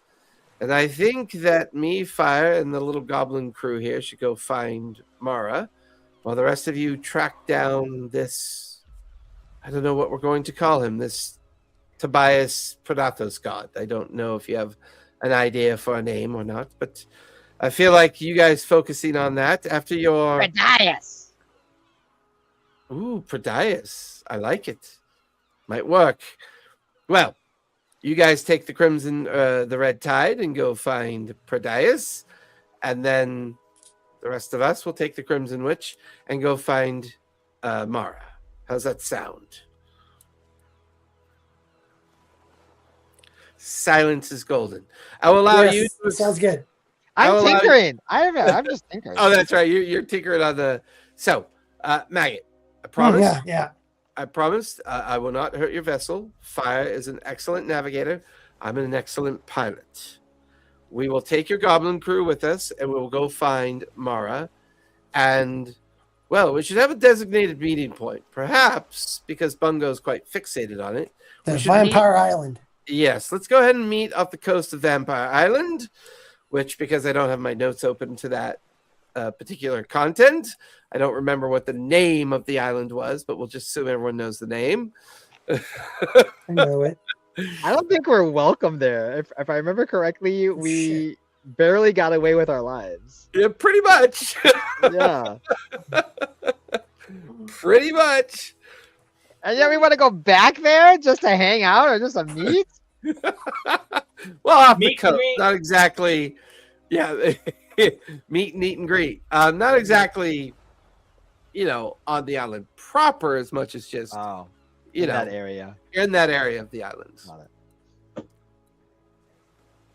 And I think that me, Fire, and the little goblin crew here should go find Mara, while the rest of you track down this, I don't know what we're going to call him, this Tobias Predathos god. I don't know if you have an idea for a name or not, but I feel like you guys focusing on that after your... Rudius. Ooh, Rudius. I like it. Might work. Well, you guys take the Crimson, the Red Tide and go find Rudius, and then the rest of us will take the Crimson Witch and go find Mara. How's that sound? Silence is golden. I will allow you. Yes, sounds good. I'm I'll allow you- tinkering. I'm just tinkering. Oh, that's right. You're tinkering on the. So, Maggot, I promise. Yeah. I promised I will not hurt your vessel. Fire is an excellent navigator. I'm an excellent pilot. We will take your goblin crew with us, and we will go find Mara. And, well, we should have a designated meeting point. Perhaps, because Bungo's quite fixated on it. The we should Vampire Island. Yes, let's go ahead and meet off the coast of Vampire Island, which, because I don't have my notes open to that particular content, I don't remember what the name of the island was, but we'll just assume everyone knows the name. I know it. I don't think we're welcome there. If I remember correctly, we barely got away with our lives. Yeah, pretty much. Yeah. Pretty much. And yeah, we want to go back there just to hang out or just to meet? Well, off the Meet and coast. greet. Not exactly. Yeah. Meet and eat and greet. Not exactly, on the island proper as much as just, Oh, you in know, that area. in that area of the island. Got it.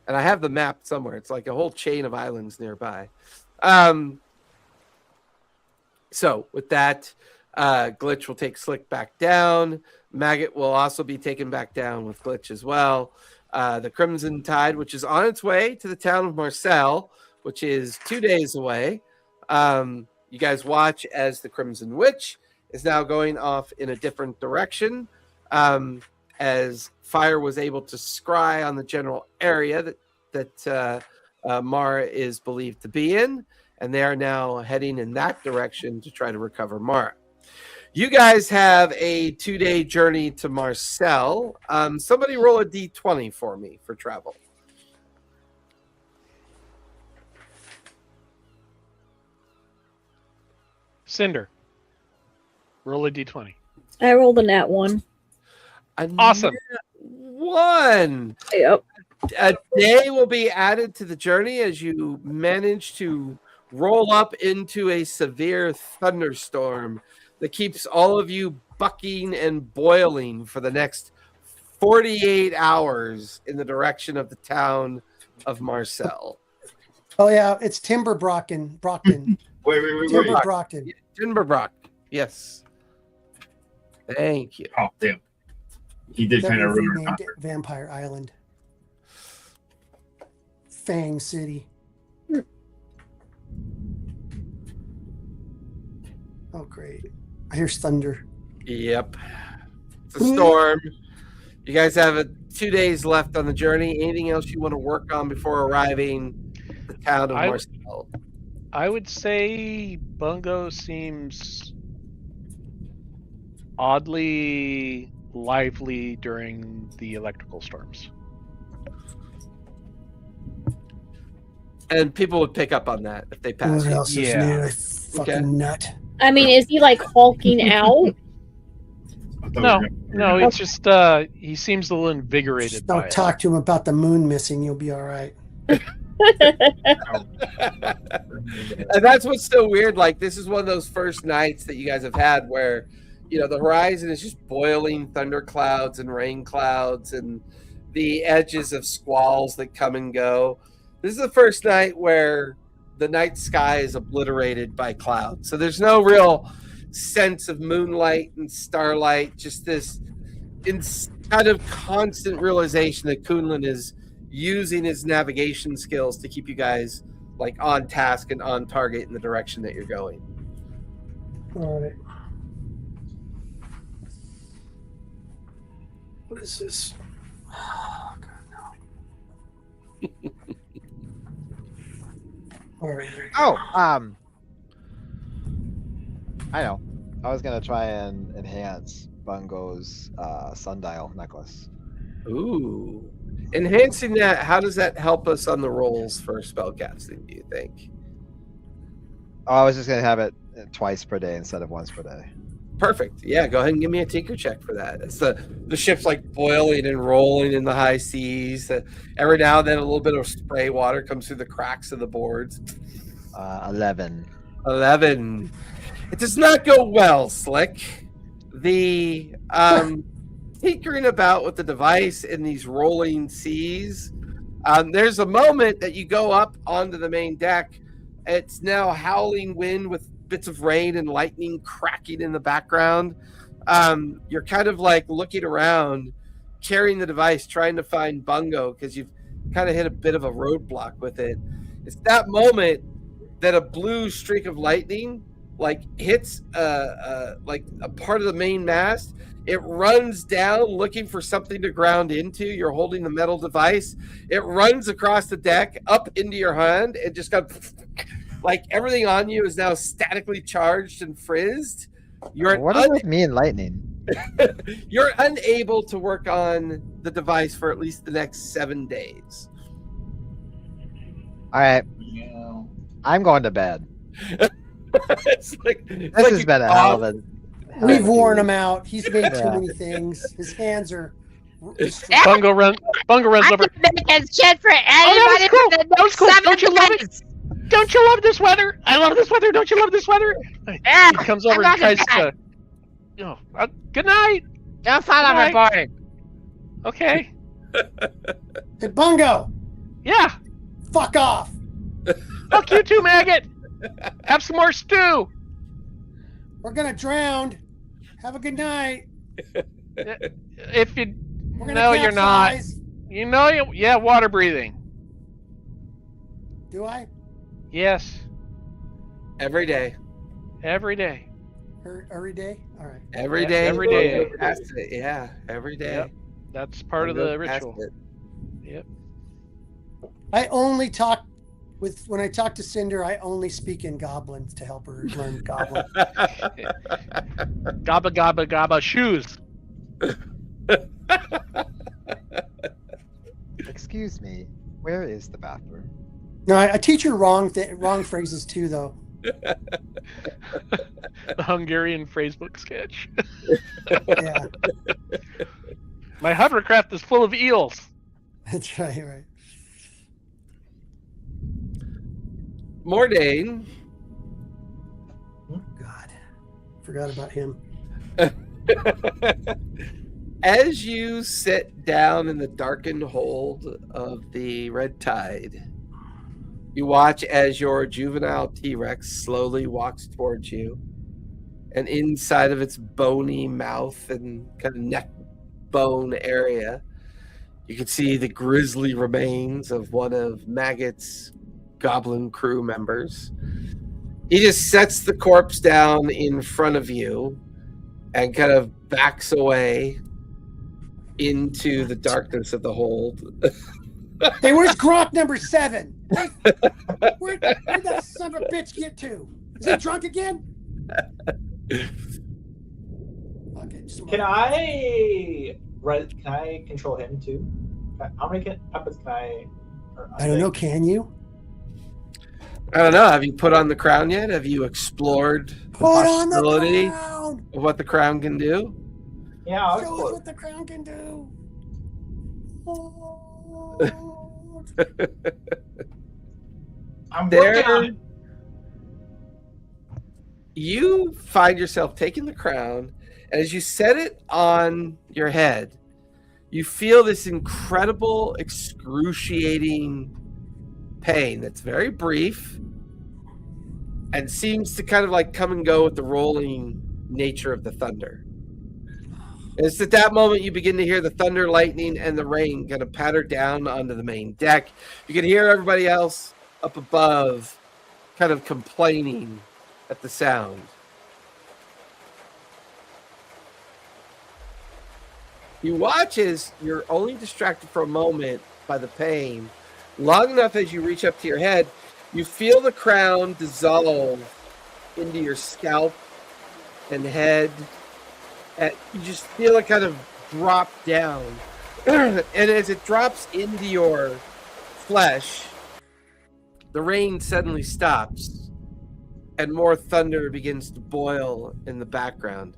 And I have the map somewhere. It's like a whole chain of islands nearby. So with that, Glitch will take Slick back down. Maggot will also be taken back down with Glitch as well. The Crimson Tide, which is on its way to the town of Marcel, which is 2 days away. You guys watch as the Crimson Witch is now going off in a different direction, as Fire was able to scry on the general area that Mara is believed to be in. and they are now heading in that direction to try to recover Mara. You guys have a 2-day journey to Marcel. Somebody roll a d20 for me for travel. Cinder. Roll a d20. I rolled a nat 1. Awesome. One. Yep. A day will be added to the journey as you manage to roll up into a severe thunderstorm that keeps all of you bucking and boiling for the next 48 hours in the direction of the town of Marcel. Oh yeah, it's Timber Brocken. Wait. Timber Brockton. Timberbrock. Yes. Thank you. Oh, damn. He did That kind of would be ruin named it. Vampire Island. Fang City. Oh great. I hear thunder. Yep. It's a storm. You guys have 2 days left on the journey. Anything else you want to work on before arriving at the town of Marcel? I would say Bungo seems oddly lively during the electrical storms. And people would pick up on that if they pass What you. else is Yeah. new? I fucking nut. I mean, is he like hulking out? I thought No, we were no, it's just he seems a little invigorated Just by don't talk to him about the moon missing. You'll be all right. And that's what's so weird. Like, this is one of those first nights that you guys have had where, you know, the horizon is just boiling thunder clouds and rain clouds and the edges of squalls that come and go. This is the first night where the night sky is obliterated by clouds. So there's no real sense of moonlight and starlight, just this kind of constant realization that Kunlun is using his navigation skills to keep you guys like on task and on target in the direction that you're going. All right. What is this? Oh, God, no. All right. Oh, I know. I was gonna try and enhance Bungo's sundial necklace. Ooh. Enhancing that, how does that help us on the rolls for spellcasting, do you think? Oh, I was just gonna have it twice per day instead of once per day. Perfect. Yeah, go ahead and give me a tinker check for that. It's the ship's like boiling and rolling in the high seas. Every now and then a little bit of spray water comes through the cracks of the boards. 11. 11. It does not go well, Slick. The tinkering about with the device in these rolling seas. There's a moment that you go up onto the main deck. It's now howling wind with bits of rain and lightning cracking in the background. You're kind of like looking around, carrying the device, trying to find Bungo because you've kind of hit a bit of a roadblock with it. It's that moment that a blue streak of lightning like hits like a part of the main mast. It runs down looking for something to ground into. You're holding the metal device. It runs across the deck up into your hand and just got like everything on you is now statically charged and frizzed. What is with me and lightning? You're unable to work on the device for at least the next 7 days. All right, Yeah. I'm going to bed. This This has been a hell of a. We've worn him out. He's made too Yeah. many things. His hands are. Bungo runs I over. can make it shit for that was anybody. cool. that That was cool. knows Don't you love it? days. Don't you love this weather? I love this weather. Don't you love this weather? Yeah, He comes over I and love tries to. Good night. Don't follow my Right. board. Okay. Hey, Bungo, Yeah. fuck off. Fuck you too, maggot. Have some more stew. We're gonna drown. Have a good night. If you We're gonna no, you're not. capsize. You know you. Yeah, water breathing. Do I? Yes, Every day. every day. Every day? All right. Every Yeah, day. every day. Bungo passed it. Yeah, every day. Yep. That's part of Bungo the passed ritual. it. Yep. I only talk when I talk to Cinder, I only speak in goblins to help her learn goblin. Gabba gabba gabba shoes. Excuse me, where is the bathroom? No, I teach her wrong phrases too, though. The Hungarian phrasebook sketch. Yeah, My hovercraft is full of eels. that's right. Mordain, God, forgot about him. as you sit down in the darkened hold of the Red Tide, you watch as your juvenile T-Rex slowly walks towards you, and inside of its bony mouth and kind of neck bone area, you can see the grisly remains of one of Maggot's goblin crew members. He just sets the corpse down in front of you and kind of backs away into the darkness of the hold. Hey, where's Grok number 7? Where'd that son of a bitch get to? Is he drunk again? Okay, Can I control him too? How many puppets can I? I don't know. Can you? I don't know. Have you put on the crown yet? Have you explored the Put on the possibility crown. of what the crown can do? Yeah, I'll Show us explode. what the crown can do. Oh. I'm There, working on it. you find yourself taking the crown, and as you set it on your head, you feel this incredible, excruciating pain that's very brief and seems to kind of like come and go with the rolling nature of the thunder. And it's at that moment you begin to hear the thunder, lightning, and the rain kind of patter down onto the main deck. You can hear everybody else up above kind of complaining at the sound. You watch as you're only distracted for a moment by the pain. Long enough as you reach up to your head, you feel the crown dissolve into your scalp and head. And you just feel it kind of drop down. And as it drops into your flesh, the rain suddenly stops and more thunder begins to boil in the background.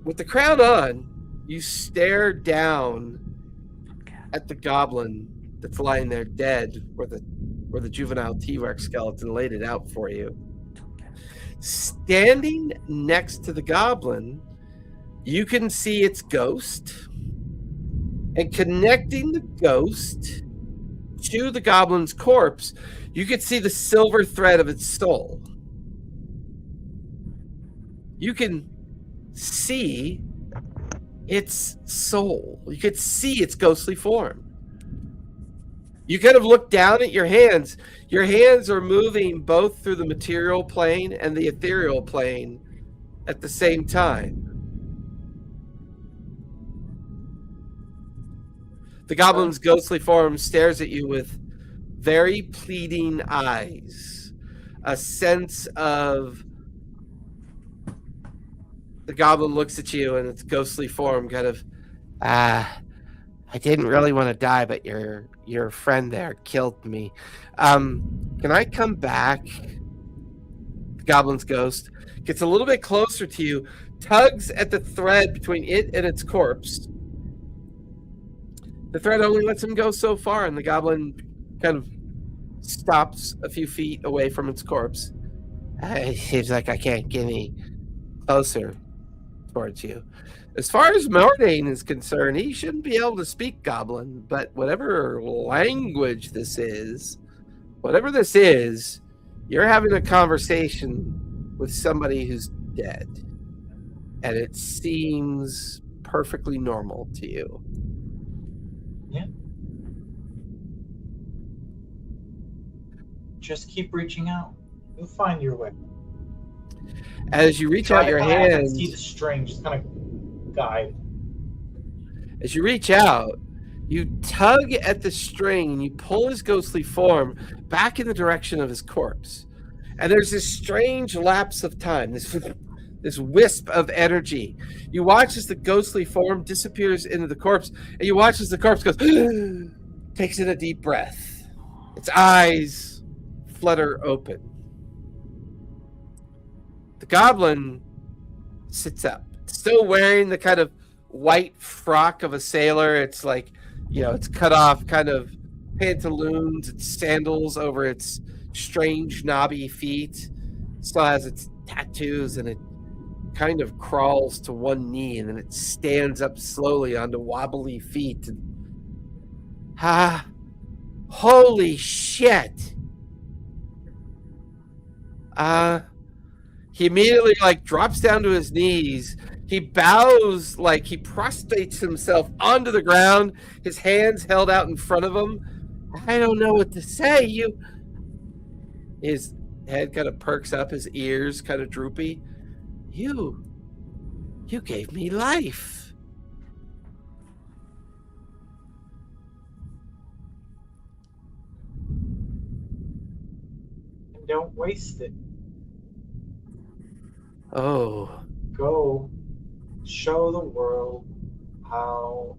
With the crown on, you stare down at the goblin that's lying there dead where the juvenile T-Rex skeleton laid it out for you. Standing next to the goblin, you can see its ghost, and connecting the ghost to the goblin's corpse, you can see the silver thread of its soul. You can see its soul. You could see its ghostly form. You kind of look down at your hands. Your hands are moving both through the material plane and the ethereal plane at the same time. The goblin's ghostly form stares at you with very pleading eyes. A sense of the goblin looks at you and its ghostly form kind of, I didn't really want to die, but your friend there killed me. Can I come back? The goblin's ghost gets a little bit closer to you, tugs at the thread between it and its corpse. The thread only lets him go so far, and the goblin kind of stops a few feet away from its corpse. It seems like I can't get any closer towards you. As far as Mordain is concerned, he shouldn't be able to speak goblin, but whatever language this is, you're having a conversation with somebody who's dead, and it seems perfectly normal to you. Yeah. Just keep reaching out. You'll find your way. As you reach out your hands, See the string, just kind of guide. as you reach out, You tug at the string and you pull his ghostly form back in the direction of his corpse. And there's this strange lapse of time, this wisp of energy. You watch as the ghostly form disappears into the corpse, and you watch as the corpse goes, takes in a deep breath. Its eyes flutter open. The goblin sits up, still wearing the kind of white frock of a sailor. It's like, it's cut off kind of pantaloons and sandals over its strange knobby feet. Still has its tattoos, and it kind of crawls to one knee, and then it stands up slowly onto wobbly feet. And, holy shit! He immediately drops down to his knees. He bows, he prostrates himself onto the ground, his hands held out in front of him. I don't know what to say. His head kind of perks up, his ears kind of droopy. You gave me life. And don't waste it. Oh. Go show the world how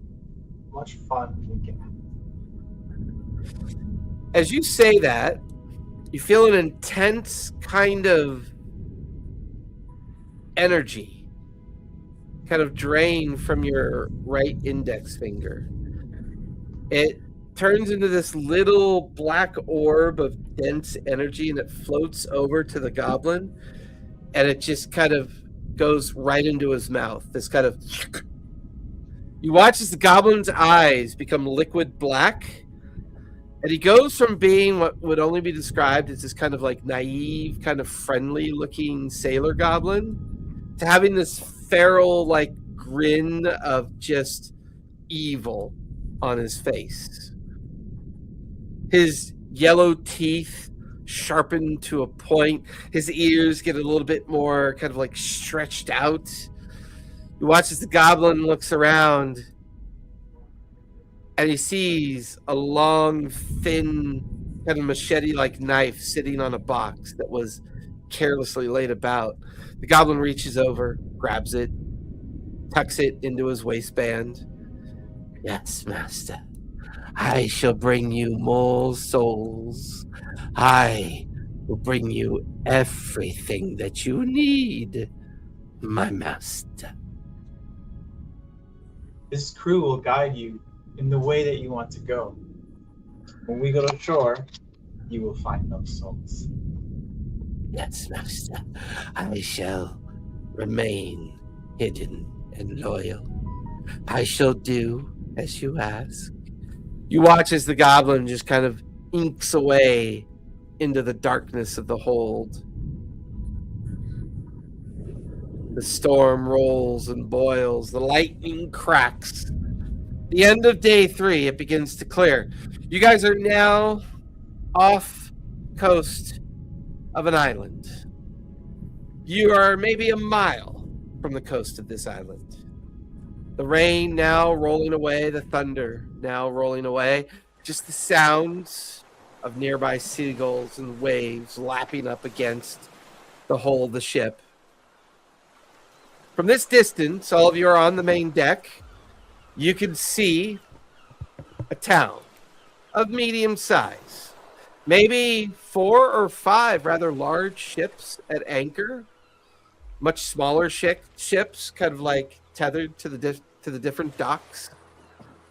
much fun we can have. As you say that, you feel an intense kind of energy kind of drain from your right index finger. It turns into this little black orb of dense energy, and it floats over to the goblin, and it just kind of goes right into his mouth. This kind of... You watch as the goblin's eyes become liquid black, and he goes from being what would only be described as this kind of naive, kind of friendly looking sailor goblin to having this feral grin of just evil on his face. His yellow teeth sharpened to a point. His ears get a little bit more kind of stretched out. You watch as the goblin looks around, and he sees a long, thin, kind of machete-like knife sitting on a box that was carelessly laid about. The goblin reaches over, grabs it, tucks it into his waistband. Yes, master. I shall bring you more souls. I will bring you everything that you need, my master. This crew will guide you in the way that you want to go. When we go to shore, you will find those souls. Yes, master. I shall remain hidden and loyal. I shall do as you ask. You watch as the goblin just kind of inks away into the darkness of the hold. The storm rolls and boils. The lightning cracks. The end of day 3, it begins to clear. You guys are now off coast of an island. You are maybe a mile from the coast of this island. The rain now rolling away, the thunder now rolling away. Just the sounds of nearby seagulls and waves lapping up against the hull of the ship. From this distance, all of you are on the main deck. You can see a town of medium size. Maybe 4 or 5 rather large ships at anchor. Much smaller ships kind of tethered to the different docks.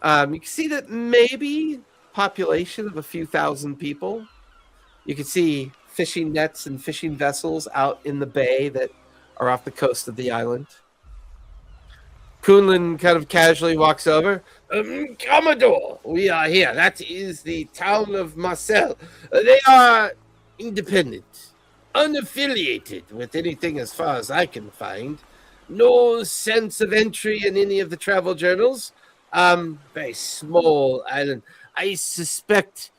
You can see that maybe population of a few thousand people. You can see fishing nets and fishing vessels out in the bay that are off the coast of the island. Kunlun kind of casually walks over. Commodore, we are here. That is the town of Marseille. They are independent, unaffiliated with anything as far as I can find. No sense of entry in any of the travel journals. Very small island. I suspect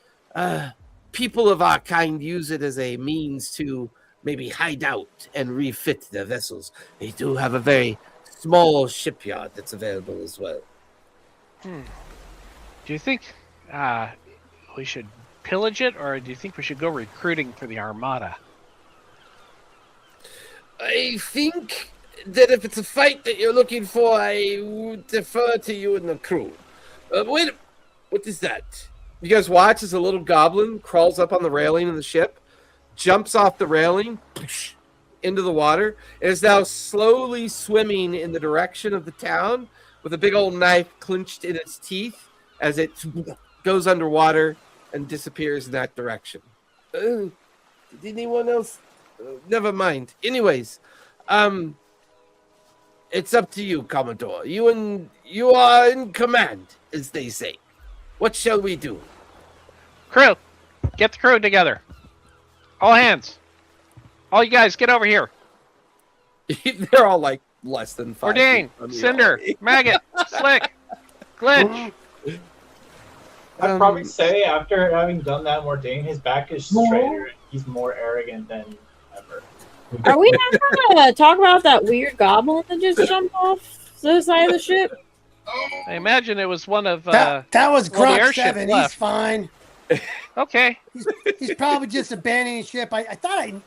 people of our kind use it as a means to maybe hide out and refit their vessels. They do have a very small shipyard that's available as well. Do you think we should pillage it, or do you think we should go recruiting for the Armada? I think that if it's a fight that you're looking for, I would defer to you and the crew. Wait, what is that? You guys watch as a little goblin crawls up on the railing of the ship, jumps off the railing into the water, and is now slowly swimming in the direction of the town with a big old knife clenched in its teeth as it goes underwater and disappears in that direction. Did anyone else? Never mind. Anyways, it's up to you, Commodore. You are in command, as they say. What shall we do? Crew, get the crew together. All hands. All you guys, get over here. They're all like less than 5. Ordain, Cinder, Maggot, Slick, Glitch. I'd probably say after having done that, Mordain, his back is straighter and he's more arrogant than ever. Are we not going to talk about that weird goblin that just jumped off the side of the ship? I imagine it was one of That was well, the Grunt airship 7. He's left. fine. Okay. He's probably just abandoning ship. I thought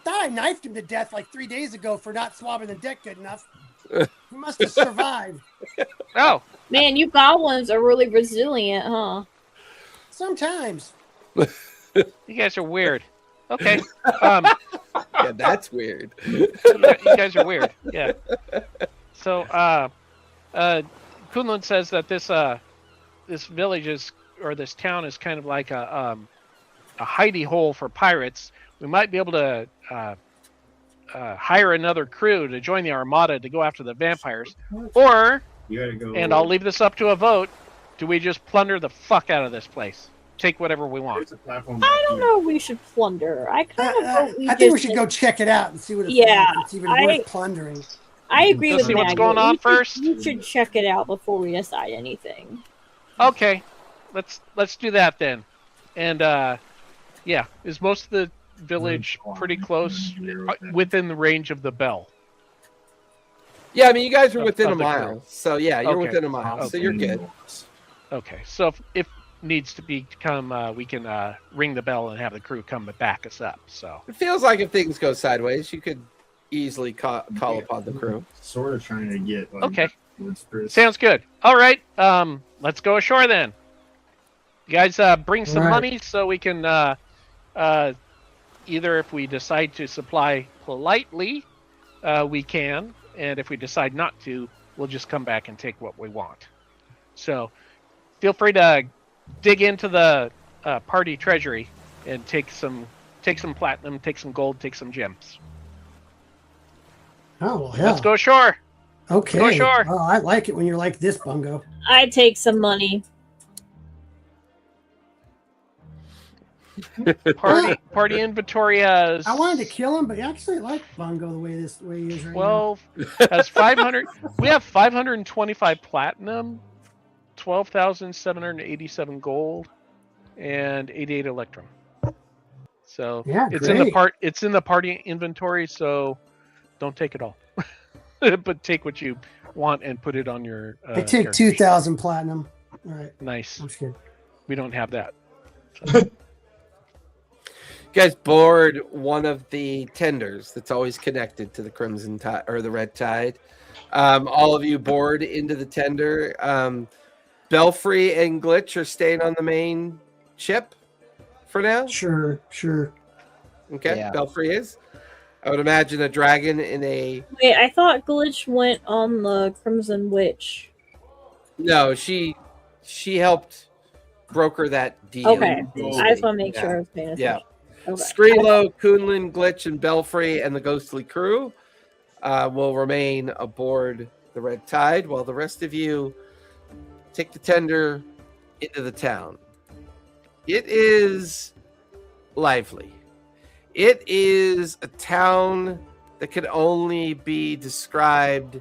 I knifed him to death like 3 days ago for not swabbing the deck good enough. He must have survived. Oh, Man, you goblins are really resilient, huh? Sometimes. you guys are weird. Okay. Yeah, that's weird. You guys are weird. Yeah. So, Kunlun says that this village is, or this town is kind of like a hidey hole for pirates. We might be able to hire another crew to join the Armada to go after the vampires, or, You gotta go. and I'll leave this up to a vote, do we just plunder the fuck out of this place? Take whatever we want. There's a platform I don't back know if we should plunder. I kind of vote we I think we just- should go check it out and see what it's Yeah, like. If it's even worth plundering. I agree Let's with see what's Maggot. going on first. We should check it out before we decide anything. Okay, let's do that then. And yeah, is most of the village pretty close within the range of the bell? Yeah, I mean, you guys are Of- within a of the mile. crew. So, yeah, you're Okay. within a mile. So, you're good. Okay, so if needs to become, we can ring the bell and have the crew come and back us up. So It feels like if things go sideways, you could easily call upon the crew. Sort of trying to get. Like, Okay. whispers. sounds good. All right, let's go ashore then. You guys bring some Right. money so we can either, if we decide to supply politely, we can, and if we decide not to, we'll just come back and take what we want. So feel free to dig into the party treasury and take some platinum, take some gold, take some gems. Oh, well, hell. Let's go ashore. Okay. go ashore. Oh, I like it when you're like this, Bungo. I take some money. Party inventory has. I wanted to kill him, but actually I like Bungo the way he is right now. 12 has 500. We have 525 platinum, 12,787 gold, and 88 electrum. So Yeah, it's in the great. It's in the party inventory. So don't take it all, but take what you want and put it on your. I take character. 2,000 platinum. All right. Nice. That's good. We don't have that. You guys board one of the tenders that's always connected to the Crimson Tide or the Red Tide. All of you board into the tender. Belfry and Glitch are staying on the main ship for now. Sure. Okay, Yeah. Belfry is. I would imagine a dragon in a. Wait, I thought Glitch went on the Crimson Witch. No, she helped broker that deal. Okay, I just want to make sure I was paying attention. Yeah. Okay. Screelo, Kunlun, Glitch, and Belfry and the ghostly crew will remain aboard the Red Tide while the rest of you take the tender into the town. It is lively. It is a town that can only be described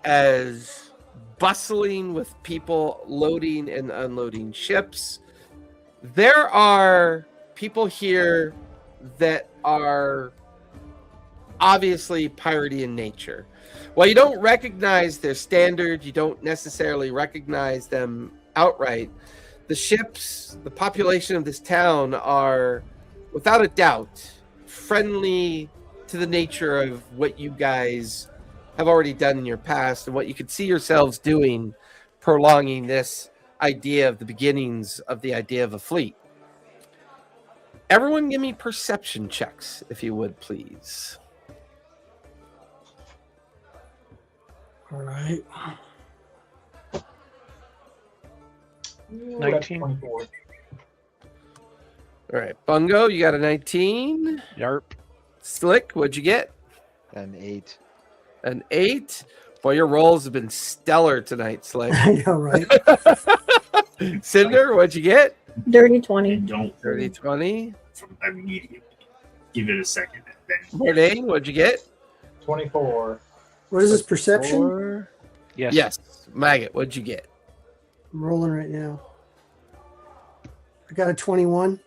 as bustling with people loading and unloading ships. There are people here that are obviously piratey in nature. While you don't recognize their standard, you don't necessarily recognize them outright, the ships, the population of this town are, without a doubt, friendly to the nature of what you guys have already done in your past and what you could see yourselves doing, prolonging this idea of the beginnings of the idea of a fleet. Everyone give me perception checks, if you would, please. All right. 19. 24. All right, Bungo, you got a 19. Yarp. Slick, what'd you get? An 8. An 8. Boy, your rolls have been stellar tonight, Slick. I know, right? Cinder, what'd you get? Dirty 20. And don't 30, 20. I mean, give it a second. And then Bourdain, what'd you get? 24. What is this perception? 4. Yes. Yes. Maggot, what'd you get? I'm rolling right now. I got a 21.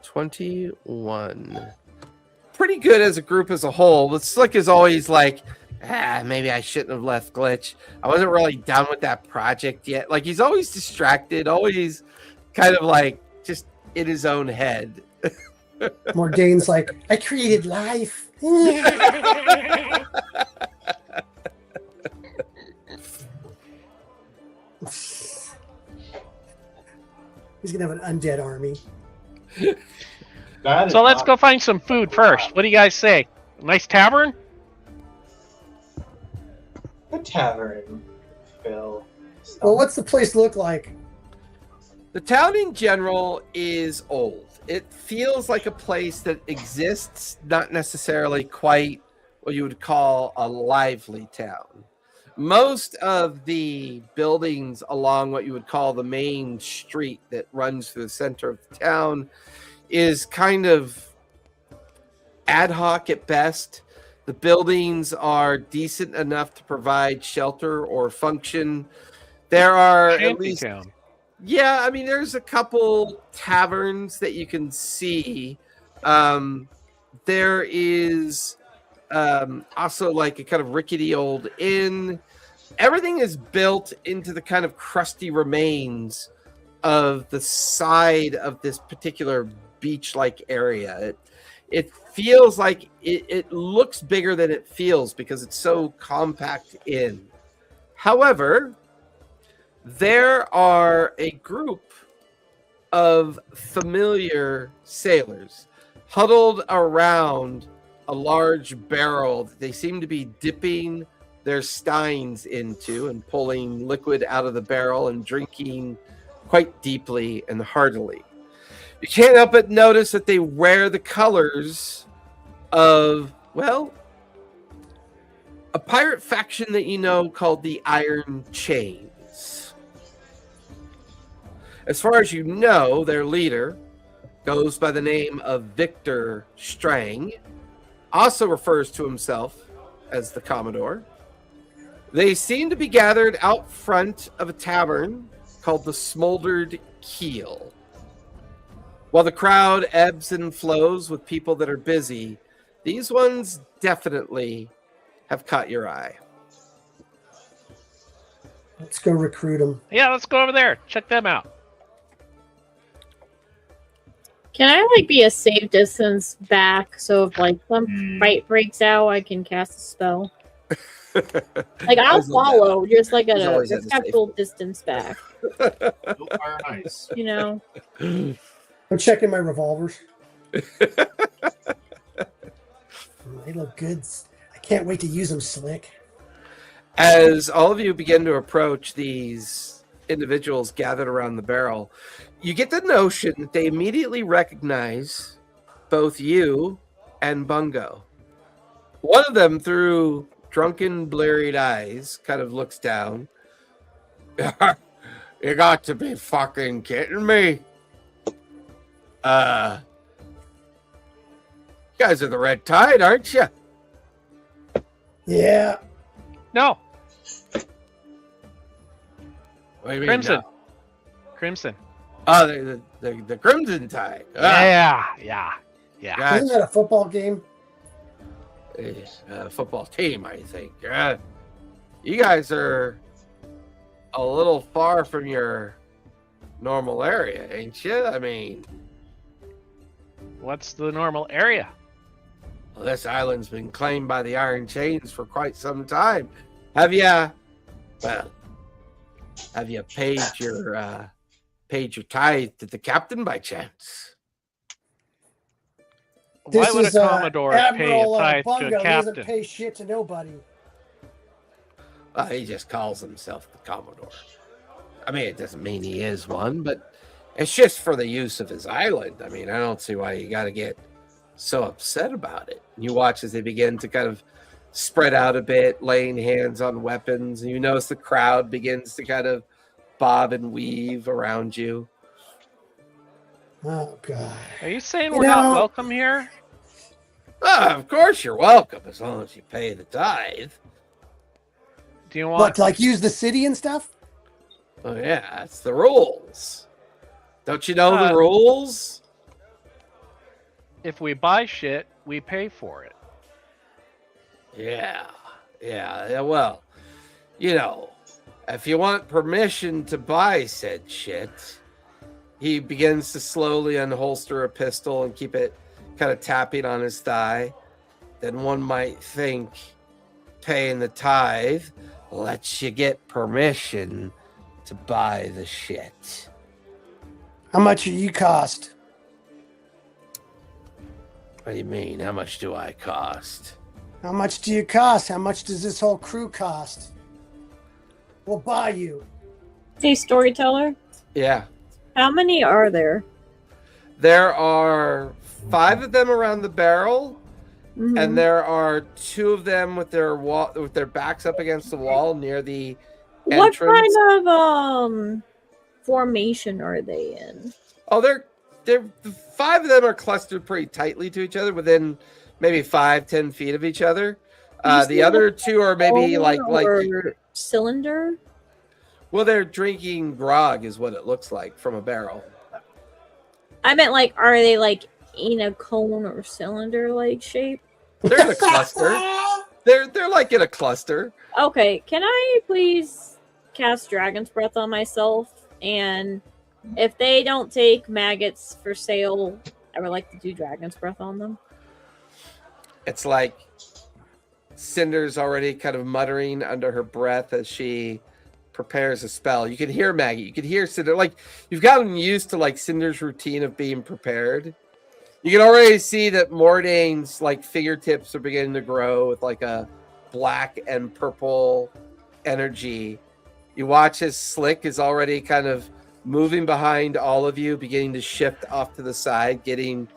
21. Pretty good as a group as a whole, but Slick is always like, maybe I shouldn't have left Glitch. I wasn't really done with that project yet. Like, he's always distracted, always kind of like just in his own head. Mordane's like, I created life. He's gonna have an undead army. That is So let's not- go find some food first. What do you guys say? Nice tavern? The tavern, Phil. Well, what's the place look like? The town in general is old. It feels like a place that exists, not necessarily quite what you would call a lively town. Most of the buildings along what you would call the main street that runs through the center of the town is kind of ad hoc at best. The buildings are decent enough to provide shelter or function. There are at least, Shantytown. yeah, I mean, there's a couple taverns that you can see. There is also like a kind of rickety old inn. Everything is built into the kind of crusty remains of the side of this particular beach-like area. It feels like it looks bigger than it feels because it's so compact in. However, there are a group of familiar sailors huddled around a large barrel that they seem to be dipping their steins into and pulling liquid out of the barrel and drinking quite deeply and heartily. You can't help but notice that they wear the colors of, well, a pirate faction that you know called the Iron Chains. As far as you know, their leader goes by the name of Victor Strang, also refers to himself as the Commodore. They seem to be gathered out front of a tavern called the Smoldered Keel. While the crowd ebbs and flows with people that are busy, these ones definitely have caught your eye. Let's go recruit them. Yeah, let's go over there. Check them out. Can I like be a safe distance back so if like some fight breaks out, I can cast a spell? Like I'll Always love follow, just like at He's a always at a safe respectful distance back. no fire and ice. You know, I'm checking my revolvers. They look good. I can't wait to use them, Slick. As all of you begin to approach these individuals gathered around the barrel, you get the notion that they immediately recognize both you and Bungo. One of them, through drunken, bleary eyes, kind of looks down. You got to be fucking kidding me. You guys are the Red Tide, aren't you? Yeah. No, What do you mean, Crimson. no? Crimson. Oh, the Crimson Tide. Yeah. Gotcha. Isn't that a football game? Football team, I think. You guys are a little far from your normal area, ain't you? I mean, What's the normal area? well, this island's been claimed by the Iron Chains for quite some time. Have you paid your tithe to the captain by chance? Why would a Commodore pay a Admiral tithe to Bungo. a He doesn't captain? pay shit to nobody. Well, he just calls himself the Commodore. I mean, it doesn't mean he is one, but it's just for the use of his island. I mean, I don't see why you got to get so upset about it. You watch as they begin to kind of spread out a bit, laying hands on weapons, and you notice the crowd begins to kind of bob and weave around you. Oh god. Are you saying You we're not know- welcome here? Of course you're welcome, as long as you pay the tithe. Do you What, want? to like use the city and stuff? Oh yeah, that's the rules. Don't you know the Uh, rules? If we buy shit, we pay for it. Yeah. Well, you know, if you want permission to buy said shit, he begins to slowly unholster a pistol and keep it kind of tapping on his thigh. Then one might think paying the tithe lets you get permission to buy the shit. How much do you cost? What do you mean? How much do I cost? How much do you cost? How much does this whole crew cost? We'll buy you. Hey, storyteller, Yeah. how many are there? There are 5 of them around the barrel, Mhm. and there are 2 of them with their backs up against the wall near the What entrance. kind of formation are they in? Oh, they're 5 of them are clustered pretty tightly to each other, within maybe 5-10 feet of each other. You The see other 2 are maybe Cone like or cylinder. well, they're drinking grog, is what it looks like from a barrel. I meant like, are they like in a cone or cylinder like shape? They're in a cluster. They're like in a cluster. Okay, can I please cast Dragon's Breath on myself? And if they don't take maggots for sale, I would like to do Dragon's Breath on them. It's like Cinder's already kind of muttering under her breath as she prepares a spell. You can hear Maggie. You can hear Cinder. Like, you've gotten used to like Cinder's routine of being prepared. You can already see that Mordane's like fingertips are beginning to grow with like a black and purple energy. You watch as Slick is already kind of moving behind all of you, beginning to shift off to the side, getting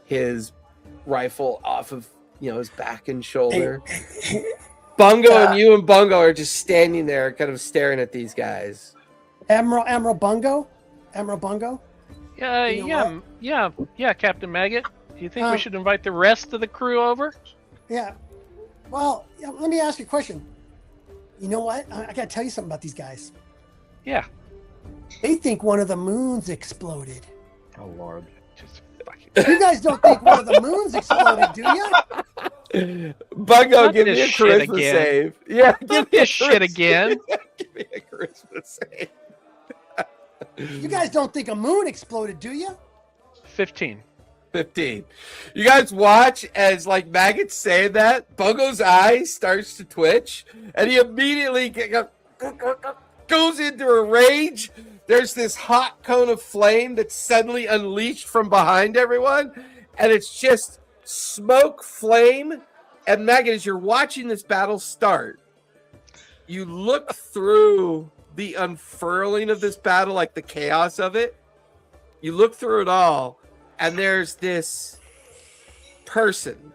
his rifle off of his back and shoulder. Bungo and you and Bungo are just standing there, kind of staring at these guys. Admiral Bungo? Admiral Bungo? You know Yeah, Captain Maggot. Do you think we Um, should invite the rest of the crew over? Yeah. Well, yeah, let me ask you a question. You know what? I gotta tell you something about these guys. Yeah. They think one of the moons exploded. Oh lord. Just fucking. You guys don't think one of the moons exploded, do you? Bungo, Not give me a this shit charisma again. save. Yeah, give me a This shit charisma- again. Give me a charisma save. You guys don't think a moon exploded, do you? 15. 15. You guys watch as like Maggot's saying that, Bungo's eye starts to twitch, and he immediately goes into a rage. There's this hot cone of flame that's suddenly unleashed from behind everyone, and it's just smoke, flame. And Maggot, as you're watching this battle start, you look through the unfurling of this battle, like the chaos of it. You look through it all, and there's this person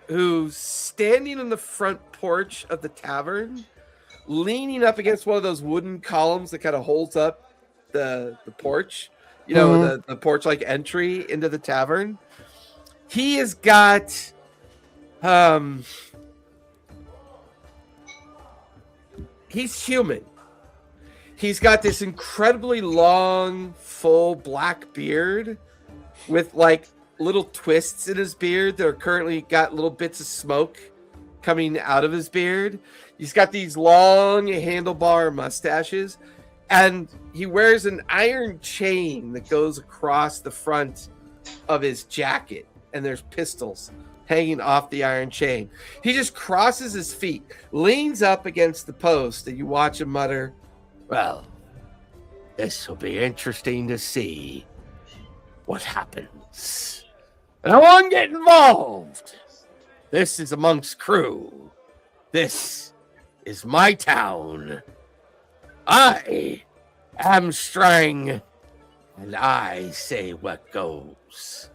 who's standing in the front porch of the tavern, leaning up against one of those wooden columns that kind of holds up the porch, the porch like entry into the tavern. He has got he's human. He's got this incredibly long, full black beard with like little twists in his beard that are currently got little bits of smoke coming out of his beard. He's got these long handlebar mustaches, And he wears an iron chain that goes across the front of his jacket, and there's pistols hanging off the iron chain. He just crosses his feet, leans up against the post, and you watch him mutter, "Well, this will be interesting to see what happens. And I won't get involved. This is amongst crew. This is my town. I am Strang, and I say what goes."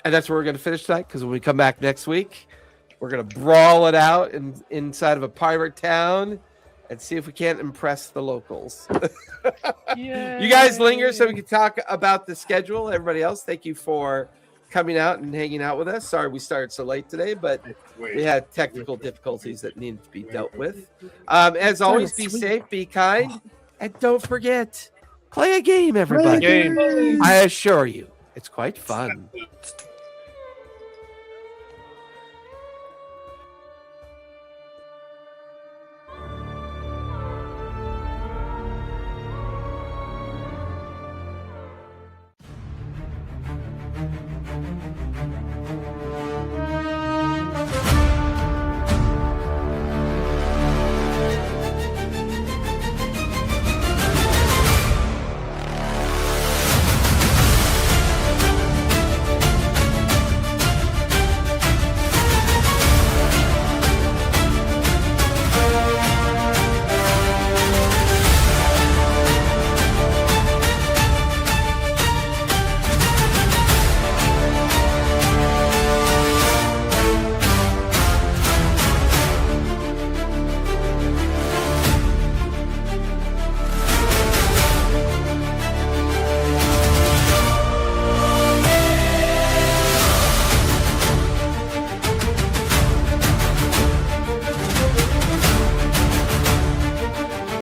And that's where we're going to finish tonight, because when we come back next week, we're going to brawl it out inside of a pirate town and see if we can't impress the locals. You guys linger so we can talk about the schedule. Everybody else, thank you for coming out and hanging out with us. Sorry we started so late today, but we had technical difficulties that needed to be dealt with. As always, be safe, be kind, and don't forget, play a game, everybody. Game. I assure you, it's quite fun.